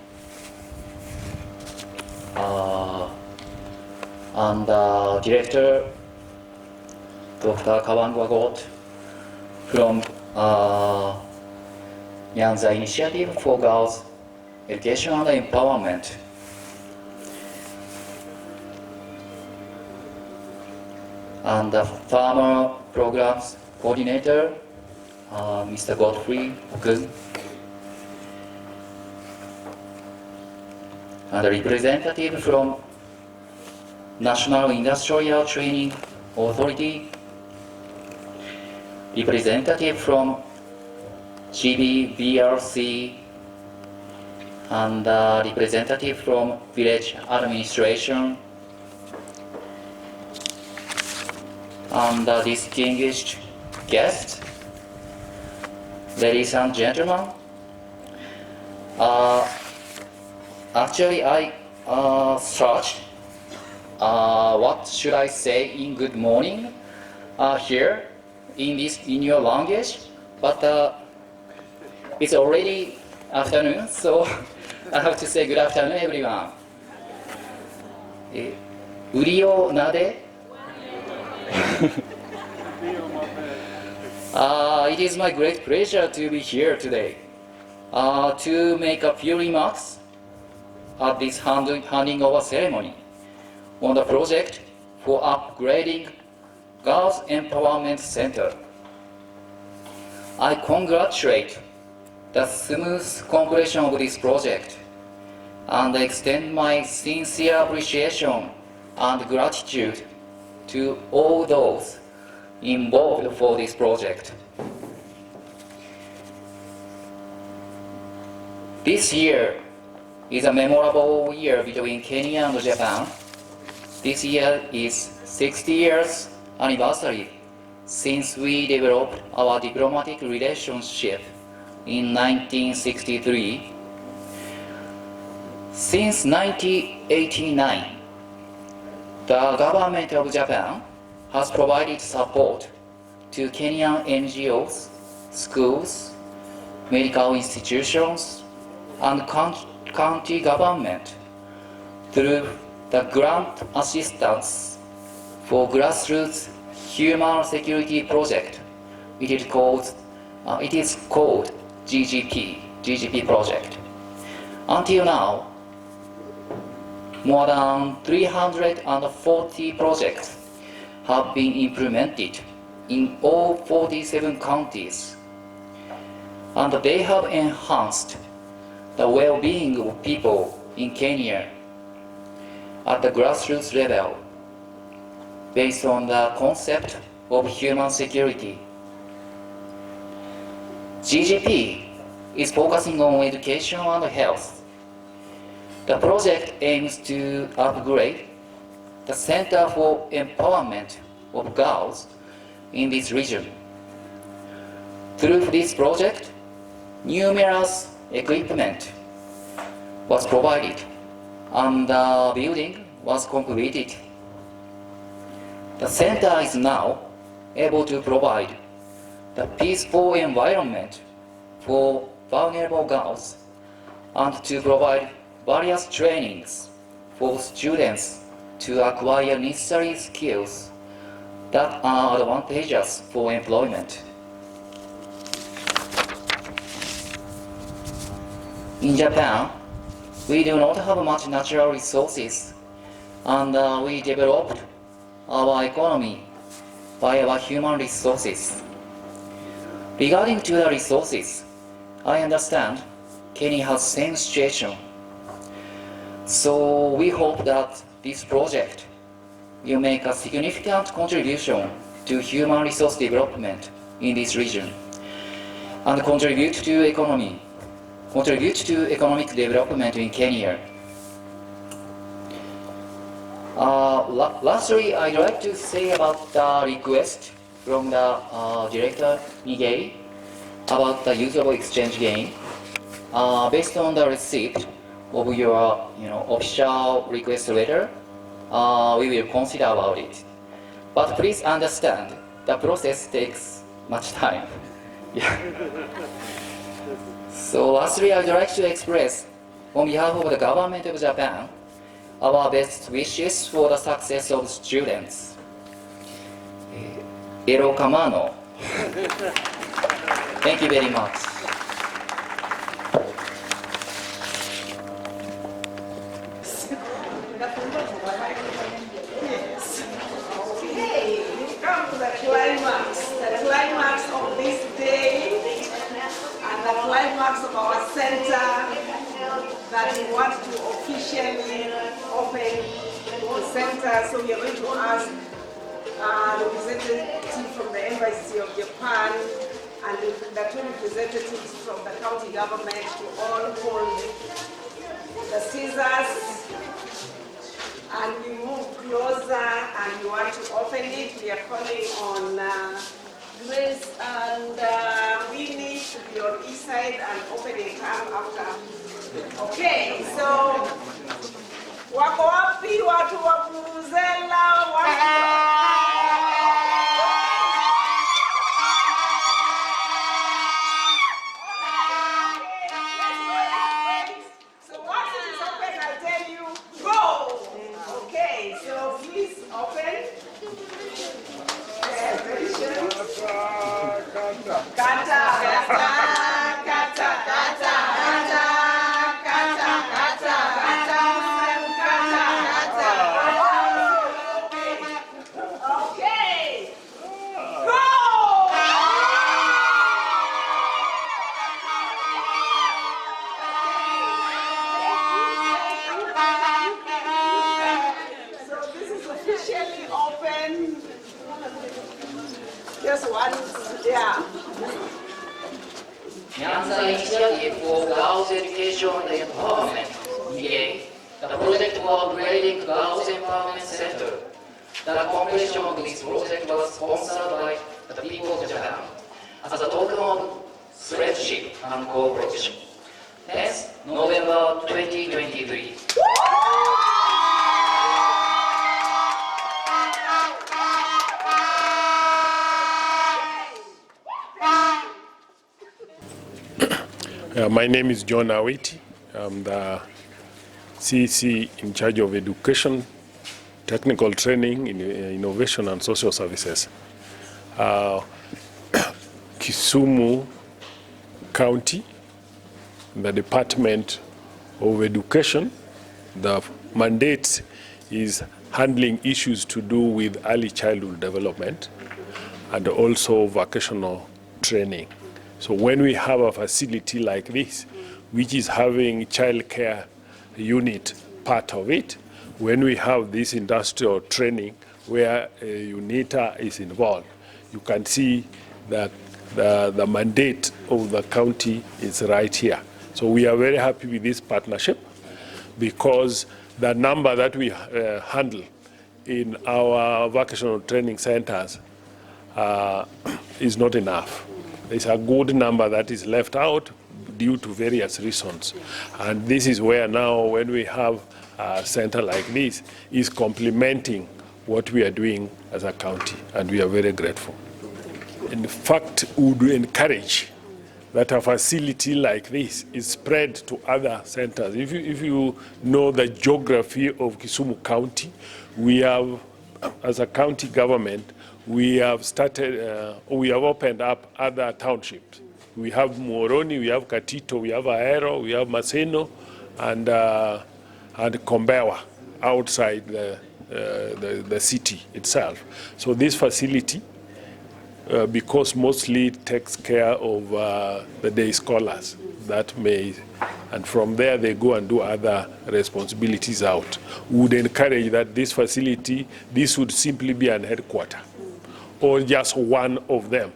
And Director Dr. Kawangwa Got from Nyanza Initiative for Girls Education and Empowerment. And the Farmer Programs Coordinator, Mr. Godfrey Kun. And a representative from National Industrial Training Authority, representative from GBVRC, and representative from Village Administration, and distinguished guests, ladies and gentlemen. Actually, I searched what should I say in good morning here in your language, but it's already afternoon, so I have to say good afternoon, everyone. Uri o nade? It is my great pleasure to be here today to make a few remarks at this handing over ceremony on the project for upgrading Girls Empowerment Center. I congratulate the smooth completion of this project and extend my sincere appreciation and gratitude to all those involved for this project. This year is a memorable year between Kenya and Japan. This year is 60 years anniversary since we developed our diplomatic relationship in 1963. Since 1989, the government of Japan has provided support to Kenyan NGOs, schools, medical institutions, and county government through the grant assistance for grassroots human security project. It is called GGP project. Until now, more than 340 projects have been implemented in all 47 counties, and they have enhanced the well-being of people in Kenya at the grassroots level. based on the concept of human security. GGP is focusing on education and health. The project aims to upgrade the Center for Empowerment of Girls in this region. Through this project, numerous equipment was provided and the building was completed. The center is now able to provide the peaceful environment for vulnerable girls and to provide various trainings for students to acquire necessary skills that are advantageous for employment. In Japan, we do not have much natural resources, and we developed our economy by our human resources. Regarding to the resources, I understand Kenya has same situation. So we hope that this project will make a significant contribution to human resource development in this region and contribute to economic development in Kenya. Lastly, I'd like to say about the request from the director NIGEE about the usable exchange gain. Based on the receipt of your official request letter, we will consider about it. But please understand, the process takes much time. So lastly, I would like to express, on behalf of the government of Japan, our best wishes for the success of students. Ero kamano. Thank you very much. Okay, come to the climax of this day, and the climax of our center that we want to officially open the center. So we are going to ask a representative from the Embassy of Japan and the two representatives from the county government to all hold the scissors, and we move closer and we want to open it. We are calling on Grace and Winnie to be on each side and open it up after. Okay, so wako wapi watu wa Vuvuzela? So once it is open, I'll tell you, go! Okay, so please open. Kata, okay, go! So this is officially open. Just one, yeah. Nyanza Initiative for Girls' Education and Empowerment, NIGEE, the project for upgrading Girls' Empowerment Center. The completion of this project was sponsored by the people of Japan as a token of friendship and cooperation. Hence, November 2023. My name is John Awiti. I'm the CEC in charge of education, technical training, innovation and social services. Kisumu County, the Department of Education, the mandate is handling issues to do with early childhood development and also vocational training. So when we have a facility like this, which is having child care unit part of it, when we have this industrial training, where UNITA is involved. You can see that the mandate of the county is right here. So we are very happy with this partnership because the number that we handle in our vocational training centers is not enough. There's a good number that is left out due to various reasons. And this is where now, when we have a center like this, is complementing what we are doing as a county, and we are very grateful. In fact, we would encourage that a facility like this is spread to other centers. If you know the geography of Kisumu County, we have, as a county government, we have opened up other townships. We have Moroni, we have Katito, we have Aero, we have Maseno, and Kombewa outside the city itself. So this facility, because mostly takes care of the day scholars that may, and from there they go and do other responsibilities out. We would encourage that this facility, this would simply be an headquarter, or just one of them,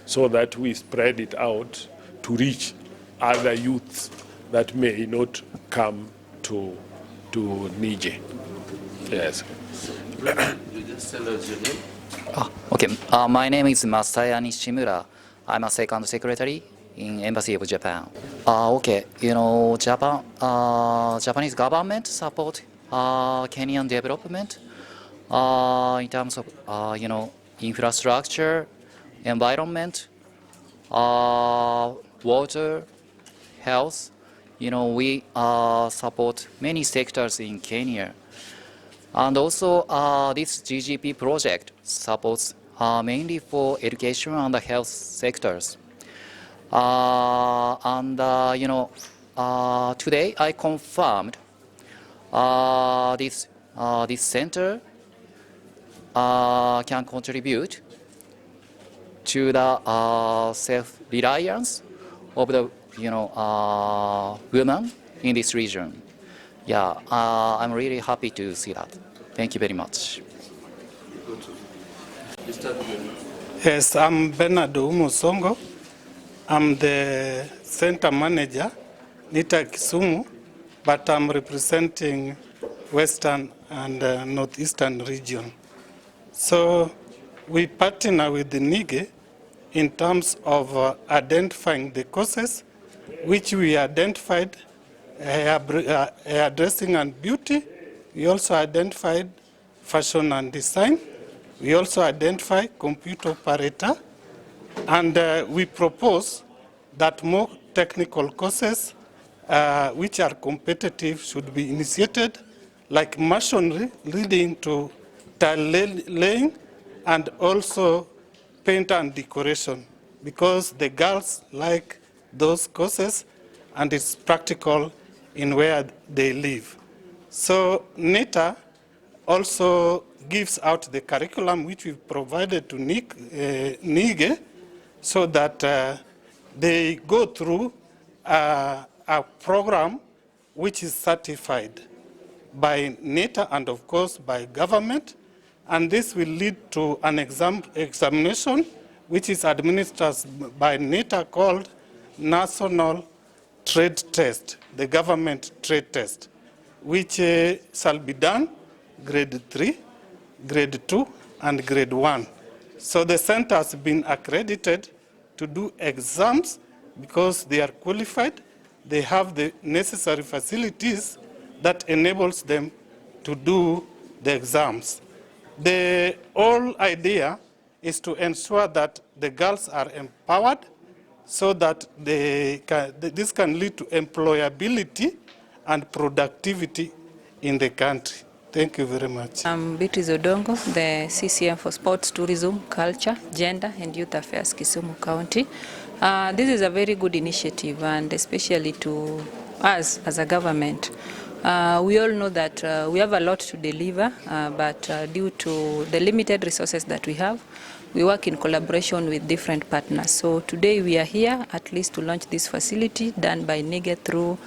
so that we spread it out to reach other youths that may not come to NIGEE. Yes. You just tell us your name. Okay, my name is Masaya Nishimura. I'm a second secretary in Embassy of Japan. Okay, you know, Japanese government support Kenyan development in terms of, you know, infrastructure, environment, water, health. You know, we support many sectors in Kenya. And also, this GGP project supports mainly for education and the health sectors. You know, today I confirmed this center can contribute to the self-reliance of the, you know, women in this region. Yeah, I'm really happy to see that. Thank you very much. Yes, I'm Bernard Umusongo. I'm the center manager, NITA Kisumu, but I'm representing Western and Northeastern region. So we partner with the NIGEE in terms of identifying the causes which we identified, hairdressing and beauty. We also identified fashion and design. We also identify computer operator. And we propose that more technical courses which are competitive should be initiated, like masonry leading to tile laying, and also paint and decoration, because the girls like those courses and it's practical in where they live. So NITA also gives out the curriculum which we've provided to NIGEE, so that they go through a program which is certified by NITA and of course by government, and this will lead to an examination which is administered by NITA called National Trade Test, the government trade test, which shall be done grade 3, grade 2, and grade 1. So the center has been accredited to do exams because they are qualified. They have the necessary facilities that enables them to do the exams. The whole idea is to ensure that the girls are empowered so that this can lead to employability and productivity in the country. Thank you very much. I'm Beatrice Odongo, the CCM for Sports, Tourism, Culture, Gender and Youth Affairs, Kisumu County. This is a very good initiative, and especially to us as a government. We all know that we have a lot to deliver, but due to the limited resources that we have, we work in collaboration with different partners. So today we are here at least to launch this facility done by NIGEE through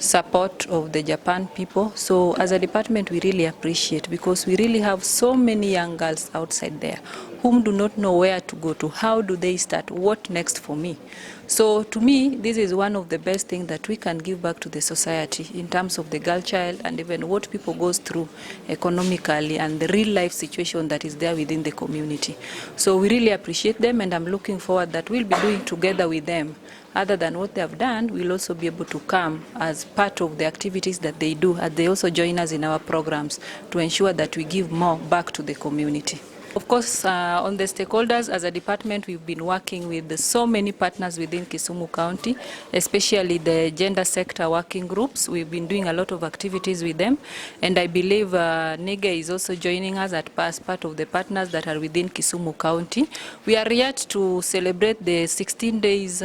support of the Japan people. So as a department, we really appreciate, because we really have so many young girls outside there whom do not know where to go to, how do they start, what next for me. So to me, this is one of the best things that we can give back to the society in terms of the girl child and even what people goes through economically and the real life situation that is there within the community. So we really appreciate them, and I'm looking forward that we'll be doing together with them. Other than what they have done, we'll also be able to come as part of the activities that they do, and they also join us in our programs to ensure that we give more back to the community. Of course, on the stakeholders, as a department, we've been working with so many partners within Kisumu County, especially the gender sector working groups. We've been doing a lot of activities with them, and I believe NIGEE is also joining us as part of the partners that are within Kisumu County. We are yet to celebrate the 16 days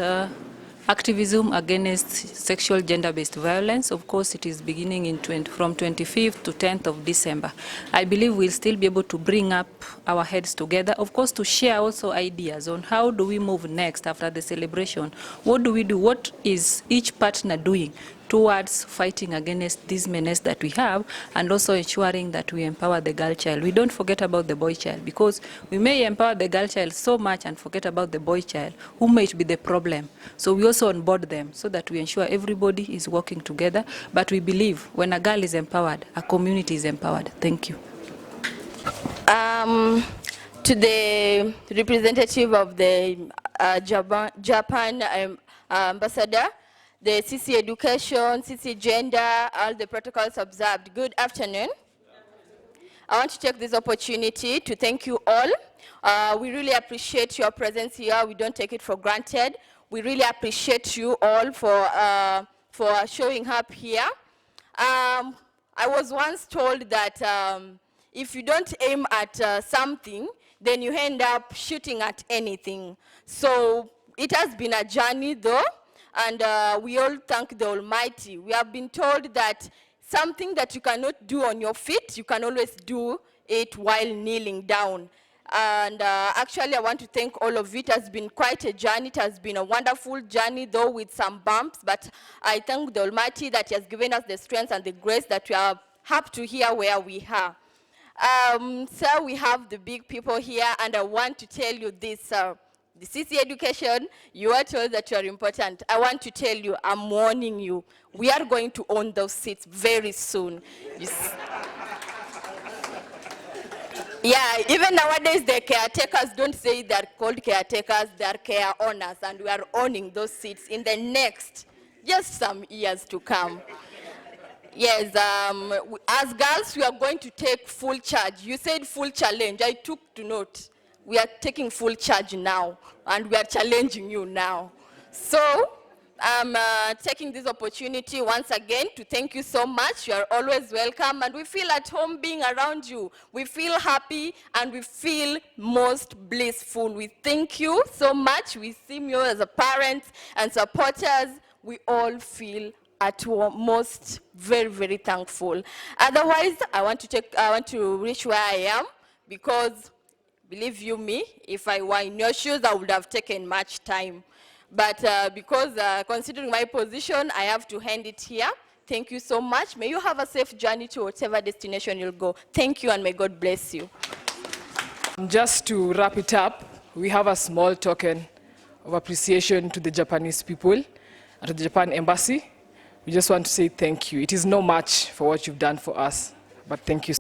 activism against sexual gender-based violence. Of course, it is beginning from 25th to 10th of December. I believe we'll still be able to bring up our heads together, of course, to share also ideas on how do we move next after the celebration. What do we do? What is each partner doing towards fighting against this menace that we have, and also ensuring that we empower the girl child. We don't forget about the boy child, because we may empower the girl child so much and forget about the boy child, who might be the problem. So we also onboard them so that we ensure everybody is working together. But we believe when a girl is empowered, a community is empowered. Thank you. To the representative of the Japan ambassador, the CC Education, CC Gender, all the protocols observed. Good afternoon. I want to take this opportunity to thank you all. We really appreciate your presence here. We don't take it for granted. We really appreciate you all for showing up here. I was once told that if you don't aim at something, then you end up shooting at anything. So it has been a journey though, and we all thank the Almighty. We have been told that something that you cannot do on your feet, you can always do it while kneeling down. And actually, I want to thank all of it. It has been quite a journey. It has been a wonderful journey, though with some bumps, but I thank the Almighty that He has given us the strength and the grace that we are happy to hear where we are. So we have the big people here, and I want to tell you this, the CC Education, you are told that you are important. I want to tell you, I'm warning you, we are going to own those seats very soon. Yeah, even nowadays the caretakers don't say they're called caretakers, they're care owners, and we are owning those seats in the next, just some years to come. Yes, as girls, we are going to take full charge. You said full challenge. I took to note. We are taking full charge now, and we are challenging you now. So I'm taking this opportunity once again to thank you so much. You are always welcome, and we feel at home being around you. We feel happy, and we feel most blissful. We thank you so much. We see you as a parents and supporters. We all feel at most very, very thankful. Otherwise, I want to reach where I am, because believe you me, if I were in your shoes, I would have taken much time. But because considering my position, I have to hand it here. Thank you so much. May you have a safe journey to whatever destination you'll go. Thank you, and may God bless you. Just to wrap it up, we have a small token of appreciation to the Japanese people and to the Japan Embassy. We just want to say thank you. It is not much for what you've done for us, but thank you.